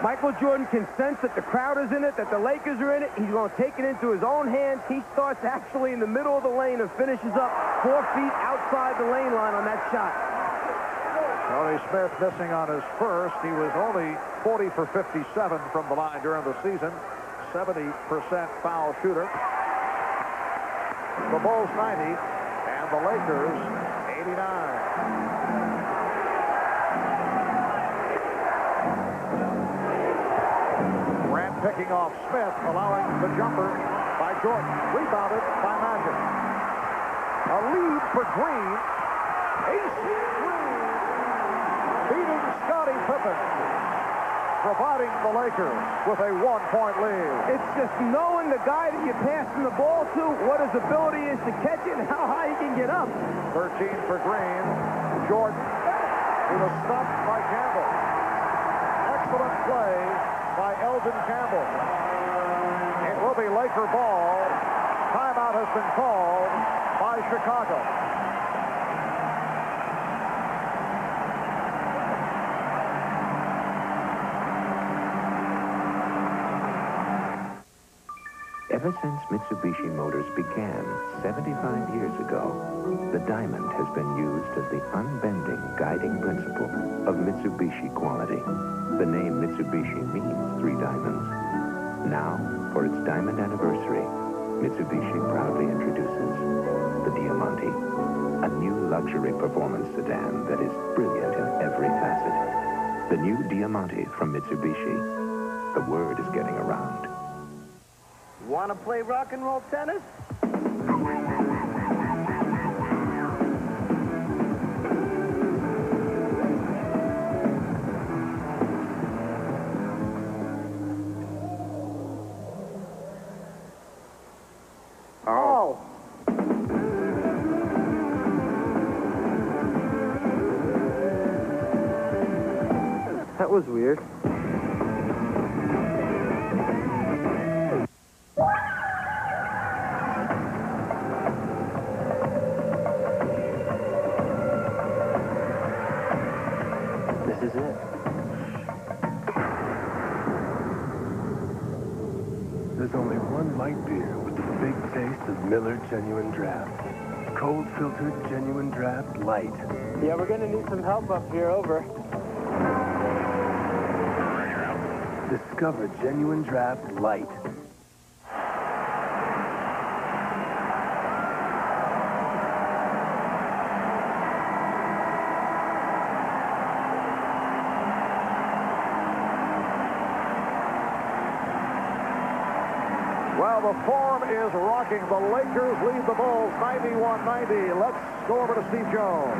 F: Michael Jordan can sense that the crowd is in it, that the Lakers are in it. He's going to take it into his own hands. He starts actually in the middle of the lane and finishes up 4 feet outside the lane line on that shot.
E: Tony Smith missing on his first. He was only 40 for 57 from the line during the season. 70% foul shooter. The Bulls 90 and the Lakers 89. Grant picking off Smith, allowing the jumper by Jordan. Rebounded by Magic. A lead for Green. AC Green beating Scottie Pippen, providing the Lakers with a 1-point lead.
F: It's just knowing the guy that you're passing the ball to, what his ability is to catch it, and how high he can get up.
E: 13 for Green. Jordan. He was stopped by Campbell. Excellent play by Elgin Campbell. It will be Laker ball. Timeout has been called by Chicago.
T: Ever since Mitsubishi Motors began 75 years ago, the diamond has been used as the unbending guiding principle of Mitsubishi quality. The name Mitsubishi means 3 diamonds. Now, for its diamond anniversary, Mitsubishi proudly introduces the Diamante, a new luxury performance sedan that is brilliant in every facet. The new Diamante from Mitsubishi. The word is getting around.
J: Want to play rock and roll tennis?
F: Oh. That was weird.
J: This is it.
H: There's only one light beer with the big taste of Miller Genuine Draft. Cold filtered Genuine Draft Light.
J: Yeah, we're gonna need some help up here, over.
H: Discover Genuine Draft Light.
E: Well, the Forum is rocking. The Lakers lead the Bulls 91-90. Let's go over to Steve Jones.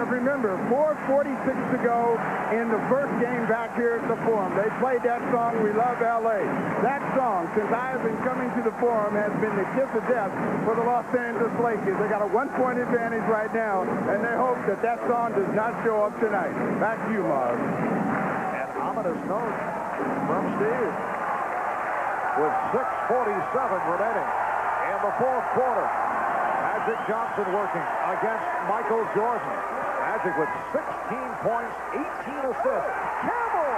N: Remember, 4:46 to go in the first game back here at the Forum. They played that song, We Love L.A. That song, since I have been coming to the Forum, has been the kiss of death for the Los Angeles Lakers. They got a 1-point advantage right now, and they hope that that song does not show up tonight. Back to you, Marv.
E: An ominous note from Steve. With 6:47 remaining in the fourth quarter. Magic Johnson working against Michael Jordan. Magic with 16 points, 18 assists. Campbell!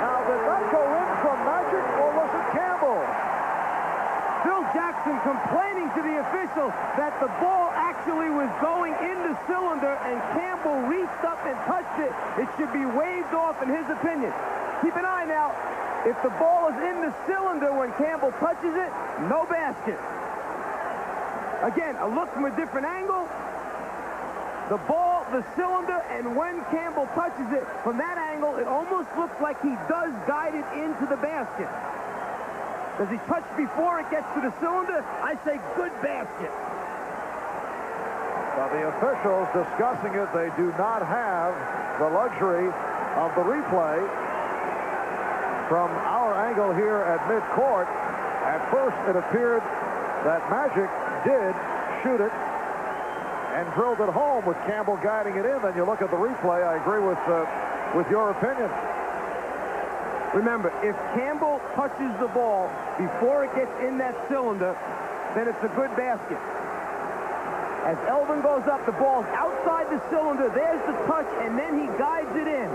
E: Now, did that go in from Magic, or was it Campbell?
F: Phil Jackson complaining to the official that the ball actually was going in the cylinder and Campbell reached up and touched it. It should be waved off in his opinion. Keep an eye now. If the ball is in the cylinder when Campbell touches it, no basket. Again, a look from a different angle. The ball, the cylinder, and when Campbell touches it, from that angle, it almost looks like he does guide it into the basket. Does he touch before it gets to the cylinder? I say good basket.
E: Now, the officials discussing it, they do not have the luxury of the replay. From our angle here at midcourt, at first it appeared that Magic did shoot it and drilled it home with Campbell guiding it in. Then you look at the replay, I agree with your opinion.
F: Remember, if Campbell touches the ball before it gets in that cylinder, then it's a good basket. As Elvin goes up, the ball's outside the cylinder. There's the touch, and then he guides it in.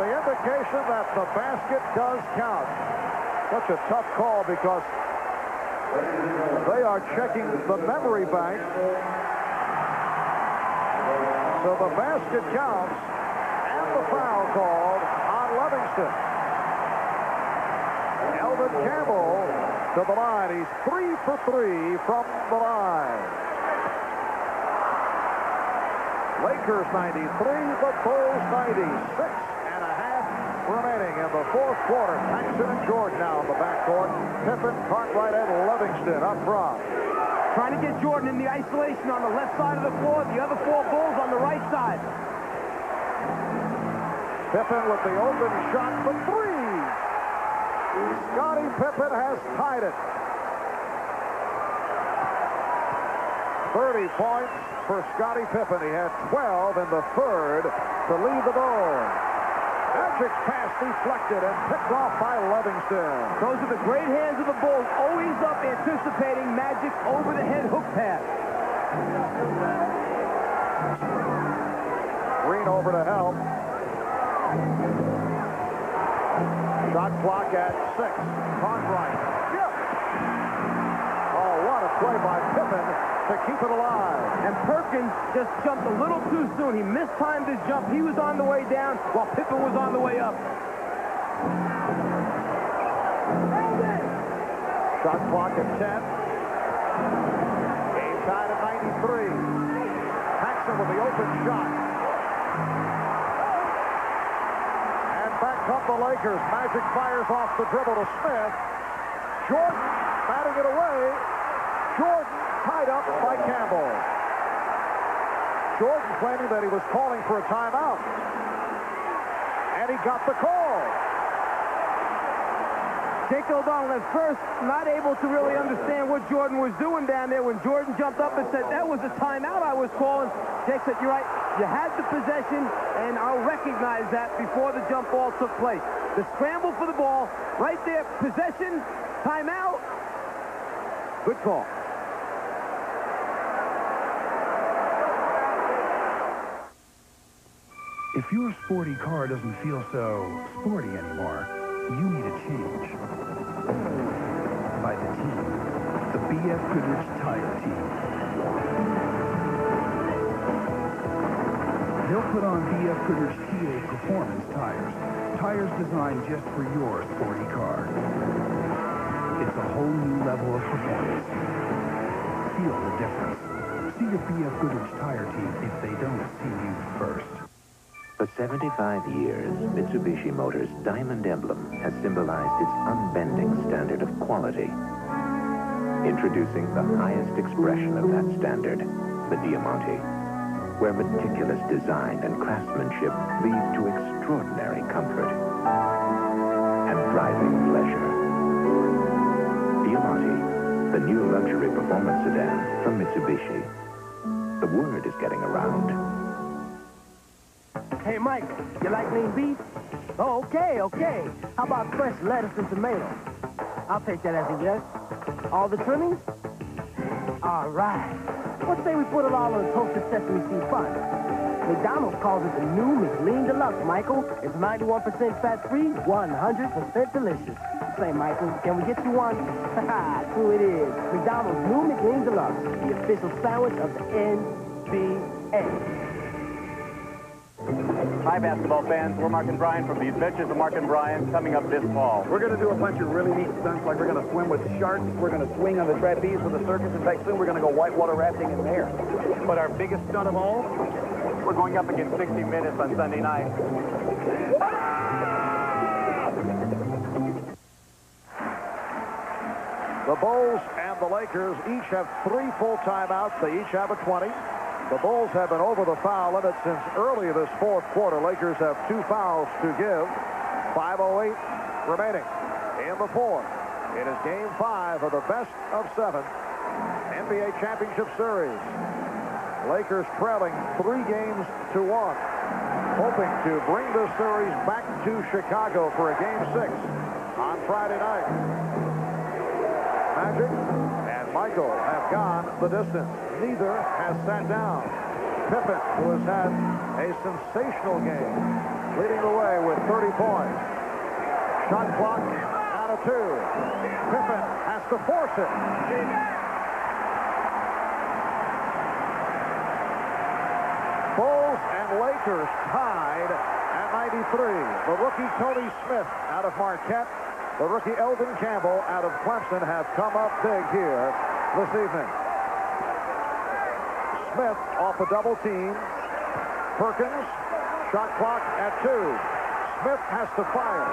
E: The indication that the basket does count. Such a tough call because they are checking the memory bank. So the basket counts and the foul called on Livingston. Elvin Campbell to the line. He's 3 for 3 from the line. Lakers 93, the Bulls 96. Remaining in the fourth quarter. Paxson and Jordan now in the backcourt. Pippen, Cartwright, and Livingston up front.
F: Trying to get Jordan in the isolation on the left side of the floor. The other 4 Bulls on the right side.
E: Pippen with the open shot for 3. Scottie Pippen has tied it. 30 points for Scottie Pippen. He had 12 in the third to lead the Bulls. Magic's pass deflected and picked off by Livingston.
F: Those are the great hands of the Bulls, always up anticipating Magic's over-the-head hook pass.
E: Green over to help. Shot clock at 6. Cartwright. Yep. Oh, what a play by Pippen to keep it alive.
F: And Perkins just jumped a little too soon. He mistimed his jump. He was on the way down while Pippen was on the way up.
E: Shot clock at 10. Game tied at 93. Paxson with the open shot. And back come the Lakers. Magic fires off the dribble to Smith. Jordan batting it away. Jordan tied up by Campbell. Jordan claiming that he was calling for a timeout. And he got the call.
F: Jake O'Donnell at first not able to really understand what Jordan was doing down there. When Jordan jumped up and said, that was a timeout I was calling, Jake said, you're right, you had the possession, and I'll recognize that before the jump ball took place. The scramble for the ball, right there, possession, timeout, good call.
O: If your sporty car doesn't feel so sporty anymore, you need a change. By the team, the B.F. Goodrich Tire Team. They'll put on B.F. Goodrich TA Performance tires. Tires designed just for your sporty car. It's a whole new level of performance. Feel the difference. See the B.F. Goodrich Tire Team if they don't see you first.
T: For 75 years, Mitsubishi Motors' diamond emblem has symbolized its unbending standard of quality. Introducing the highest expression of that standard, the Diamante, where meticulous design and craftsmanship lead to extraordinary comfort and driving pleasure. Diamante, the new luxury performance sedan from Mitsubishi. The word is getting around.
J: Hey, Michael, you like lean beef? Oh, okay. How about fresh lettuce and tomatoes? I'll take that as a yes. All the trimmings? All right. What say we put it all on a toasted sesame seed bun? McDonald's calls it the new McLean Deluxe, Michael. It's 91% fat-free, 100% delicious. Say, Michael, can we get you one? Haha, true it is. McDonald's new McLean Deluxe, the official sandwich of the NBA.
L: Hi, basketball fans. We're Mark and Brian from The Adventures of Mark and Brian, coming up this fall.
B: We're going to do a bunch of really neat stunts, like we're going to swim with sharks, we're going to swing on the trapeze with the circus, in fact, soon we're going to go whitewater rafting in there.
L: But our biggest stunt of all, we're going up against 60 Minutes on Sunday night.
E: The Bulls and the Lakers each have 3 full timeouts. They each have a 20. The Bulls have been over the foul limit since early this fourth quarter. Lakers have 2 fouls to give. 5:08 remaining in the fourth. It is Game 5 of the best of 7 NBA Championship Series. Lakers trailing 3 games to 1, hoping to bring this series back to Chicago for a Game 6 on Friday night. Magic and Michael have gone the distance. Neither has sat down. Pippen, who has had a sensational game, leading the way with 30 points. Shot clock out of 2. Pippen has to force it. Bulls and Lakers tied at 93. The rookie Tony Smith out of Marquette, the rookie Eldon Campbell out of Clemson have come up big here this evening. Smith off a double team. Perkins, shot clock at 2. Smith has to fire.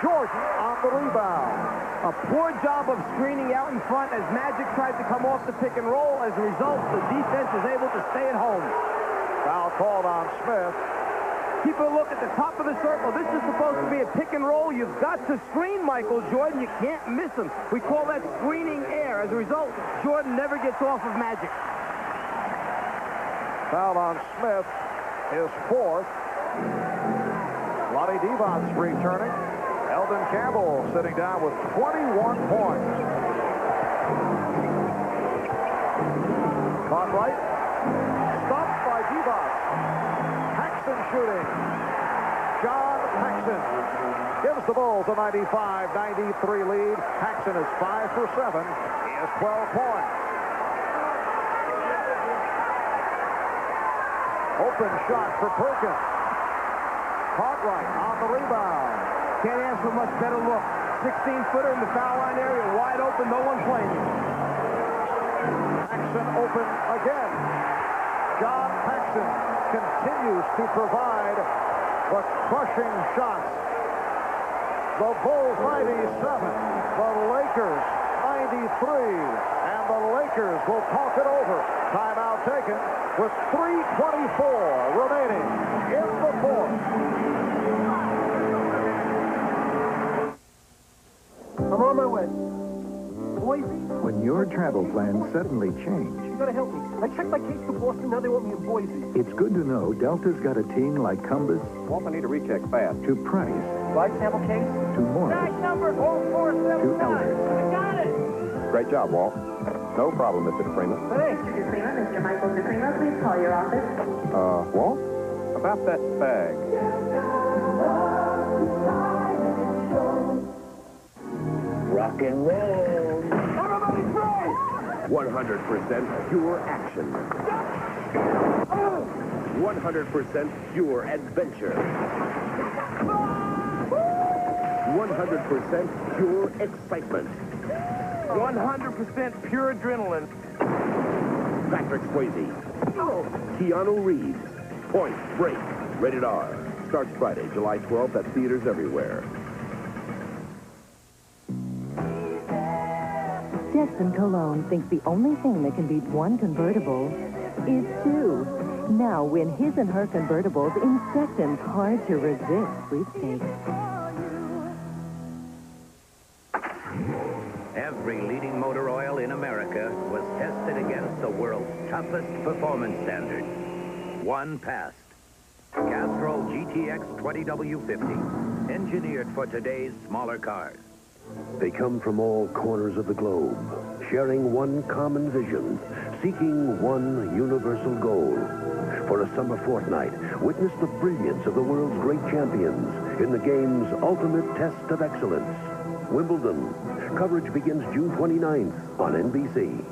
E: Jordan on the rebound.
F: A poor job of screening out in front as Magic tried to come off the pick and roll. As a result, the defense is able to stay at home.
E: Foul called on Smith.
F: Keep a look at the top of the circle. This is supposed to be a pick and roll. You've got to screen Michael Jordan. You can't miss him. We call that screening air. As a result, Jordan never gets off of Magic.
E: Foul on Smith is 4th. Lonnie Devon's returning. Eldon Campbell sitting down with 21 points. Caught right. Stopped by Devon. Paxson shooting. John Paxson gives the Bulls a 95-93 lead. Paxson is 5 for 7. He has 12 points. Open shot for Perkins. Cartwright on the rebound.
F: Can't ask for much better look. 16-footer in the foul line area, wide open, no one playing.
E: Paxson open again. John Paxson continues to provide the crushing shots. The Bulls 97, the Lakers 93, and the Lakers will talk it over. Timeout taken with 3:24 remaining in the fourth.
J: I'm on my way. Boise?
G: When your travel plans suddenly change,
J: You gotta help me. I checked my case to Boston, now they want me in Boise.
G: it's good to know Delta's got a team like Cumbus
L: Walt, I need a recheck fast.
G: to Price
J: Blood sample case?
G: to Morris
J: number 0479.
G: to Elder.
J: I got it.
I: Great job, Walt. No problem, Mr. DePrima.
J: Thanks.
S: Mr. Michael DePrima, please call your office.
I: Walt? About that bag.
A: Rock and roll.
J: Everybody pray!
A: 100% pure action. 100% pure adventure. 100% pure excitement.
F: 100% pure adrenaline.
A: Patrick Swayze. Keanu Reeves. Point Break. Rated R. Starts Friday, July 12th at theaters everywhere.
Q: Jetson Cologne thinks the only thing that can beat one convertible is two. Now win his and her convertibles in Sexton's hard-to-resist sweepstakes.
U: Every leading motor oil in America was tested against the world's toughest performance standards. One passed. Castrol GTX 20W50, engineered for today's smaller cars.
A: They come from all corners of the globe, sharing one common vision, seeking one universal goal. For a summer fortnight, witness the brilliance of the world's great champions in the game's ultimate test of excellence. Wimbledon. Coverage begins June 29th on NBC.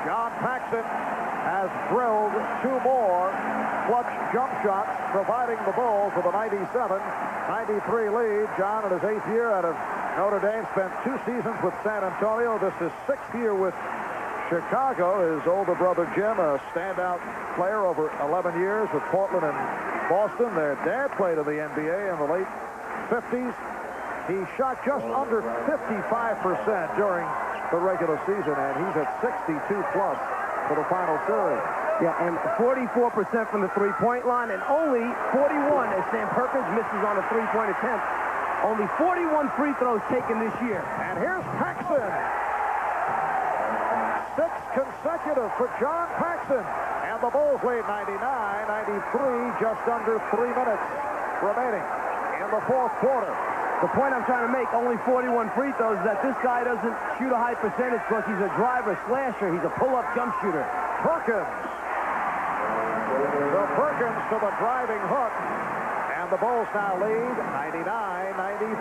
E: John Paxson has drilled two more clutch jump shots, providing the Bulls with a 97-93 lead. John, in his 8th year out of Notre Dame, spent 2 seasons with San Antonio. This is 6th year with Chicago. His older brother Jim, a standout player over 11 years with Portland and Boston. Their dad played in the NBA in the late 50s. He shot just under 55% during the regular season, and he's at 62+ for the final series.
F: Yeah, and 44% from the three-point line, and only 41 as Sam Perkins misses on a three-point attempt. Only 41 free throws taken this year.
E: And here's Paxson. 6 consecutive for John Paxson. And the Bulls lead 99-93, just under 3 minutes remaining in the fourth quarter.
F: The point I'm trying to make, only 41 free throws, is that this guy doesn't shoot a high percentage because he's a driver, slasher. He's a pull-up jump shooter.
E: Perkins. The Perkins to the driving hook. And the Bulls now lead 99-95.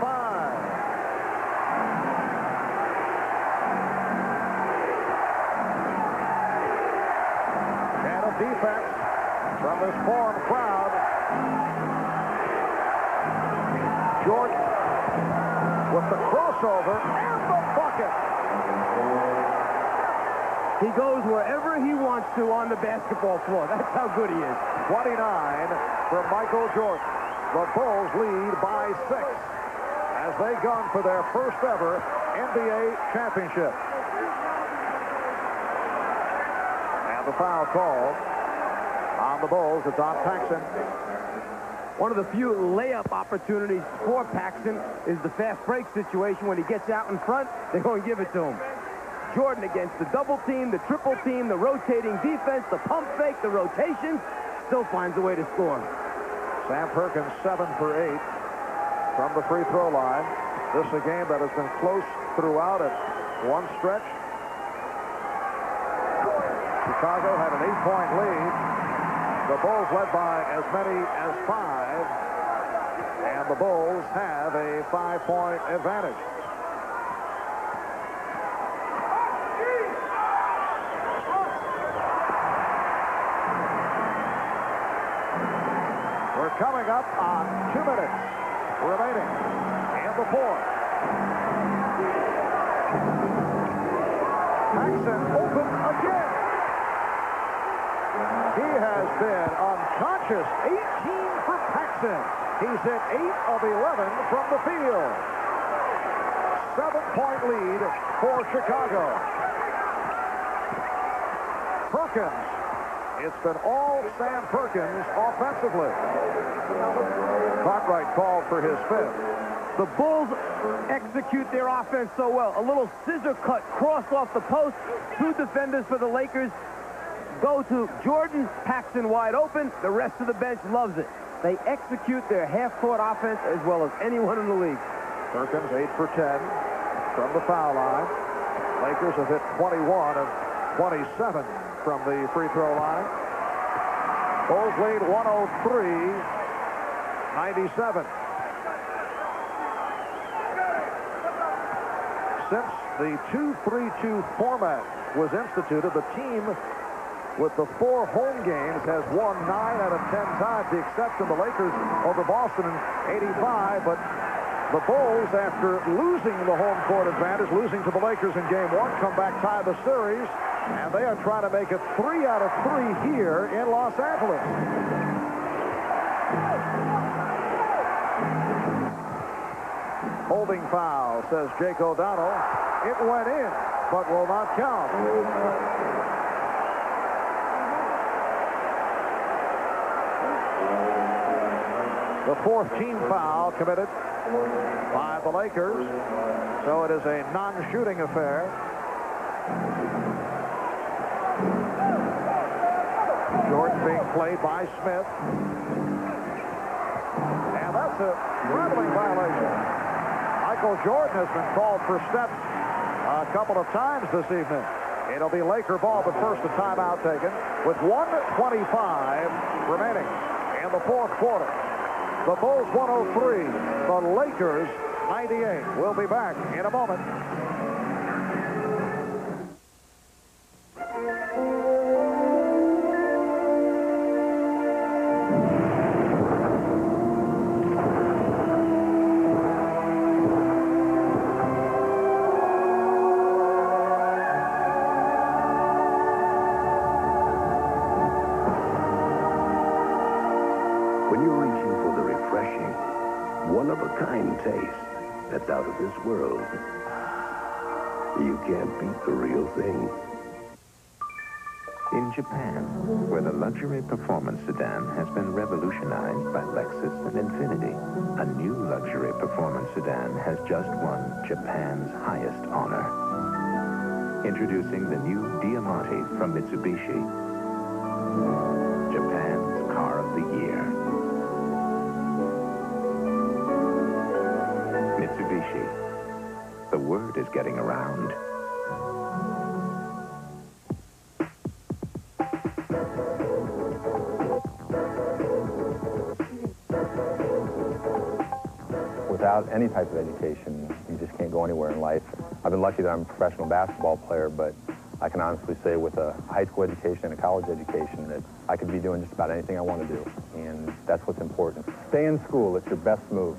E: And a defense from this foreign crowd. Jordan with the crossover and the bucket.
F: He goes wherever he wants to on the basketball floor. That's how good he is.
E: 29 for Michael Jordan. The Bulls lead by 6 as they gun for their first ever NBA championship. And the foul call on the Bulls. It's on Paxson.
F: One of the few layup opportunities for Paxson is the fast break situation. When he gets out in front, they're going to give it to him. Jordan against the double team, the triple team, the rotating defense, the pump fake, the rotation, still finds a way to score.
E: Sam Perkins 7 for 8 from the free throw line. This is a game that has been close throughout at one stretch. Chicago had an 8-point lead. The Bulls led by as many as 5. And the Bulls have a 5-point advantage. We're coming up on 2 minutes remaining in the fourth. Paxson open again. He has been unconscious. 18 for Paxson. He's hit 8 of 11 from the field. 7-point lead for Chicago. Perkins. It's been all Sam Perkins offensively. Cartwright called for his 5th.
F: The Bulls execute their offense so well. A little scissor cut cross off the post. 2 defenders for the Lakers go to Jordan. Paxson wide open. The rest of the bench loves it. They execute their half-court offense as well as anyone in the league.
E: Perkins 8 for 10 from the foul line. Lakers have hit 21 of 27 from the free throw line. Bulls lead 103-97. Since the 2-3-2 format was instituted, the team with the 4 home games, has won 9 out of 10 times, the exception of the Lakers over Boston in '85. But the Bulls, after losing the home court advantage, losing to the Lakers in Game 1, come back, tie the series, and they are trying to make it 3 out of 3 here in Los Angeles. Holding foul, says Jake O'Donnell. It went in, but will not count. The 4th team foul committed by the Lakers, so it is a non-shooting affair. Jordan being played by Smith. And that's a traveling violation. Michael Jordan has been called for steps a couple of times this evening. It'll be Laker ball, but first a timeout taken with 1:25 remaining in the 4th quarter. The Bulls 103, the Lakers 98. We'll be back in a moment.
A: When you're reaching for the refreshing, one-of-a-kind taste that's out of this world, you can't beat the real thing.
T: In Japan, where the luxury performance sedan has been revolutionized by Lexus and Infiniti, a new luxury performance sedan has just won Japan's highest honor. Introducing the new Diamante from Mitsubishi, Japan's car of the year. Mitsubishi. The word is getting around.
D: Without any type of education, you just can't go anywhere in life. I've been lucky that I'm a professional basketball player, but I can honestly say with a high school education and a college education that I could be doing just about anything I want to do, and that's what's important. Stay in school. It's your best move.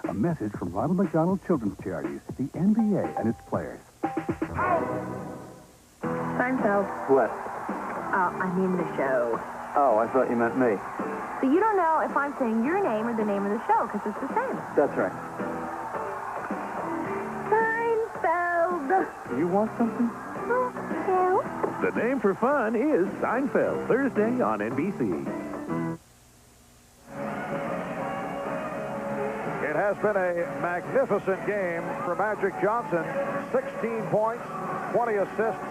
O: A message from Ronald McDonald Children's Charities, the NBA and its players.
S: Seinfeld.
K: What?
S: I mean the show.
K: Oh, I thought you meant me.
S: So you don't know if I'm saying your name or the name of the show, because it's the same.
K: That's right.
S: Seinfeld.
K: You want something?
S: No.
V: The name for fun is Seinfeld, Thursday on NBC.
E: It has been a magnificent game for Magic Johnson. 16 points, 20 assists,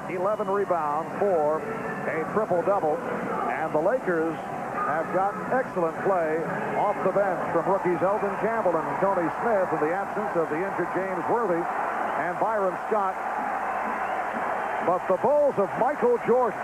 E: 11 rebounds for a triple-double. And the Lakers have got excellent play off the bench from rookies Eldon Campbell and Tony Smith in the absence of the injured James Worthy and Byron Scott. But the Bulls of Michael Jordan,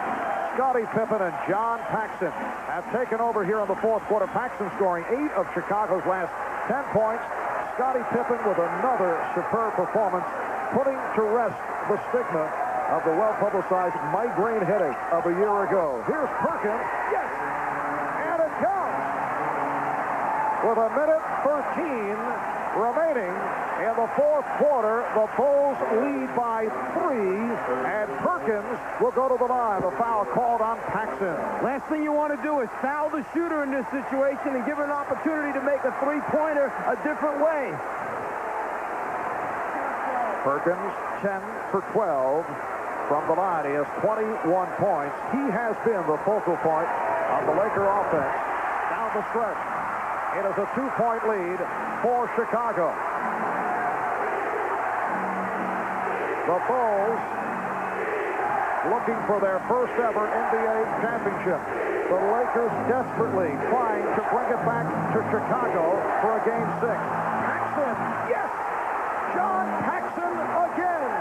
E: Scottie Pippen, and John Paxson have taken over here in the 4th quarter. Paxson scoring 8 of Chicago's last 10 points. Scottie Pippen with another superb performance, putting to rest the stigma of the well-publicized migraine headache of a year ago. Here's Perkins. Yes! And it counts! With a minute 13 remaining in the 4th quarter, the Bulls lead by 3, and Perkins will go to the line. The foul called on Paxson.
F: Last thing you want to do is foul the shooter in this situation and give him an opportunity to make a three-pointer a different way.
E: Perkins, 10 for 12 from the line. He has 21 points. He has been the focal point of the Laker offense down the stretch. It is a 2-point lead for Chicago. The Bulls looking for their first ever NBA championship. The Lakers desperately trying to bring it back to Chicago for a Game 6. Paxson, yes! John Paxson again!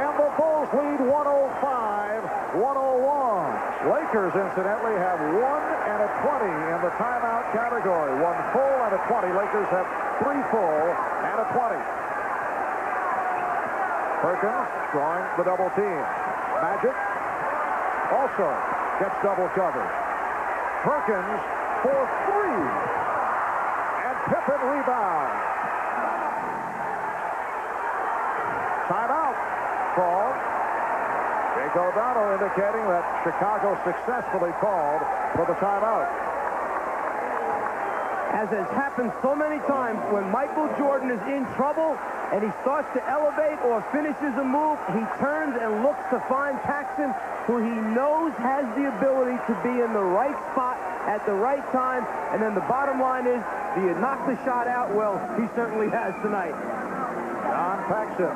E: And the Bulls lead 105-101. Lakers, incidentally, have 1 and a 20 in the timeout category. 1 full and a 20. Lakers have 3 full and a 20. Perkins drawing the double team. Magic also gets double coverage. Perkins for three. And Pippen rebounds. Timeout called. Jay Giordano indicating that Chicago successfully called for the timeout.
F: As has happened so many times, when Michael Jordan is in trouble and he starts to elevate or finishes a move, he turns and looks to find Paxson, who he knows has the ability to be in the right spot at the right time. And then the bottom line is, do you knock the shot out? Well, he certainly has tonight.
E: John Paxson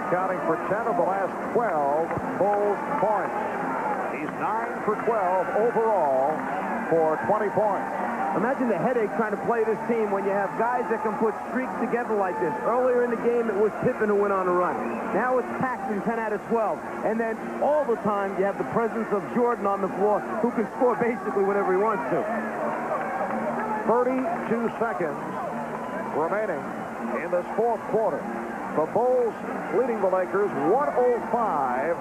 E: accounting for 10 of the last 12 Bulls points. He's 9 for 12 overall for 20 points.
F: Imagine the headache trying to play this team when you have guys that can put streaks together like this. Earlier in the game, it was Pippen who went on a run. Now it's Paxson, 10 out of 12. And then all the time, you have the presence of Jordan on the floor, who can score basically whenever he wants to.
E: 32 seconds remaining in this fourth quarter. The Bulls leading the Lakers 105-101.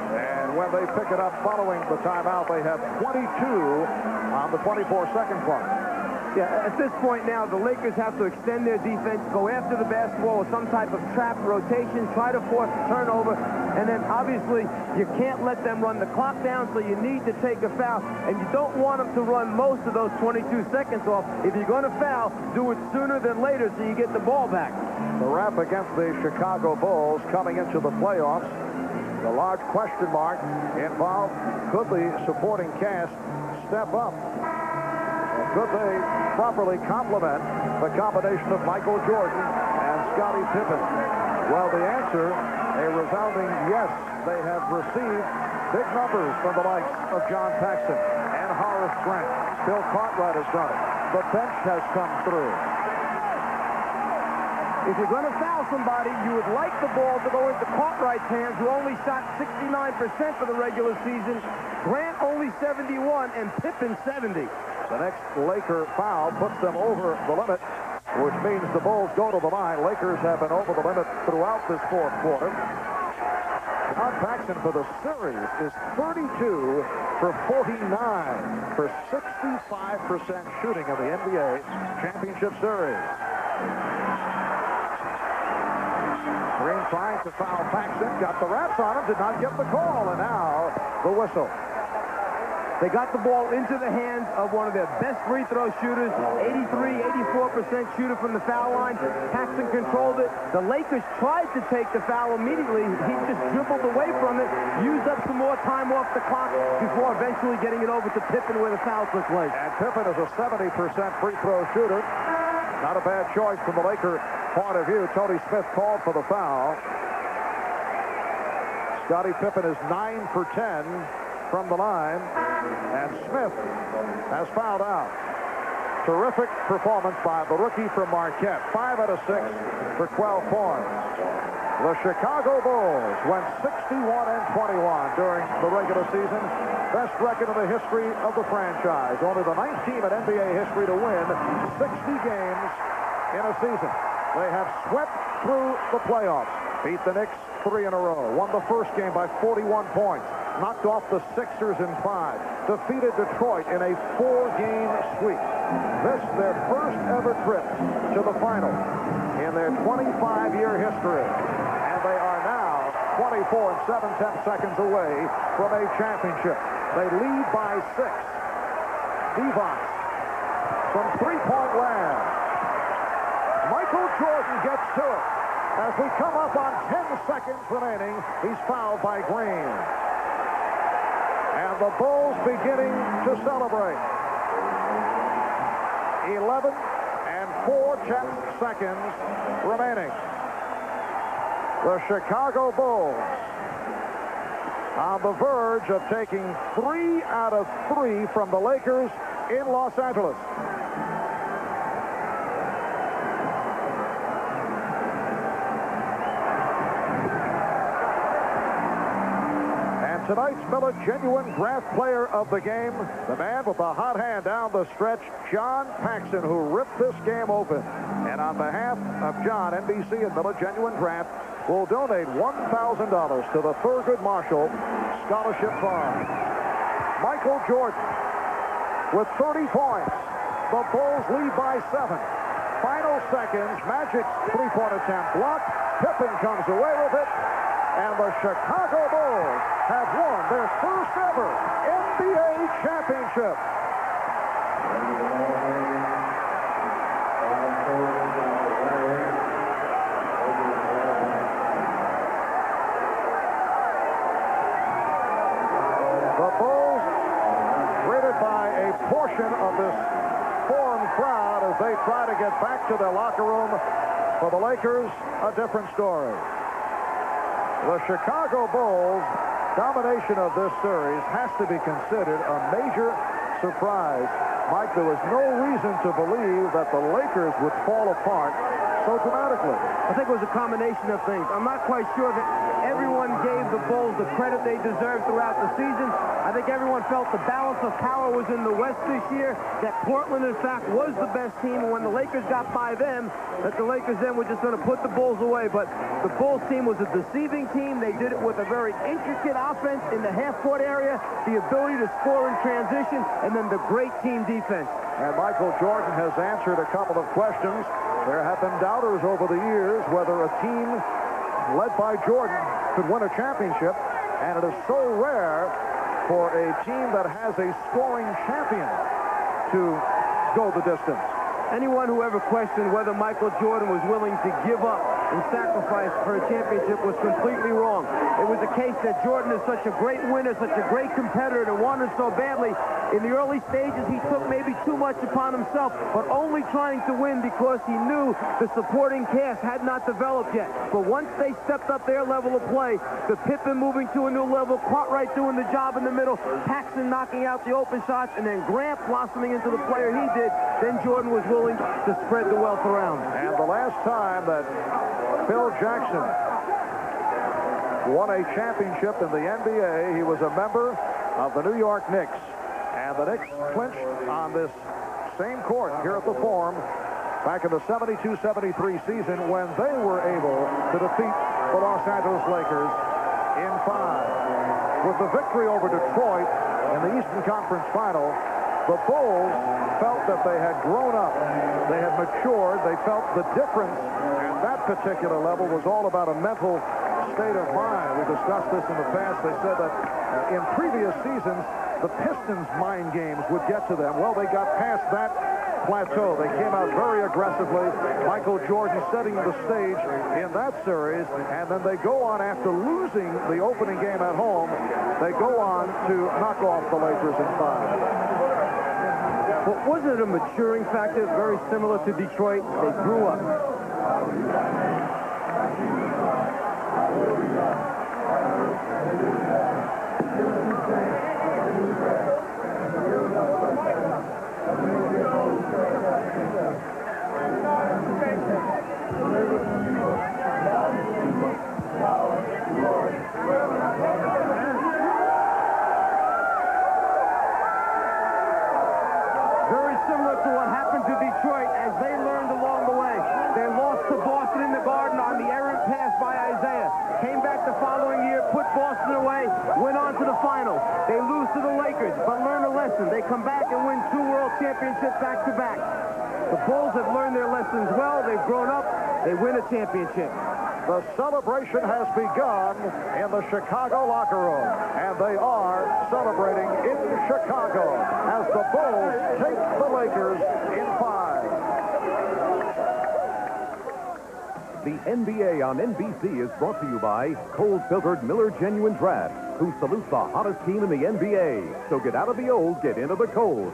E: And when they pick it up following the timeout, they have 22 on the 24-second clock.
F: Yeah, at this point now, the Lakers have to extend their defense, go after the basketball with some type of trap rotation, try to force a turnover, and then obviously you can't let them run the clock down, so you need to take a foul, and you don't want them to run most of those 22 seconds off. If you're going to foul, do it sooner than later so you get the ball back.
E: The rap against the Chicago Bulls coming into the playoffs. The large question mark involved, could the supporting cast step up? Could they properly complement the combination of Michael Jordan and Scottie Pippen? Well, the answer, a resounding yes. They have received big numbers from the likes of John Paxson and Horace Grant. Bill Cartwright has done it. The bench has come through.
F: If you're going to foul somebody, you would like the ball to go into Cartwright's hands, who only shot 69% for the regular season. Grant only 71, and Pippen 70.
E: The next Laker foul puts them over the limit, which means the Bulls go to the line. Lakers have been over the limit throughout this fourth quarter. John Paxson for the series is 32 for 49 for 65% shooting in the NBA Championship Series. Green trying to foul Paxson, got the wraps on him, did not get the call, and now the whistle.
F: They got the ball into the hands of one of their best free throw shooters, 84% shooter from the foul line. Paxson controlled it. The Lakers tried to take the foul immediately. He just dribbled away from it, used up some more time off the clock before eventually getting it over to Pippen where the foul took place.
E: And Pippen is a 70% free throw shooter. Not a bad choice from the Laker point of view. Tony Smith called for the foul. Scottie Pippen is 9 for 10 from the line, and Smith has fouled out. Terrific performance by the rookie from Marquette. 5 out of 6 for 12 points. The Chicago Bulls went 61-21 during the regular season. Best record in the history of the franchise. Only the 9th team in NBA history to win 60 games in a season. They have swept through the playoffs. Beat the Knicks 3 in a row. Won the first game by 41 points. Knocked off the Sixers in 5. Defeated Detroit in a 4-game sweep. This their first ever trip to the final in their 25-year history. And they are now 24 and 7/10 seconds away from a championship. They lead by 6. Divac from three-point land. Michael Jordan gets to it. As we come up on 10 seconds remaining, he's fouled by Green. And the Bulls beginning to celebrate. 11 and 4/10 seconds remaining. The Chicago Bulls on the verge of taking 3 out of 3 from the Lakers in Los Angeles. Tonight's Miller Genuine Draft Player of the game, the man with the hot hand down the stretch, John Paxson, who ripped this game open. And on behalf of John, NBC, and Miller Genuine Draft, will donate $1,000 to the Thurgood Marshall Scholarship Fund. Michael Jordan with 30 points. The Bulls lead by 7. Final seconds, Magic's three-point attempt blocked. Pippen comes away with it. And the Chicago Bulls have won their first ever NBA championship. The Bulls, greeted by a portion of this Forum crowd as they try to get back to their locker room. For the Lakers, a different story. The Chicago Bulls' domination of this series has to be considered a major surprise. Mike, there was no reason to believe that the Lakers would fall apart so dramatically.
F: I think it was a combination of things. I'm not quite sure that everyone gave the Bulls the credit they deserved throughout the season. I think everyone felt the balance of power was in the West this year, that Portland, in fact, was the best team, and when the Lakers got by them, that the Lakers then were just going to put the Bulls away. But the Bulls team was a deceiving team. They did it with a very intricate offense in the half-court area, the ability to score in transition, and then the great team defense.
E: And Michael Jordan has answered a couple of questions. There have been doubters over the years whether a team led by Jordan could win a championship, and it is so rare for a team that has a scoring champion to go the distance.
F: Anyone who ever questioned whether Michael Jordan was willing to give up and sacrifice for a championship was completely wrong. It was a case that Jordan is such a great winner, such a great competitor, and wanted so badly. In the early stages, he took maybe too much upon himself, but only trying to win because he knew the supporting cast had not developed yet. But once they stepped up their level of play, the Pippen moving to a new level, Cartwright doing the job in the middle, Paxson knocking out the open shots, and then Grant blossoming into the player he did, then Jordan was willing to spread the wealth around.
E: And the last time that Phil Jackson won a championship in the NBA, he was a member of the New York Knicks. And the Knicks clinched on this same court here at the Forum back in the 72-73 season when they were able to defeat the Los Angeles Lakers in 5. With the victory over Detroit in the Eastern Conference Final, the Bulls felt that they had grown up. They had matured. They felt the difference. And that particular level was all about a mental state of mind. We discussed this in the past. They said that in previous seasons, the Pistons' mind games would get to them. Well, they got past that plateau. They came out very aggressively. Michael Jordan setting the stage in that series. And then they go on, after losing the opening game at home, they go on to knock off the Lakers in 5.
F: But wasn't it a maturing factor, very similar to Detroit? They grew up. They lose to the Lakers, but learn a lesson. They come back and win 2 world championships back-to-back. The Bulls have learned their lessons well. They've grown up. They win a championship.
E: The celebration has begun in the Chicago locker room, and they are celebrating in Chicago as the Bulls take the Lakers in 5.
R: The NBA on NBC is brought to you by cold-filtered Miller Genuine Draft, who salutes the hottest team in the NBA. So get out of the old, get into the cold.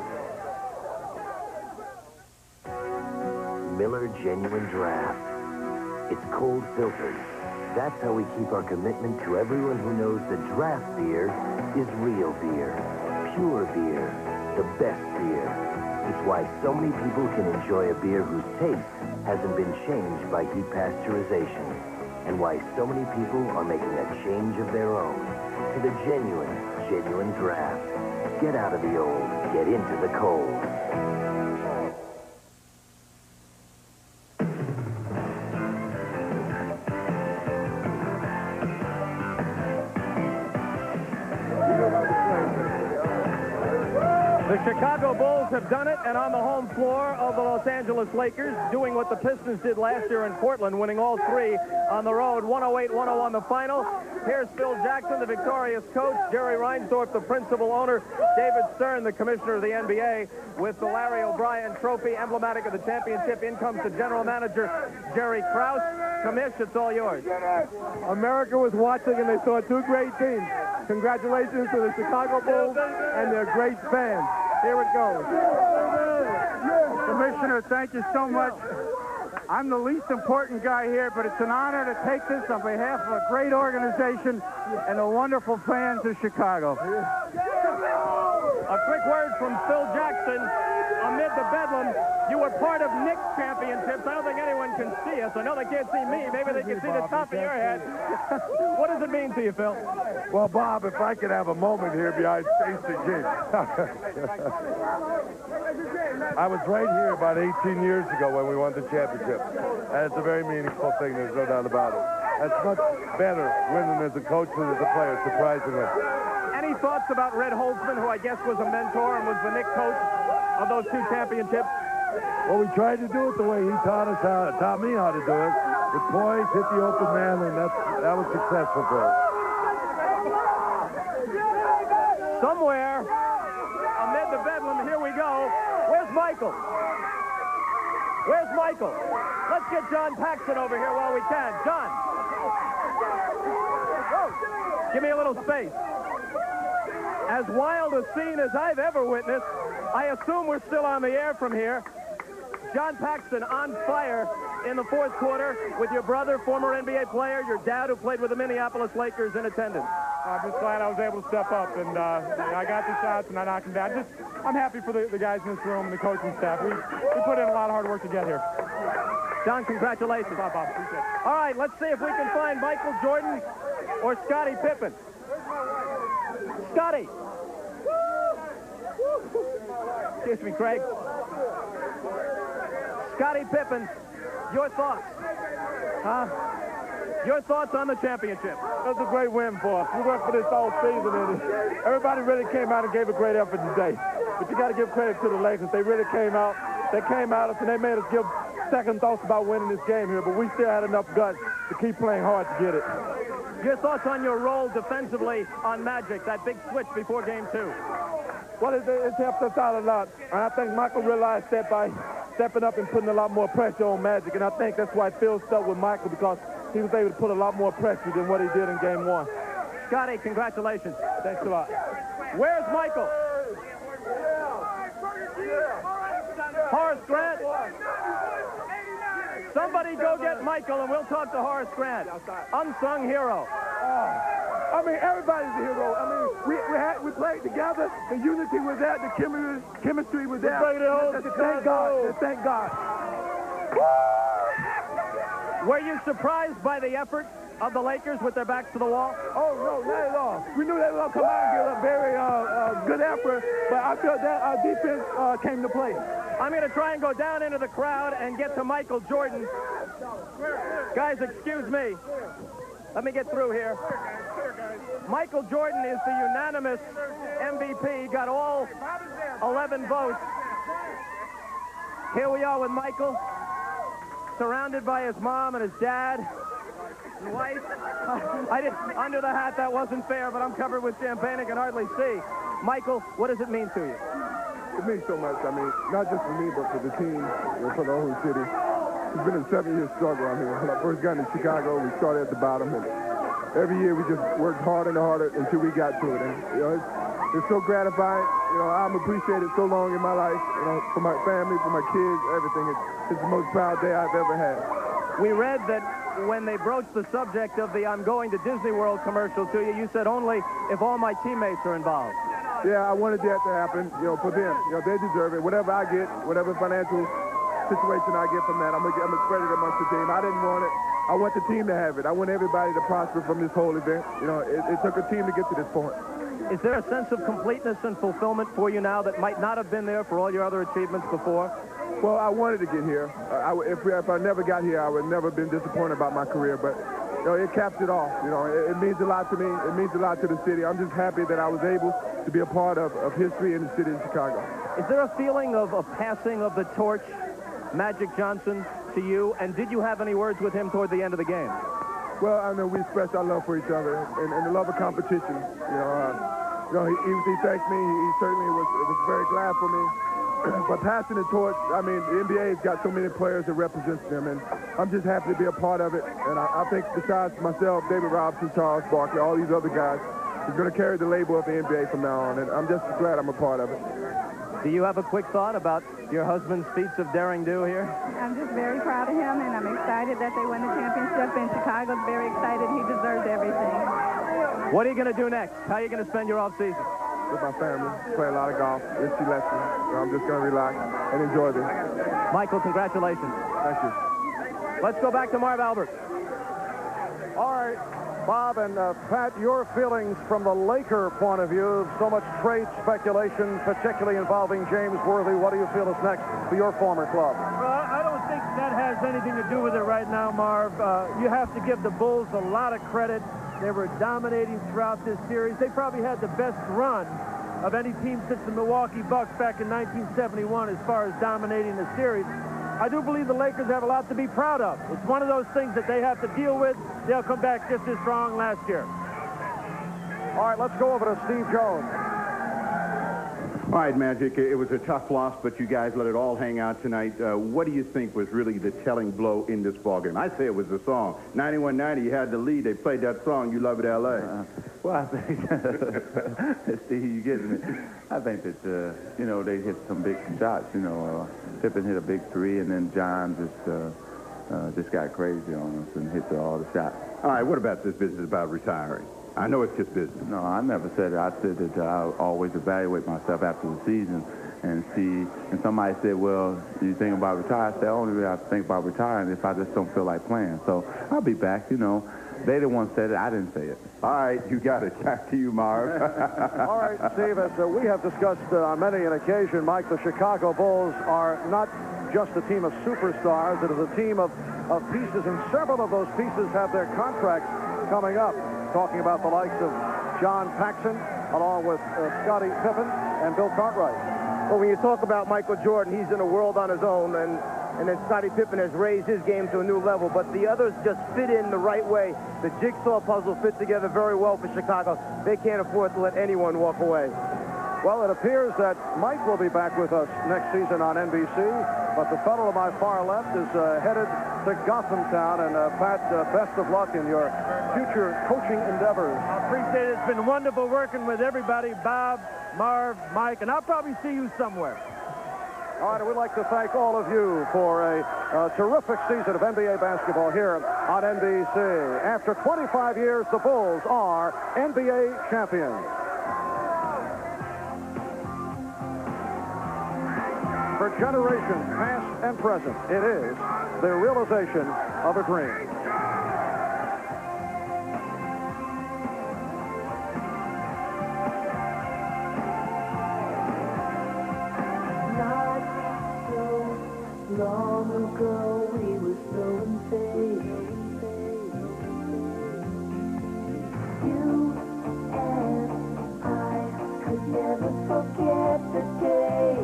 C: Miller Genuine Draft. It's cold filtered. That's how we keep our commitment to everyone who knows that draft beer is real beer, pure beer, the best beer. It's why so many people can enjoy a beer whose taste hasn't been changed by heat pasteurization, and why so many people are making a change of their own to the genuine draft. Get out of the old, get into the cold.
F: The Chicago Bulls have done it, and on the home floor of the Los Angeles Lakers, doing what the Pistons did last year in Portland, winning all three on the road, 108-101 the final. Here's Phil Jackson, the victorious coach, Jerry Reinsdorf, the principal owner, David Stern, the commissioner of the NBA, with the Larry O'Brien Trophy, emblematic of the championship. In comes the general manager, Jerry Krause. Commish, it's all yours.
J: America was watching, and they saw two great teams. Congratulations to the Chicago Bulls and their great fans. Here it goes.
N: Commissioner, thank you so much. I'm the least important guy here, but it's an honor to take this on behalf of a great organization and the wonderful fans of Chicago.
F: A quick word from Phil Jackson. Amid the bedlam, you were part of Knicks championships. I don't think anyone can see us. I know they can't see me. Maybe they can see the top of your head. What does it mean to you, Phil?
E: Well, Bob, if I could have a moment here behind Stacey King. I was right here about 18 years ago when we won the championship. And it's a very meaningful thing. There's no doubt about it. It's much better winning as a coach than as a player, surprisingly.
F: Any thoughts about Red Holtzman, who I guess was a mentor and was the Knicks coach of those two championships?
E: Well, we tried to do it the way he taught me how to do it. With poise, hit the open man, and that was successful for us.
F: Somewhere amid the bedlam, here we go. Where's Michael? Where's Michael? Let's get John Paxson over here while we can. John. Give me a little space. As wild a scene as I've ever witnessed. I assume we're still on the air from here. John Paxson on fire in the fourth quarter with your brother, former NBA player, your dad who played with the Minneapolis Lakers in attendance.
J: I'm just glad I was able to step up, and I got the shots and I knocked them down. I'm happy for the guys in this room and the coaching staff. We put in a lot of hard work to get here.
F: John, congratulations.
J: Bob, appreciate it.
F: All right, let's see if we can find Michael Jordan or Scottie Pippen. Scottie. Excuse me, Craig. Scottie Pippen, your thoughts? Huh? Your thoughts on the championship?
J: It was a great win for us. We worked for this all season, and everybody really came out and gave a great effort today. But you got to give credit to the Lakers. They really came out. They came at us, and they made us give second thoughts about winning this game here. But we still had enough guts to keep playing hard to get it.
F: Your thoughts on your role defensively on Magic, that big switch before Game 2?
J: Well, it's helped us out a lot. And I think Michael realized that by stepping up and putting a lot more pressure on Magic. And I think that's why Phil stuck with Michael, because he was able to put a lot more pressure than what he did in Game 1.
F: Scottie, congratulations.
J: Thanks a lot.
F: Where's Michael? Horace Grant. Somebody go get Michael, and we'll talk to Horace Grant. Unsung hero.
J: I mean, everybody's a hero. I mean, we played together. The unity was there. The chemistry was there. Thank God. Thank God.
F: Were you surprised by the effort of the Lakers with their backs to the wall?
J: Oh, no, not at all. We knew they were going to come out and give a very good effort, but I felt that our defense came to play.
F: I'm going to try and go down into the crowd and get to Michael Jordan. Guys, excuse me. Let me get through here. Michael Jordan is the unanimous MVP. He got all 11 votes. Here we are with Michael, surrounded by his mom and his dad and wife. Under the hat, that wasn't fair, but I'm covered with champagne. I can hardly see. Michael, what does it mean to you?
J: It means so much. I mean, not just for me, but for the team and for the whole city. It's been a 7-year struggle. I mean, when I first got into Chicago, we started at the bottom, and every year we just worked harder and harder until we got to it. And, you know, it's so gratifying. You know, I'm appreciated so long in my life, you know, for my family, for my kids, everything. It's the most proud day I've ever had.
F: We read that when they broached the subject of the I'm going to Disney World commercial to you, you said only if all my teammates are involved.
J: Yeah, I wanted that to happen, you know, for them. You know, they deserve it. Whatever I get, whatever financial situation I get from that, I'm going to spread it amongst the team. I didn't want it. I want the team to have it. I want everybody to prosper from this whole event. You know, it took a team to get to this point.
F: Is there a sense of completeness and fulfillment for you now that might not have been there for all your other achievements before?
J: Well, I wanted to get here. If I never got here, I would never have been disappointed about my career. But
N: it caps it off. It means a lot to me. It means a lot to the city. I'm just happy that I was able to be a part of history in the city of Chicago.
M: Is there a feeling of a passing of the torch, Magic Johnson, to you? And did you have any words with him toward the end of the game?
N: Well, I know we expressed our love for each other and the love of competition. He thanked me. He certainly was very glad for me. But passing the torch, I mean, the NBA has got so many players that represent them, and I'm just happy to be a part of it. And I think besides myself, David Robinson, Charles Barkley, all these other guys, is going to carry the label of the NBA from now on, and I'm just glad I'm a part of it.
M: Do you have a quick thought about your husband's feats of daring do here?
P: I'm just very proud of him, and I'm excited that they won the championship, and Chicago's very excited. He deserves everything.
M: What are you going to do next? How are you going to spend your off-season?
N: With my family, play a lot of golf. She lets me. So I'm just going to relax and enjoy this.
M: Michael, congratulations.
N: Thank you.
M: Let's go back to Marv Albert.
E: All right, Bob and Pat, your feelings from the Laker point of view, so much trade speculation, particularly involving James Worthy. What do you feel is next for your former club?
W: Well, I don't think that has anything to do with it right now, Marv. You have to give the Bulls a lot of credit. They were dominating throughout this series. They probably had the best run of any team since the Milwaukee Bucks back in 1971 as far as dominating the series. I do believe the Lakers have a lot to be proud of. It's one of those things that they have to deal with. They'll come back just as strong last year.
E: All right, let's go over to Steve Jones.
X: All right, Magic, it was a tough loss, but you guys let it all hang out tonight. What do you think was really the telling blow in this ballgame? I say it was the song. 91-90, you had the lead. They played that song, You Love It, L.A.
K: Well, I think, Steve, you getting me? I think that, they hit some big shots. Pippen hit a big three, and then John just got crazy on us and hit all the shots.
X: All right, what about this business about retiring? I know it's just business.
K: No, I never said it. I said that I always evaluate myself after the season and see. And somebody said, well, do you think about retiring? I said, only way I think about retiring if I just don't feel like playing. So I'll be back, They the one said it. I didn't say it.
X: All right, you got it. Back to you, Marv.
E: All right, Steve, as we have discussed on many an occasion, Mike, the Chicago Bulls are not just a team of superstars. It is a team of pieces, and several of those pieces have their contracts coming up. Talking about the likes of John Paxson, along with Scottie Pippen and Bill Cartwright.
F: Well, when you talk about Michael Jordan, he's in a world on his own, and then Scottie Pippen has raised his game to a new level, but the others just fit in the right way. The jigsaw puzzle fits together very well for Chicago. They can't afford to let anyone walk away.
E: Well, it appears that Mike will be back with us next season on NBC, but the fellow to my far left is headed to Gotham Town. And Pat, best of luck in your future coaching endeavors.
W: I appreciate it. It's been wonderful working with everybody, Bob, Marv, Mike, and I'll probably see you somewhere.
E: All right, and we'd like to thank all of you for a terrific season of NBA basketball here on NBC. After 25 years, the Bulls are NBA champions. For generations, past and present, it is the realization of a dream.
Y: Not so long ago, we were so insane. You and I could never forget the day.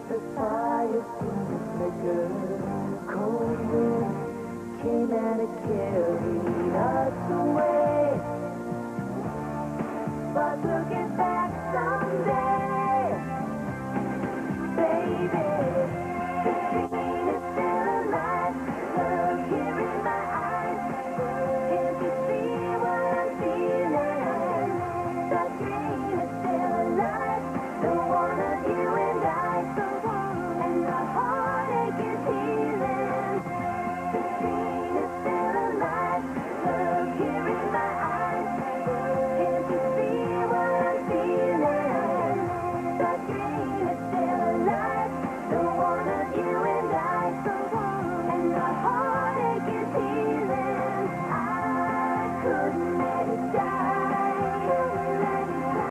Y: The fire seemed to flicker. Cold wind came and it carried us away. But we'll get back someday.